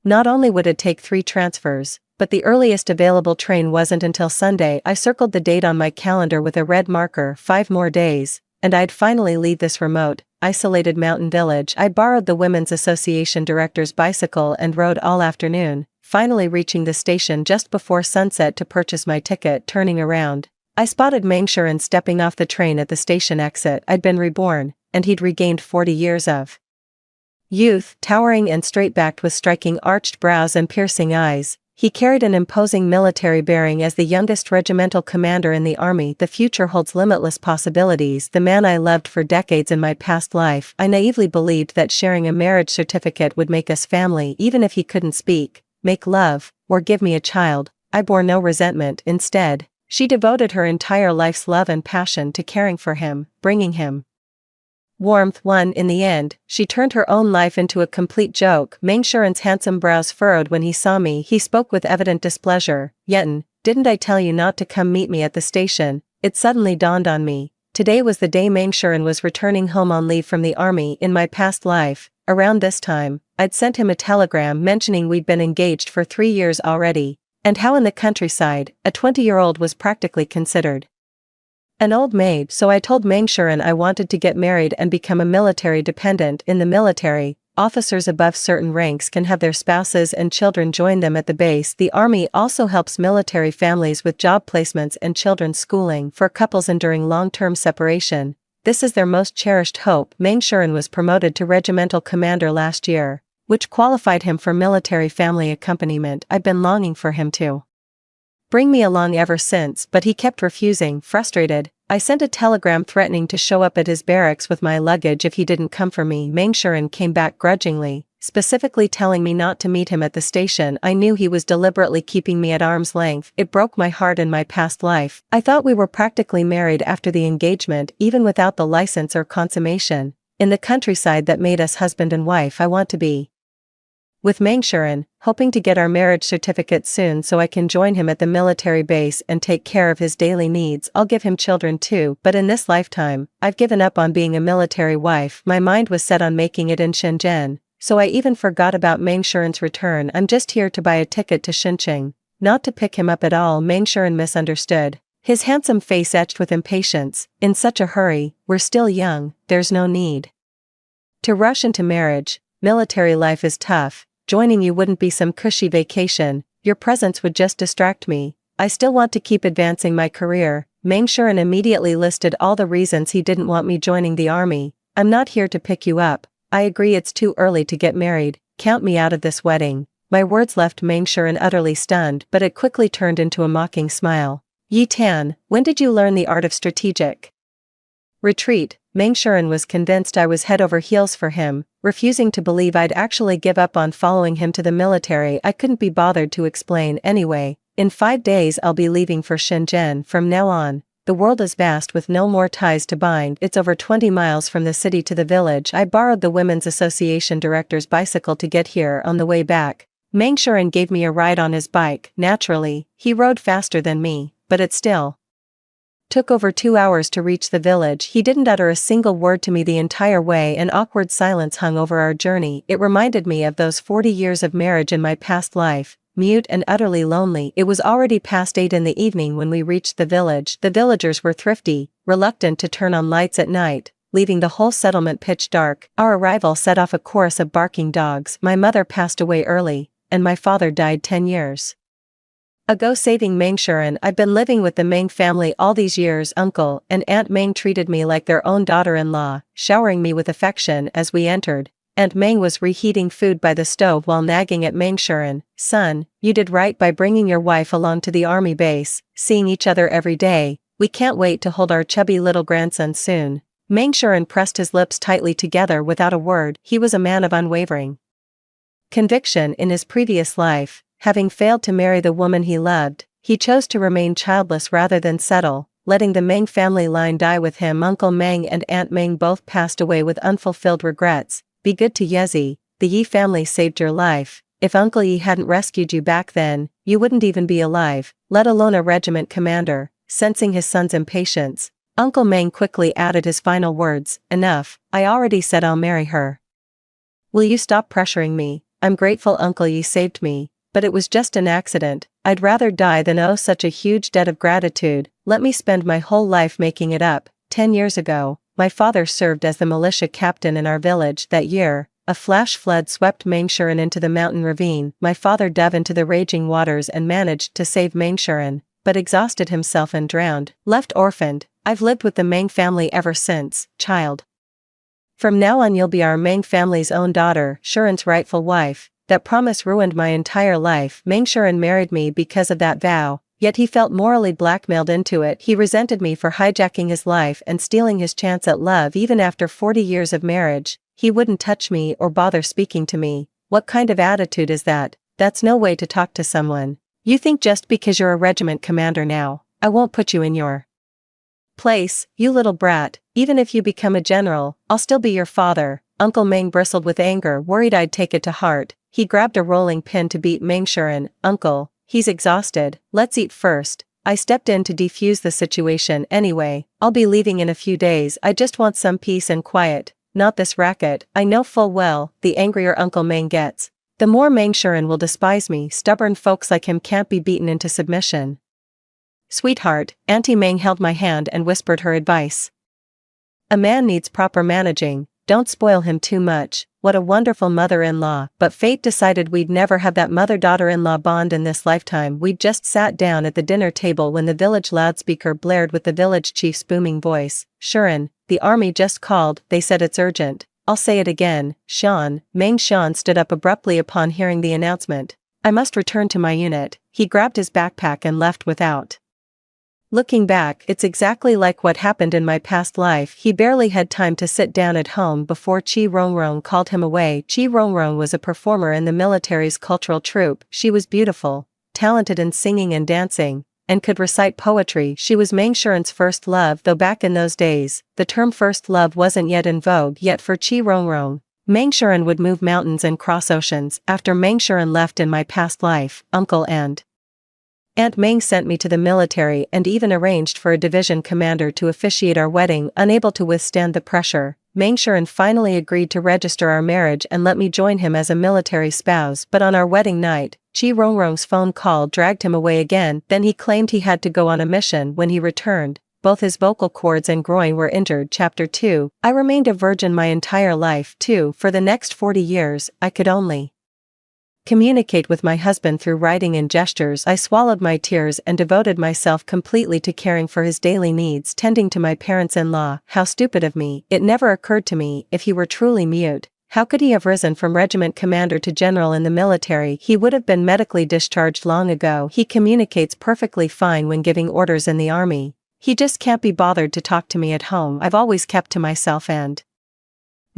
Not only would it take 3 transfers, but the earliest available train wasn't until Sunday. I circled the date on my calendar with a red marker. 5 more days, and I'd finally leave this remote, isolated mountain village. I borrowed the Women's Association director's bicycle and rode all afternoon, finally reaching the station just before sunset to purchase my ticket. Turning around, I spotted Mengshuren stepping off the train at the station exit. I'd been reborn, and he'd regained 40 years of youth. Towering and straight-backed with striking arched brows and piercing eyes, he carried an imposing military bearing. As the youngest regimental commander in the army, the future holds limitless possibilities. The man I loved for decades in my past life. I naively believed that sharing a marriage certificate would make us family, even if he couldn't speak, make love, or give me a child. I bore no resentment. Instead, she devoted her entire life's love and passion to caring for him, bringing him warmth. In the end, she turned her own life into a complete joke. Mengshuren's handsome brows furrowed when he saw me. He spoke with evident displeasure. Yetin, didn't I tell you not to come meet me at the station? It suddenly dawned on me. Today was the day Mengshuren was returning home on leave from the army. In my past life, around this time, I'd sent him a telegram mentioning we'd been engaged for 3 years already, and how in the countryside, a 20-year-old was practically considered an old maid. So I told Mengshuren I wanted to get married and become a military dependent. In the military, officers above certain ranks can have their spouses and children join them at the base. The army also helps military families with job placements and children's schooling. For couples enduring long-term separation, this is their most cherished hope. Mengshuren was promoted to regimental commander last year, which qualified him for military family accompaniment. I've been longing for him to bring me along ever since, but he kept refusing. Frustrated, I sent a telegram threatening to show up at his barracks with my luggage if he didn't come for me. Mengshuren came back grudgingly, specifically telling me not to meet him at the station. I knew he was deliberately keeping me at arm's length. It broke my heart. In my past life, I thought we were practically married after the engagement, even without the license or consummation. In the countryside that made us husband and wife, I want to be with Mengshuren, hoping to get our marriage certificate soon so I can join him at the military base and take care of his daily needs. I'll give him children too, but in this lifetime, I've given up on being a military wife. My mind was set on making it in Shenzhen, so I even forgot about Mengshuren's return. I'm just here to buy a ticket to Xinqing, not to pick him up at all. Mengshuren misunderstood, his handsome face etched with impatience. In such a hurry, we're still young, there's no need to rush into marriage. Military life is tough. Joining you wouldn't be some cushy vacation. Your presence would just distract me. I still want to keep advancing my career. Mengshuren immediately listed all the reasons he didn't want me joining the army. I'm not here to pick you up. I agree it's too early to get married. Count me out of this wedding. My words left Mengshuren utterly stunned, but it quickly turned into a mocking smile. Yi Tan, when did you learn the art of strategic retreat? Mengshuren was convinced I was head over heels for him, refusing to believe I'd actually give up on following him to the military. I couldn't be bothered to explain anyway. In 5 days I'll be leaving for Shenzhen. From now on, the world is vast with no more ties to bind. It's over 20 miles from the city to the village. I borrowed the Women's Association director's bicycle to get here. On the way back, Meng Shuren gave me a ride on his bike. Naturally, he rode faster than me, but it still took over 2 hours to reach the village. He didn't utter a single word to me the entire way. An awkward silence hung over our journey. It reminded me of those 40 years of marriage in my past life, mute and utterly lonely. It was already past 8 in the evening when we reached the village. The villagers were thrifty, reluctant to turn on lights at night, leaving the whole settlement pitch dark. Our arrival set off a chorus of barking dogs. My mother passed away early, and my father died 10 years ago, saving Meng Shuren. I've been living with the Meng family all these years. Uncle and Aunt Meng treated me like their own daughter-in-law, showering me with affection as we entered. Aunt Meng was reheating food by the stove while nagging at Meng Shuren. Son, you did right by bringing your wife along to the army base, seeing each other every day. We can't wait to hold our chubby little grandson soon. Meng Shuren pressed his lips tightly together without a word. He was a man of unwavering conviction. In his previous life, having failed to marry the woman he loved, he chose to remain childless rather than settle, letting the Meng family line die with him. Uncle Meng and Aunt Meng both passed away with unfulfilled regrets. Be good to Yezi, the Yi family saved your life. If Uncle Yi hadn't rescued you back then, you wouldn't even be alive, let alone a regiment commander. Sensing his son's impatience, Uncle Meng quickly added his final words. Enough, I already said I'll marry her. Will you stop pressuring me? I'm grateful Uncle Yi saved me, but it was just an accident. I'd rather die than owe such a huge debt of gratitude. Let me spend my whole life making it up. 10 years ago, my father served as the militia captain in our village. That year, a flash flood swept Meng Shuren into the mountain ravine. My father dove into the raging waters and managed to save Meng Shuren, but exhausted himself and drowned. Left orphaned, I've lived with the Meng family ever since. Child, from now on you'll be our Meng family's own daughter, Shuren's rightful wife. That promise ruined my entire life. Meng Shuren married me because of that vow, yet he felt morally blackmailed into it. He resented me for hijacking his life and stealing his chance at love. Even after 40 years of marriage, he wouldn't touch me or bother speaking to me. What kind of attitude is that? That's no way to talk to someone. You think just because you're a regiment commander now, I won't put you in your place, you little brat. Even if you become a general, I'll still be your father. Uncle Meng bristled with anger, worried I'd take it to heart. He grabbed a rolling pin to beat Meng Shuren. Uncle, he's exhausted, let's eat first. I stepped in to defuse the situation. Anyway, I'll be leaving in a few days. I just want some peace and quiet, not this racket. I know full well, the angrier Uncle Meng gets, the more Meng Shuren will despise me. Stubborn folks like him can't be beaten into submission. Sweetheart, Auntie Meng held my hand and whispered her advice. A man needs proper managing. Don't spoil him too much. What a wonderful mother-in-law. But fate decided we'd never have that mother-daughter-in-law bond in this lifetime. We'd just sat down at the dinner table when the village loudspeaker blared with the village chief's booming voice. Shuren, the army just called. They said it's urgent. I'll say it again. Shan. Meng Shan stood up abruptly upon hearing the announcement. I must return to my unit. He grabbed his backpack and left without looking back. It's exactly like what happened in my past life. He barely had time to sit down at home before Qi Rongrong called him away. Qi Rongrong was a performer in the military's cultural troupe. She was beautiful, talented in singing and dancing, and could recite poetry. She was Meng Shuren's first love, though back in those days, the term first love wasn't yet in vogue. Yet for Qi Rongrong, Meng Shuren would move mountains and cross oceans. After Meng Shuren left in my past life, Uncle and Aunt Meng sent me to the military and even arranged for a division commander to officiate our wedding. Unable to withstand the pressure, Meng Shuren finally agreed to register our marriage and let me join him as a military spouse. But on our wedding night, Qi Rongrong's phone call dragged him away again. Then he claimed he had to go on a mission. When he returned, both his vocal cords and groin were injured. Chapter 2. I remained a virgin my entire life, too. For the next 40 years, I could only communicate with my husband through writing and gestures. I swallowed my tears and devoted myself completely to caring for his daily needs, tending to my parents-in-law. How stupid of me. It never occurred to me, if he were truly mute, how could he have risen from regiment commander to general in the military? He would have been medically discharged long ago. He communicates perfectly fine when giving orders in the army. He just can't be bothered to talk to me at home. I've always kept to myself and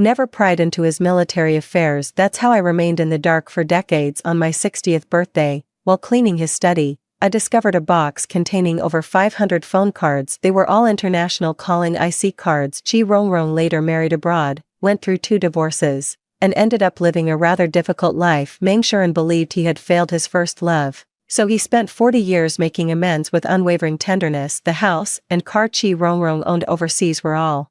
never pried into his military affairs. That's how I remained in the dark for decades. On my 60th birthday, while cleaning his study, I discovered a box containing over 500 phone cards. They were all international calling IC cards. Qi Rongrong later married abroad, went through 2 divorces, and ended up living a rather difficult life. Meng Shuren believed he had failed his first love. So he spent 40 years making amends with unwavering tenderness. The house and car Qi Rongrong owned overseas were all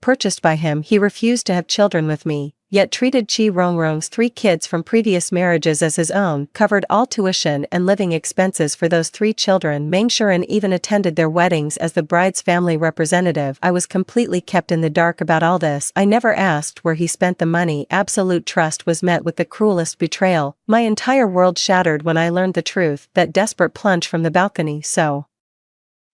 purchased by him. He refused to have children with me, yet treated Qi Rongrong's 3 kids from previous marriages as his own, covered all tuition and living expenses for those 3 children. Meng Shuren even attended their weddings as the bride's family representative. I was completely kept in the dark about all this. I never asked where he spent the money. Absolute trust was met with the cruelest betrayal. My entire world shattered when I learned the truth. That desperate plunge from the balcony. So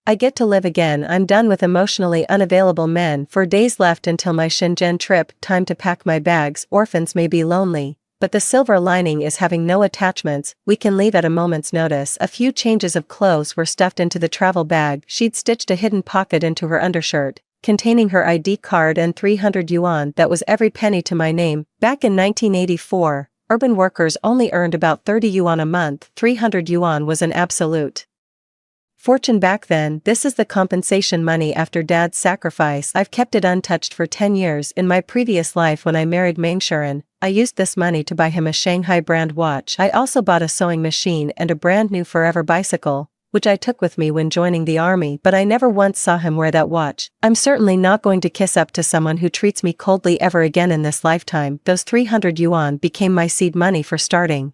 I get to live again. I'm done with emotionally unavailable men. 4 days left until my Shenzhen trip. Time to pack my bags. Orphans may be lonely, but the silver lining is having no attachments. We can leave at a moment's notice. A few changes of clothes were stuffed into the travel bag. She'd stitched a hidden pocket into her undershirt, containing her ID card and 300 yuan. That was every penny to my name. Back in 1984, urban workers only earned about 30 yuan a month. 300 yuan was an absolute fortune back then. This is the compensation money after Dad's sacrifice. I've kept it untouched for 10 years. In my previous life when I married Meng Shuren, I used this money to buy him a Shanghai brand watch. I also bought a sewing machine and a brand new Forever bicycle, which I took with me when joining the army, but I never once saw him wear that watch. I'm certainly not going to kiss up to someone who treats me coldly ever again in this lifetime. Those 300 yuan became my seed money for starting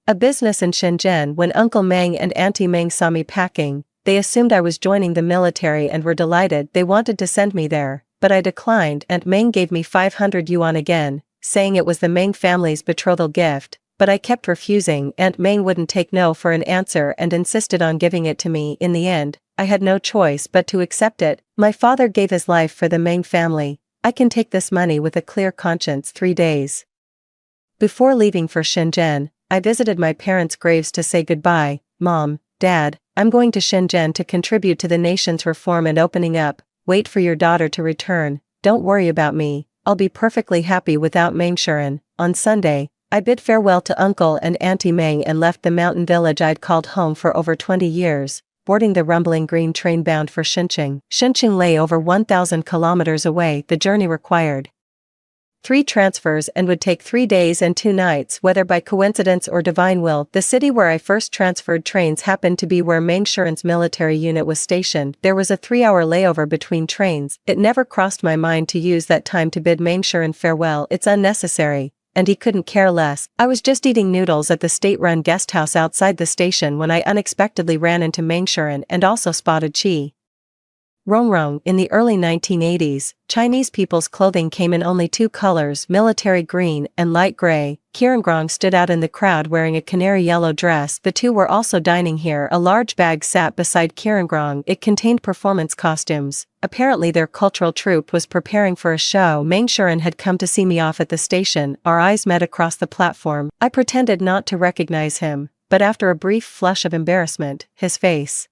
a business in Shenzhen. When Uncle Meng and Auntie Meng saw me packing, they assumed I was joining the military and were delighted. They wanted to send me there, but I declined. Aunt Meng gave me 500 yuan again, saying it was the Meng family's betrothal gift, but I kept refusing. Aunt Meng wouldn't take no for an answer and insisted on giving it to me. In the end, I had no choice but to accept it. My father gave his life for the Meng family. I can take this money with a clear conscience. 3 days before leaving for Shenzhen, I visited my parents' graves to say goodbye. Mom, Dad, I'm going to Shenzhen to contribute to the nation's reform and opening up. Wait for your daughter to return. Don't worry about me. I'll be perfectly happy without Meng Shuren. On Sunday, I bid farewell to Uncle and Auntie Meng and left the mountain village I'd called home for over 20 years, boarding the rumbling green train bound for Xinqing. Xinqing lay over 1,000 kilometers away. The journey required 3 transfers and would take 3 days and 2 nights. Whether by coincidence or divine will, the city where I first transferred trains happened to be where Meng Shuren's military unit was stationed. There was a 3-hour layover between trains. It never crossed my mind to use that time to bid Meng Shuren farewell. It's unnecessary, and he couldn't care less. I was just eating noodles at the state-run guest house outside the station when I unexpectedly ran into Meng Shuren and also spotted Qi Rongrong. In the early 1980s, Chinese people's clothing came in only 2 colors, military green and light gray. Rongrong stood out in the crowd wearing a canary yellow dress. The two were also dining here. A large bag sat beside Rongrong. It contained performance costumes. Apparently their cultural troupe was preparing for a show. Meng Shuren had come to see me off at the station. Our eyes met across the platform. I pretended not to recognize him, but after a brief flush of embarrassment, his face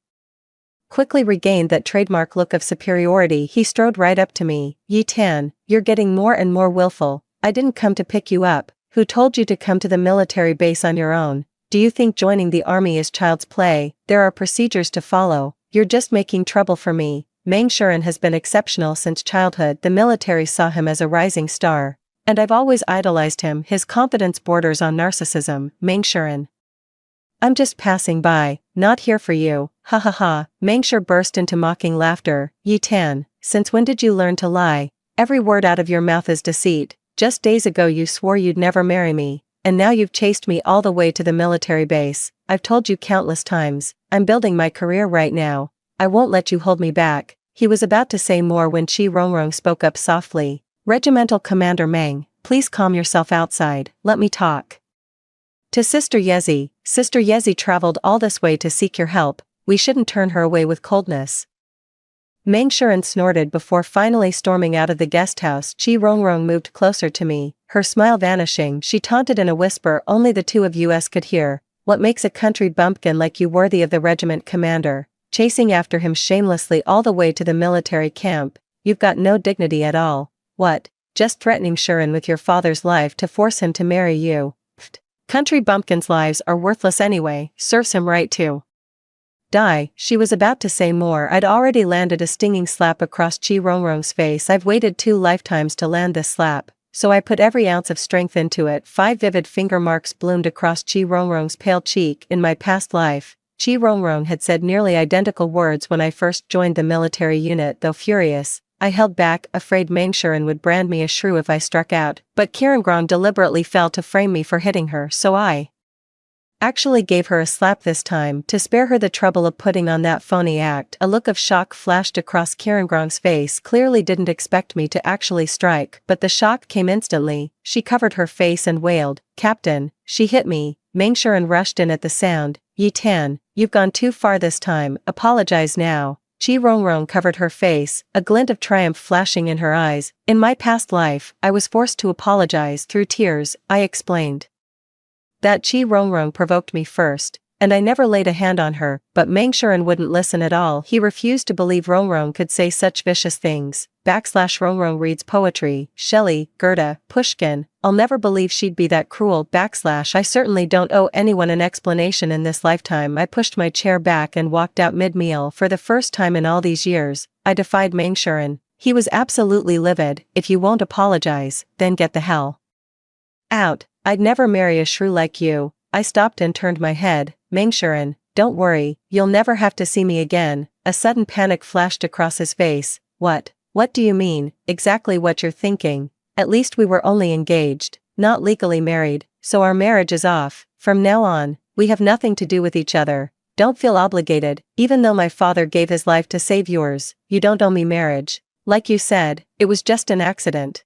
quickly regained that trademark look of superiority. He strode right up to me. Yi Tan, you're getting more and more willful. I didn't come to pick you up. Who told you to come to the military base on your own? Do you think joining the army is child's play? There are procedures to follow. You're just making trouble for me. Meng Shuren has been exceptional since childhood. The military saw him as a rising star, and I've always idolized him. His confidence borders on narcissism. Meng Shuren, I'm just passing by, not here for you. Ha ha ha. Meng Shuren burst into mocking laughter. Yi Tan, since when did you learn to lie? Every word out of your mouth is deceit. Just days ago you swore you'd never marry me, and now you've chased me all the way to the military base. I've told you countless times, I'm building my career right now. I won't let you hold me back. He was about to say more when Qi Rongrong spoke up softly. Regimental Commander Meng, please calm yourself outside. Let me talk to Sister Yezi. Sister Yezi traveled all this way to seek your help. We shouldn't turn her away with coldness. Meng Shuren snorted before finally storming out of the guest house. Qi Rongrong moved closer to me, her smile vanishing. She taunted in a whisper only the two of us could hear. What makes a country bumpkin like you worthy of the regiment commander? Chasing after him shamelessly all the way to the military camp. You've got no dignity at all. What? Just threatening Shuren with your father's life to force him to marry you. Pfft. Country bumpkins' lives are worthless anyway. Serves him right to die. She was about to say more. I'd already landed a stinging slap across Qi Rongrong's face. I've waited 2 lifetimes to land this slap. so I put every ounce of strength into it. 5 vivid finger marks bloomed across Chi Rongrong's pale cheek. In my past life, Chi Rongrong had said nearly identical words when I first joined the military unit. Though furious, I held back, afraid Mengshuren would brand me a shrew if I struck out, but Kirangrong deliberately failed to frame me for hitting her, so I actually gave her a slap this time, to spare her the trouble of putting on that phony act. A look of shock flashed across Kirangrong's face. Clearly didn't expect me to actually strike, but the shock came instantly. She covered her face and wailed, "Captain, she hit me." Mengshuren rushed in at the sound. "Yi Tan, you've gone too far this time, apologize now." Chi Rongrong covered her face, a glint of triumph flashing in her eyes. "In my past life, I was forced to apologize through tears," I explained. "That Chi Rongrong provoked me first, and I never laid a hand on her," but Mengshuren wouldn't listen at all. He refused to believe Rongrong could say such vicious things. /Rongrong reads poetry, Shelley, Goethe, Pushkin. "I'll never believe she'd be that cruel." / "I certainly don't owe anyone an explanation in this lifetime." I pushed my chair back and walked out mid-meal. For the first time in all these years, I defied Mengshuren. He was absolutely livid. "If you won't apologize, then get the hell out. I'd never marry a shrew like you." I stopped and turned my head. "Mengshuren, don't worry, you'll never have to see me again." A sudden panic flashed across his face. What do you mean?" "Exactly what you're thinking. At least we were only engaged, not legally married, so our marriage is off. From now on, we have nothing to do with each other. Don't feel obligated. Even though my father gave his life to save yours, you don't owe me marriage. Like you said, it was just an accident.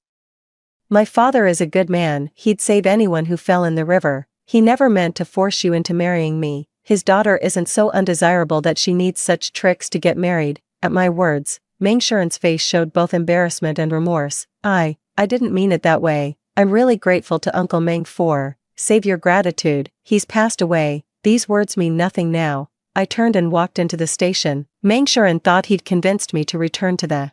My father is a good man. He'd save anyone who fell in the river. He never meant to force you into marrying me. His daughter isn't so undesirable that she needs such tricks to get married." At my words, Mengshuren's face showed both embarrassment and remorse. I didn't mean it that way. I'm really grateful to Uncle Meng for." "Save your gratitude. He's passed away. These words mean nothing now." I turned and walked into the station. Mengshuren thought he'd convinced me to return to the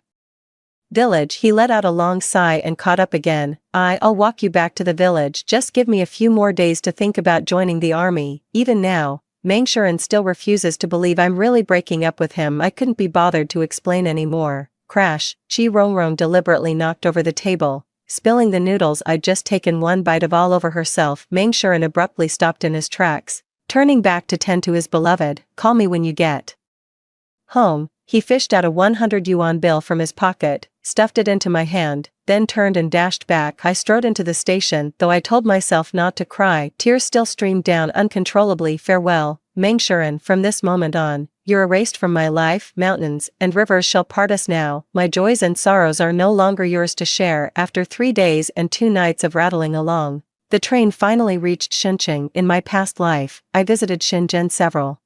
village. He let out a long sigh and caught up again. "I'll walk you back to the village. Just give me a few more days to think about joining the army." Even now, Mengshuren still refuses to believe I'm really breaking up with him. I couldn't be bothered to explain anymore. Crash! Chi Rongrong deliberately knocked over the table, spilling the noodles I'd just taken one bite of all over herself. Mengshuren abruptly stopped in his tracks, turning back to tend to his beloved. "Call me when you get home." He fished out a 100 yuan bill from his pocket, stuffed it into my hand, then turned and dashed back. I strode into the station, though I told myself not to cry. Tears still streamed down uncontrollably. "Farewell, Mengshuren. From this moment on, you're erased from my life. Mountains and rivers shall part us now. My joys and sorrows are no longer yours to share." After 3 days and 2 nights of rattling along, the train finally reached Shenzhen. In my past life, I visited Shenzhen several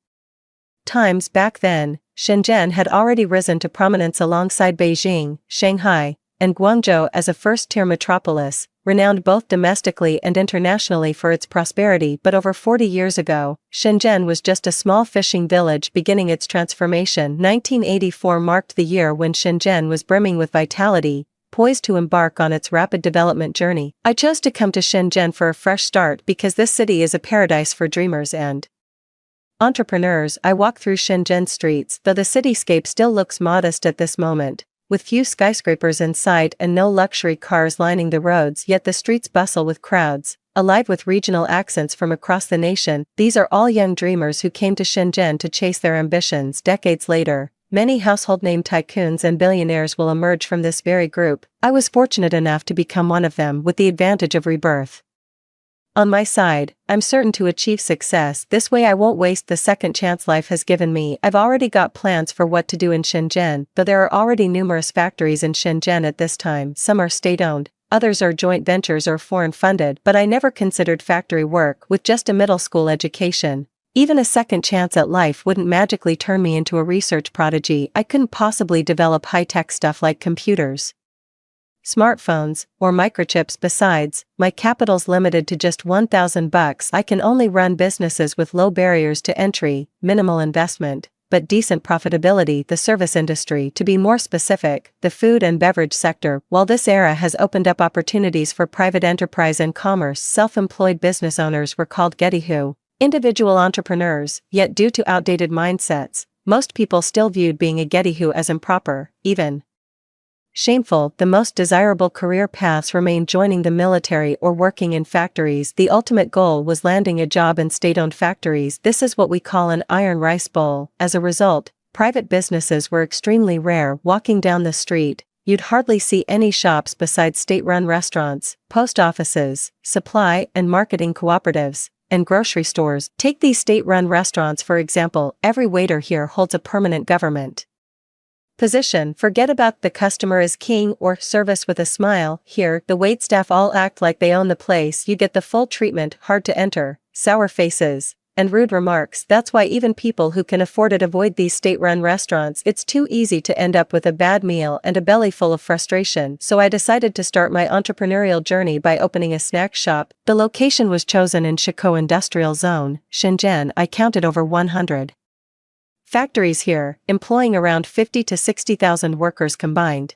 times. Back then, Shenzhen had already risen to prominence alongside Beijing, Shanghai, and Guangzhou as a first-tier metropolis, renowned both domestically and internationally for its prosperity. But over 40 years ago, Shenzhen was just a small fishing village beginning its transformation. 1984 marked the year when Shenzhen was brimming with vitality, poised to embark on its rapid development journey. I chose to come to Shenzhen for a fresh start because this city is a paradise for dreamers and entrepreneurs. I walk through Shenzhen streets, though the cityscape still looks modest at this moment, with few skyscrapers in sight and no luxury cars lining the roads. Yet the streets bustle with crowds, alive with regional accents from across the nation. These are all young dreamers who came to Shenzhen to chase their ambitions. Decades later, many household name tycoons and billionaires will emerge from this very group. I was fortunate enough to become one of them, with the advantage of rebirth on my side. I'm certain to achieve success. This way I won't waste the second chance life has given me. I've already got plans for what to do in Shenzhen, though there are already numerous factories in Shenzhen at this time. Some are state-owned, others are joint ventures or foreign-funded, but I never considered factory work. With just a middle school education, even a second chance at life wouldn't magically turn me into a research prodigy. I couldn't possibly develop high-tech stuff like computers, smartphones, or microchips. Besides, my capital's limited to just $1,000. I can only run businesses with low barriers to entry, minimal investment, but decent profitability. The service industry, to be more specific, the food and beverage sector. While this era has opened up opportunities for private enterprise and commerce, self-employed business owners were called getihu, individual entrepreneurs. Yet due to outdated mindsets, most people still viewed being a getihu as improper. Even Shameful, the most desirable career paths remain joining the military or working in factories. The ultimate goal was landing a job in state-owned factories. This is what we call an iron rice bowl. As a result, private businesses were extremely rare. Walking down the street, you'd hardly see any shops besides state-run restaurants, post offices, supply and marketing cooperatives, and grocery stores. Take these state-run restaurants for example. Every waiter here holds a permanent government position. Forget about the customer is king or service with a smile. Here, the waitstaff all act like they own the place. You get the full treatment, hard to enter, sour faces, and rude remarks. That's why even people who can afford it avoid these state-run restaurants. It's too easy to end up with a bad meal and a belly full of frustration. So I decided to start my entrepreneurial journey by opening a snack shop. The location was chosen in Shikoh Industrial Zone, Shenzhen. I counted over 100 factories here, employing around 50 to 60,000 workers combined.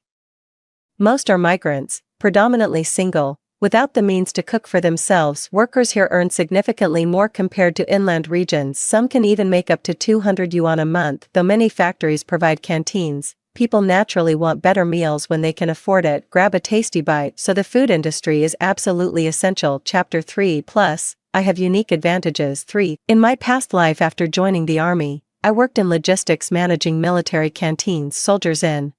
Most are migrants, predominantly single, without the means to cook for themselves. Workers here earn significantly more compared to inland regions. Some can even make up to 200 yuan a month. Though many factories provide canteens, people naturally want better meals when they can afford it. Grab a tasty bite. So the food industry is absolutely essential. Chapter 3 Plus, I have unique advantages. 3. In my past life after joining the army, I worked in logistics managing military canteens. Soldiers in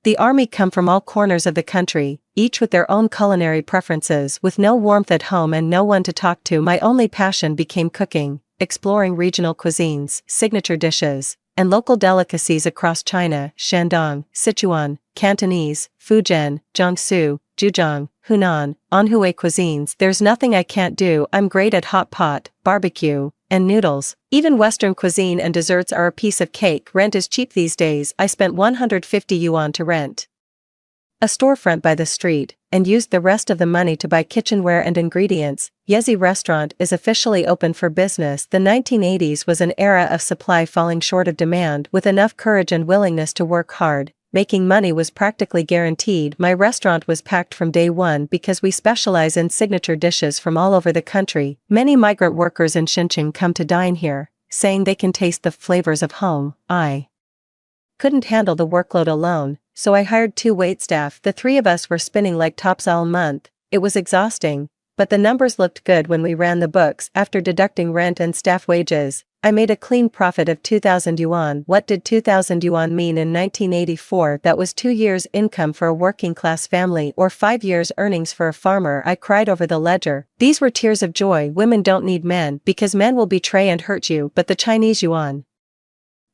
the army come from all corners of the country, each with their own culinary preferences. With no warmth at home and no one to talk to, my only passion became cooking, exploring regional cuisines, signature dishes, and local delicacies across China, Shandong, Sichuan, Cantonese, Fujian, Jiangsu, Zhejiang, Hunan, Anhui cuisines. There's nothing I can't do. I'm great at hot pot, barbecue, and noodles. Even Western cuisine and desserts are a piece of cake. Rent is cheap these days. I spent 150 yuan to rent a storefront by the street, and used the rest of the money to buy kitchenware and ingredients. Yezi restaurant is officially open for business. The 1980s was an era of supply falling short of demand. With enough courage and willingness to work hard, making money was practically guaranteed. My restaurant was packed from day one because we specialize in signature dishes from all over the country. Many migrant workers in Xinjiang come to dine here, saying they can taste the flavors of home. I couldn't handle the workload alone, so I hired 2 waitstaff. The 3 of us were spinning like tops all month. It was exhausting, but the numbers looked good when we ran the books. After deducting rent and staff wages, I made a clean profit of 2,000 yuan. What did 2,000 yuan mean in 1984? That was 2 years' income for a working-class family or 5 years' earnings for a farmer. I cried over the ledger. These were tears of joy. Women don't need men because men will betray and hurt you, but the Chinese yuan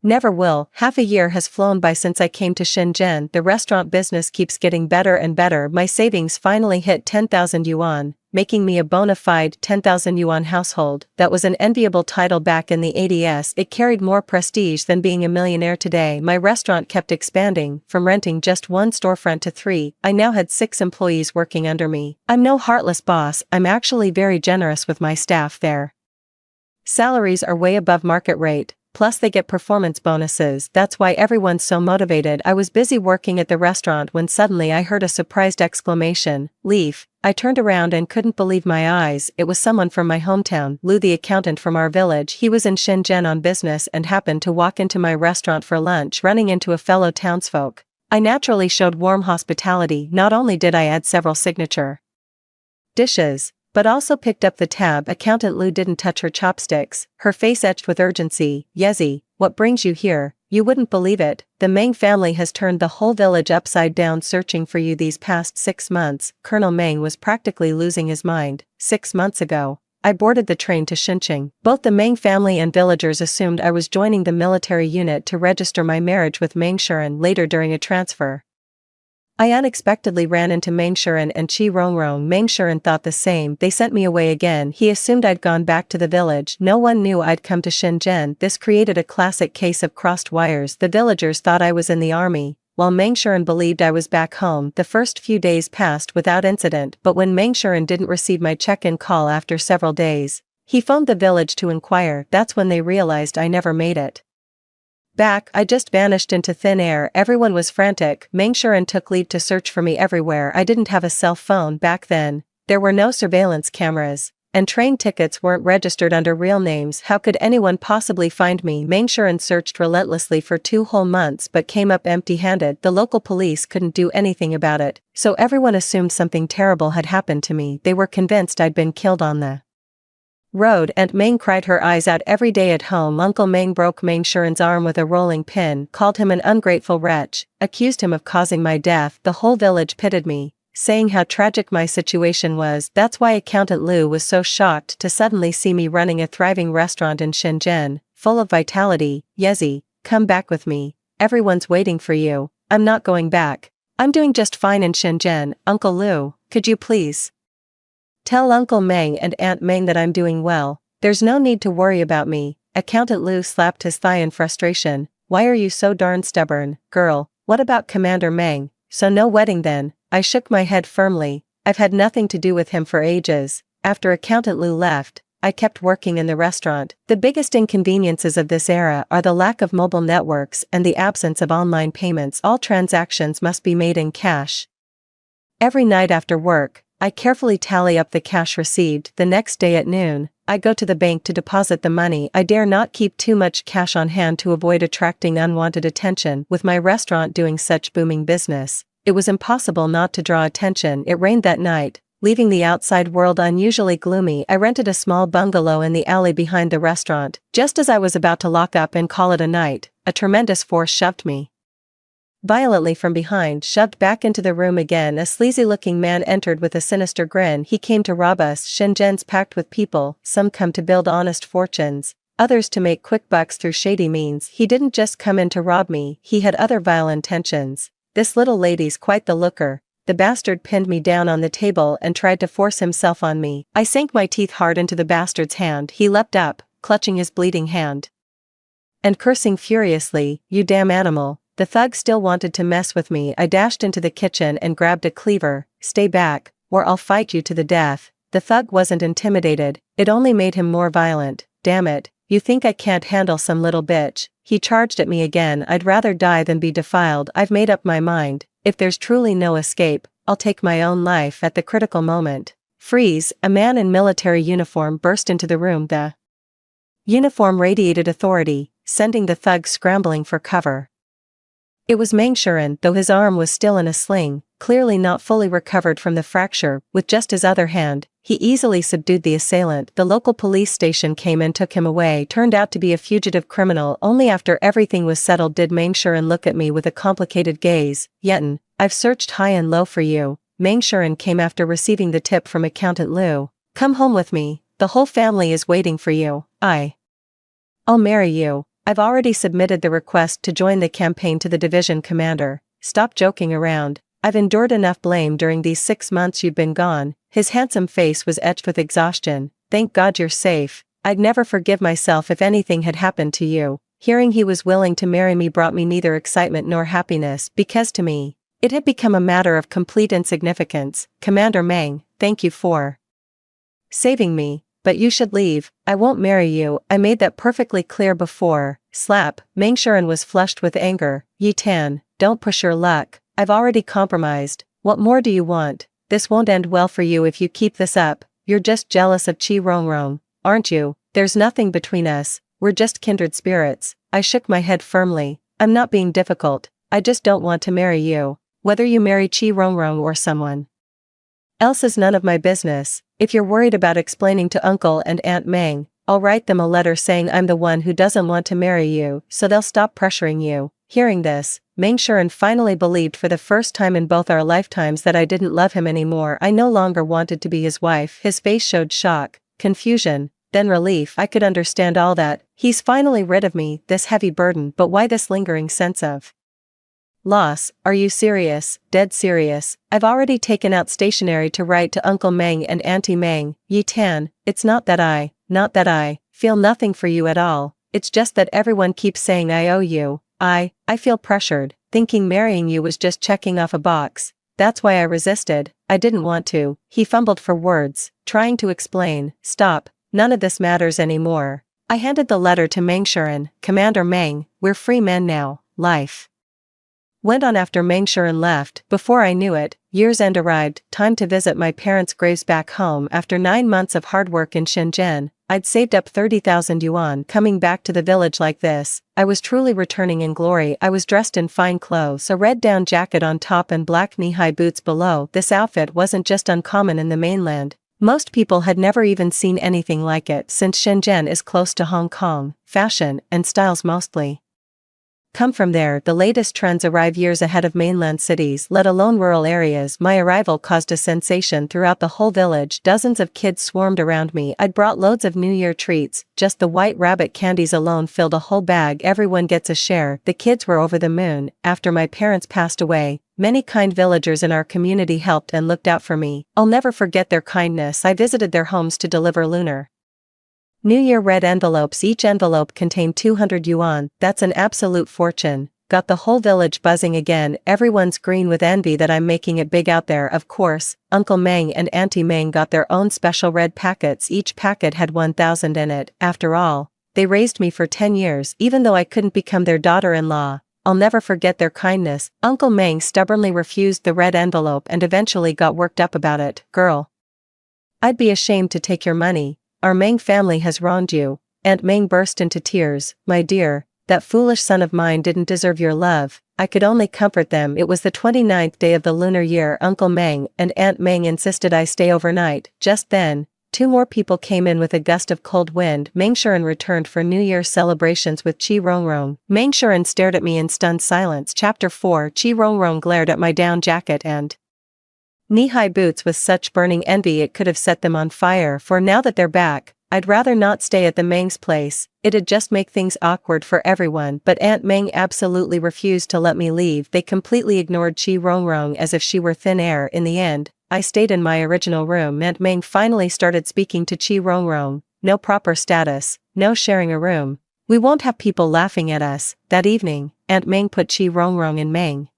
never will. Half a year has flown by since I came to Shenzhen. The restaurant business keeps getting better and better. My savings finally hit 10,000 yuan, making me a bona fide 10,000 yuan household. That was an enviable title back in the 80s. It carried more prestige than being a millionaire today. My restaurant kept expanding, from renting just 1 storefront to 3. I now had 6 employees working under me. I'm no heartless boss. I'm actually very generous with my staff there. Salaries are way above market rate. Plus they get performance bonuses. That's why everyone's so motivated. I was busy working at the restaurant when suddenly I heard a surprised exclamation, "Leaf." I turned around and couldn't believe my eyes. It was someone from my hometown, Lu, the accountant from our village. He was in Shenzhen on business and happened to walk into my restaurant for lunch. Running into a fellow townsfolk, I naturally showed warm hospitality. Not only did I add several signature dishes, but also picked up the tab. Accountant Lu didn't touch her chopsticks, her face etched with urgency. "Yezi, what brings you here? You wouldn't believe it. The Meng family has turned the whole village upside down searching for you these past 6 months." Colonel Meng was practically losing his mind. 6 months ago, I boarded the train to Xinjiang. Both the Meng family and villagers assumed I was joining the military unit to register my marriage with Meng Shuren later during a transfer. I unexpectedly ran into Meng Shuren and Qi Rongrong. Meng Shuren thought the same. They sent me away again. He assumed I'd gone back to the village. No one knew I'd come to Shenzhen. This created a classic case of crossed wires. The villagers thought I was in the army, while Meng Shuren believed I was back home. The first few days passed without incident, but when Meng Shuren didn't receive my check-in call after several days, he phoned the village to inquire. That's when they realized I never made it back. I just vanished into thin air. Everyone was frantic. Meng Shuren took leave to search for me everywhere. I didn't have a cell phone back then. There were no surveillance cameras, and train tickets weren't registered under real names. How could anyone possibly find me? Meng Shuren searched relentlessly for 2 whole months but came up empty-handed. The local police couldn't do anything about it, so everyone assumed something terrible had happened to me. They were convinced I'd been killed on the road. Aunt Meng cried her eyes out every day at home. Uncle Meng broke Meng Shuren's arm with a rolling pin, called him an ungrateful wretch, accused him of causing my death. The whole village pitied me, saying how tragic my situation was. That's why Accountant Liu was so shocked to suddenly see me running a thriving restaurant in Shenzhen, full of vitality. Yezi, come back with me. Everyone's waiting for you. I'm not going back. I'm doing just fine in Shenzhen. Uncle Liu, could you please tell Uncle Meng and Aunt Meng that I'm doing well. There's no need to worry about me. Accountant Liu slapped his thigh in frustration. Why are you so darn stubborn, girl? What about Commander Meng? So no wedding then? I shook my head firmly. I've had nothing to do with him for ages. After Accountant Liu left, I kept working in the restaurant. The biggest inconveniences of this era are the lack of mobile networks and the absence of online payments. All transactions must be made in cash. Every night after work, I carefully tally up the cash received. The next day at noon, I go to the bank to deposit the money. I dare not keep too much cash on hand to avoid attracting unwanted attention. With my restaurant doing such booming business, it was impossible not to draw attention. It rained that night, leaving the outside world unusually gloomy. I rented a small bungalow in the alley behind the restaurant. Just as I was about to lock up and call it a night, a tremendous force shoved me violently from behind, shoved back into the room again. A sleazy-looking man entered with a sinister grin. He came to rob us. Shenzhen's packed with people. Some come to build honest fortunes, others to make quick bucks through shady means. He didn't just come in to rob me, he had other vile intentions. This little lady's quite the looker. The bastard pinned me down on the table and tried to force himself on me. I sank my teeth hard into the bastard's hand. He leapt up, clutching his bleeding hand and cursing furiously. You damn animal. The thug still wanted to mess with me. I dashed into the kitchen and grabbed a cleaver. Stay back, or I'll fight you to the death. The thug wasn't intimidated, it only made him more violent. Damn it, you think I can't handle some little bitch? He charged at me again. I'd rather die than be defiled. I've made up my mind. If there's truly no escape, I'll take my own life. At the critical moment, freeze, a man in military uniform burst into the room. The uniform radiated authority, sending the thug scrambling for cover. It was Meng Shuren, though his arm was still in a sling, clearly not fully recovered from the fracture. With just his other hand, he easily subdued the assailant. The local police station came and took him away. Turned out to be a fugitive criminal. Only after everything was settled did Meng Shuren look at me with a complicated gaze. Yetin, I've searched high and low for you. Meng Shuren came after receiving the tip from Accountant Liu. Come home with me. The whole family is waiting for you. I'll marry you. I've already submitted the request to join the campaign to the division commander. Stop joking around. I've endured enough blame during these 6 months you've been gone. His handsome face was etched with exhaustion. Thank God you're safe. I'd never forgive myself if anything had happened to you. Hearing he was willing to marry me brought me neither excitement nor happiness, because to me, it had become a matter of complete insignificance. Commander Meng, thank you for saving me. But you should leave. I won't marry you. I made that perfectly clear before. Slap. Meng Shuren was flushed with anger. Yi Tan, don't push your luck. I've already compromised. What more do you want? This won't end well for you if you keep this up. You're just jealous of Qi Rongrong, aren't you? There's nothing between us. We're just kindred spirits. I shook my head firmly. I'm not being difficult. I just don't want to marry you. Whether you marry Qi Rongrong or someone else is none of my business. If you're worried about explaining to Uncle and Aunt Meng, I'll write them a letter saying I'm the one who doesn't want to marry you, so they'll stop pressuring you. Hearing this, Meng Shuren finally believed for the first time in both our lifetimes that I didn't love him anymore. I no longer wanted to be his wife. His face showed shock, confusion, then relief. I could understand all that. He's finally rid of me, this heavy burden. But why this lingering sense of loss? Are you serious? Dead serious? I've already taken out stationery to write to Uncle Meng and Auntie Meng. Yi Tan, it's not that I feel nothing for you at all. It's just that everyone keeps saying I owe you. I feel pressured, thinking marrying you was just checking off a box. That's why I resisted. I didn't want to. He fumbled for words, trying to explain. Stop. None of this matters anymore. I handed the letter to Meng Shuren. Commander Meng, we're free men now. Life went on after Meng Shuren left. Before I knew it, year's end arrived, time to visit my parents' graves back home. After 9 months of hard work in Shenzhen, I'd saved up 30,000 yuan. Coming back to the village like this, I was truly returning in glory. I was dressed in fine clothes, a red down jacket on top and black knee-high boots below. This outfit wasn't just uncommon in the mainland. Most people had never even seen anything like it, since Shenzhen is close to Hong Kong. Fashion and styles mostly come from there. The latest trends arrive years ahead of mainland cities, let alone rural areas. My arrival caused a sensation throughout the whole village. Dozens of kids swarmed around me. I'd brought loads of New Year treats. Just the white rabbit candies alone filled a whole bag. Everyone gets a share. The kids were over the moon. After my parents passed away, many kind villagers in our community helped and looked out for me. I'll never forget their kindness. I visited their homes to deliver Lunar New Year red envelopes. Each envelope contained 200 yuan, that's an absolute fortune. Got the whole village buzzing again. Everyone's green with envy that I'm making it big out there. Of course, Uncle Meng and Auntie Meng got their own special red packets. Each packet had 1,000 in it. After all, they raised me for 10 years, even though I couldn't become their daughter-in-law. I'll never forget their kindness. Uncle Meng stubbornly refused the red envelope and eventually got worked up about it. Girl, I'd be ashamed to take your money. Our Meng family has wronged you. Aunt Meng burst into tears. My dear, that foolish son of mine didn't deserve your love. I could only comfort them. It was the 29th day of the lunar year. Uncle Meng and Aunt Meng insisted I stay overnight. Just then, 2 more people came in with a gust of cold wind. Meng Shuren returned for New Year celebrations with Qi Rongrong. Meng Shuren stared at me in stunned silence. Chapter 4. Qi Rongrong glared at my down jacket and knee-high boots with such burning envy it could have set them on fire. For now that they're back, I'd rather not stay at the Meng's place. It'd just make things awkward for everyone. But Aunt Meng absolutely refused to let me leave. They completely ignored Qi Rongrong as if she were thin air. In the end, I stayed in my original room. Aunt Meng finally started speaking to Qi Rongrong. No proper status, no sharing a room. We won't have people laughing at us. That evening, Aunt Meng put Qi Rongrong in Meng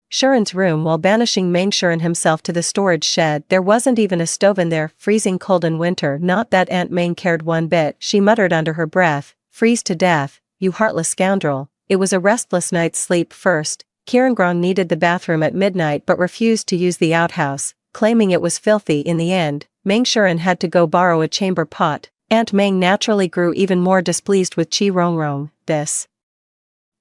Shuren's room while banishing Meng Shuren himself to the storage shed. There wasn't even a stove in there. Freezing cold in winter. Not that Aunt Meng cared one bit. She muttered under her breath, "Freeze to death, you heartless scoundrel." It was a restless night's sleep. First, Kirangrong needed the bathroom at midnight but refused to use the outhouse, claiming it was filthy. In the end, Meng Shuren had to go borrow a chamber pot. Aunt Meng naturally grew even more displeased with Qi Rongrong. This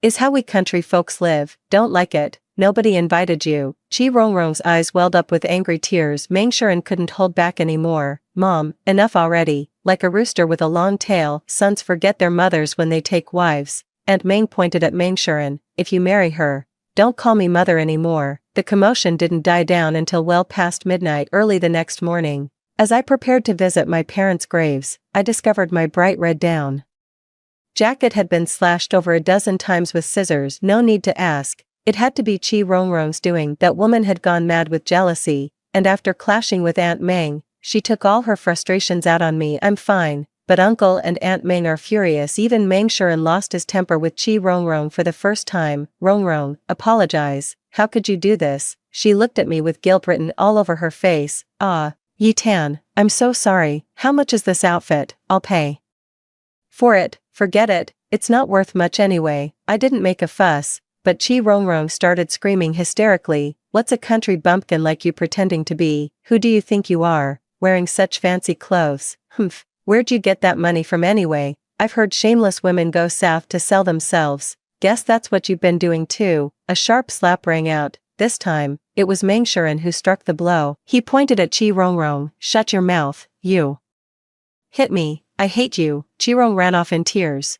is how we country folks live. Don't like it. Nobody invited you. Qi Rongrong's eyes welled up with angry tears. Meng Shuren couldn't hold back anymore. Mom, enough already. Like a rooster with a long tail, sons forget their mothers when they take wives. Aunt Meng pointed at Meng Shuren. If you marry her, don't call me mother anymore. The commotion didn't die down until well past midnight. Early the next morning, as I prepared to visit my parents' graves, I discovered my bright red down jacket had been slashed over a dozen times with scissors. No need to ask. It had to be Qi Rongrong's doing. That woman had gone mad with jealousy, and after clashing with Aunt Meng, she took all her frustrations out on me. I'm fine, but Uncle and Aunt Meng are furious. Even Meng Shuren lost his temper with Qi Rongrong for the first time. Rongrong, apologize. How could you do this? She looked at me with guilt written all over her face. Ah, Yi Tan, I'm so sorry. How much is this outfit? I'll pay for it. Forget it. It's not worth much anyway. I didn't make a fuss. But Qi Rongrong started screaming hysterically. What's a country bumpkin like you pretending to be? Who do you think you are, wearing such fancy clothes? Humph, where'd you get that money from anyway? I've heard shameless women go south to sell themselves. Guess that's what you've been doing too. A sharp slap rang out. This time, it was Meng Shuren who struck the blow. He pointed at Qi Rongrong. Shut your mouth, you hit me. I hate you. Qi Rong ran off in tears.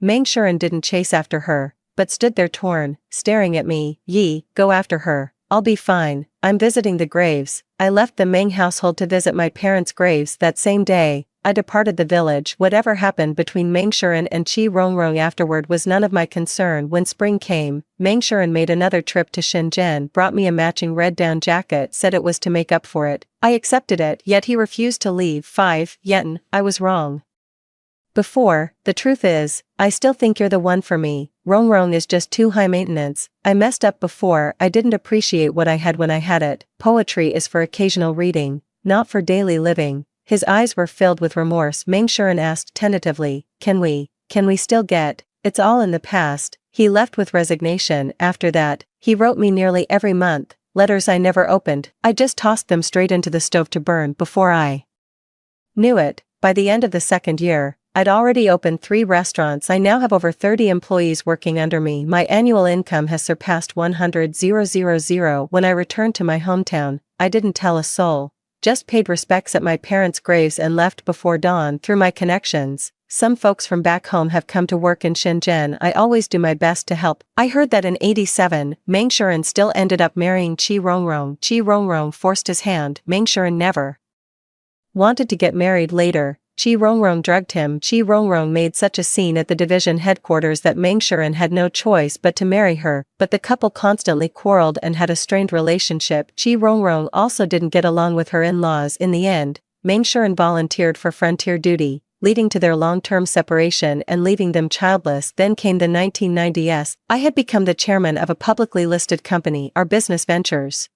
Meng Shuren didn't chase after her, but stood there torn, staring at me. Yi, go after her. I'll be fine. I'm visiting the graves. I left the Meng household to visit my parents' graves that same day. I departed the village. Whatever happened between Meng Shuren and Qi Rongrong afterward was none of my concern. When spring came, Meng Shuren made another trip to Shenzhen, brought me a matching red down jacket, said it was to make up for it. I accepted it, yet he refused to leave. 5 Yen, I was wrong before. The truth is, I still think you're the one for me. Rongrong is just too high maintenance. I messed up before. I didn't appreciate what I had when I had it. Poetry is for occasional reading, not for daily living. His eyes were filled with remorse. Meng Shuren asked tentatively, Can we still get? It's all in the past. He left with resignation. After that, he wrote me nearly every month, letters I never opened, I just tossed them straight into the stove to burn before I knew it. By the end of the second year, I'd already opened 3 restaurants. I now have over 30 employees working under me. My annual income has surpassed 100,000. When I returned to my hometown, I didn't tell a soul, just paid respects at my parents' graves and left before dawn. Through my connections, some folks from back home have come to work in Shenzhen. I always do my best to help. I heard that in '87, Meng Shuren still ended up marrying Qi Rongrong. Qi Rongrong forced his hand. Meng Shuren never wanted to get married later. Qi Rongrong drugged him. Qi Rongrong made such a scene at the division headquarters that Meng Shuren had no choice but to marry her, but the couple constantly quarreled and had a strained relationship. Qi Rongrong also didn't get along with her in-laws. In the end, Meng Shuren volunteered for frontier duty, leading to their long-term separation and leaving them childless. Then came the 1990s. I had become the chairman of a publicly listed company. Our business ventures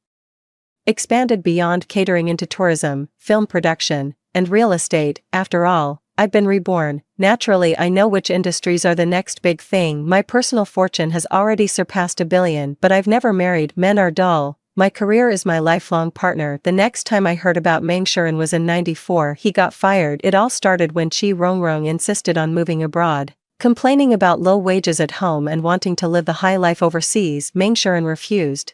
expanded beyond catering into tourism, film production, and real estate. After all, I've been reborn. Naturally, I know which industries are the next big thing. My personal fortune has already surpassed $1 billion, but I've never married. Men are dull. My career is my lifelong partner. The next time I heard about Meng Shuren was in '94. He got fired. It all started when Qi Rongrong insisted on moving abroad, complaining about low wages at home and wanting to live the high life overseas. Meng Shuren refused.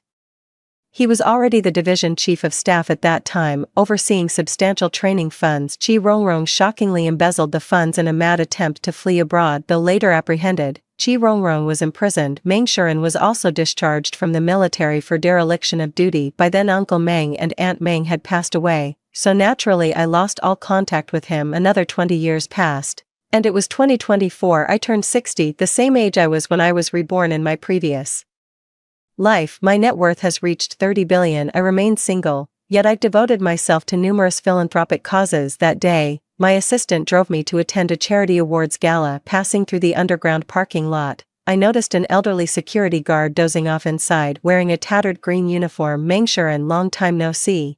He was already the division chief of staff at that time, overseeing substantial training funds. Qi Rongrong shockingly embezzled the funds in a mad attempt to flee abroad. Though later apprehended, Qi Rongrong was imprisoned. Meng Shuren was also discharged from the military for dereliction of duty. By then Uncle Meng and Aunt Meng had passed away, so naturally I lost all contact with him. Another 20 years passed, and it was 2024. I turned 60, the same age I was when I was reborn in my previous life. My net worth has reached 30 billion. I remain single, yet I've devoted myself to numerous philanthropic causes. That day, my assistant drove me to attend a charity awards gala. Passing through the underground parking lot, I noticed an elderly security guard dozing off inside, wearing a tattered green uniform. Meng Shuren, long time no see.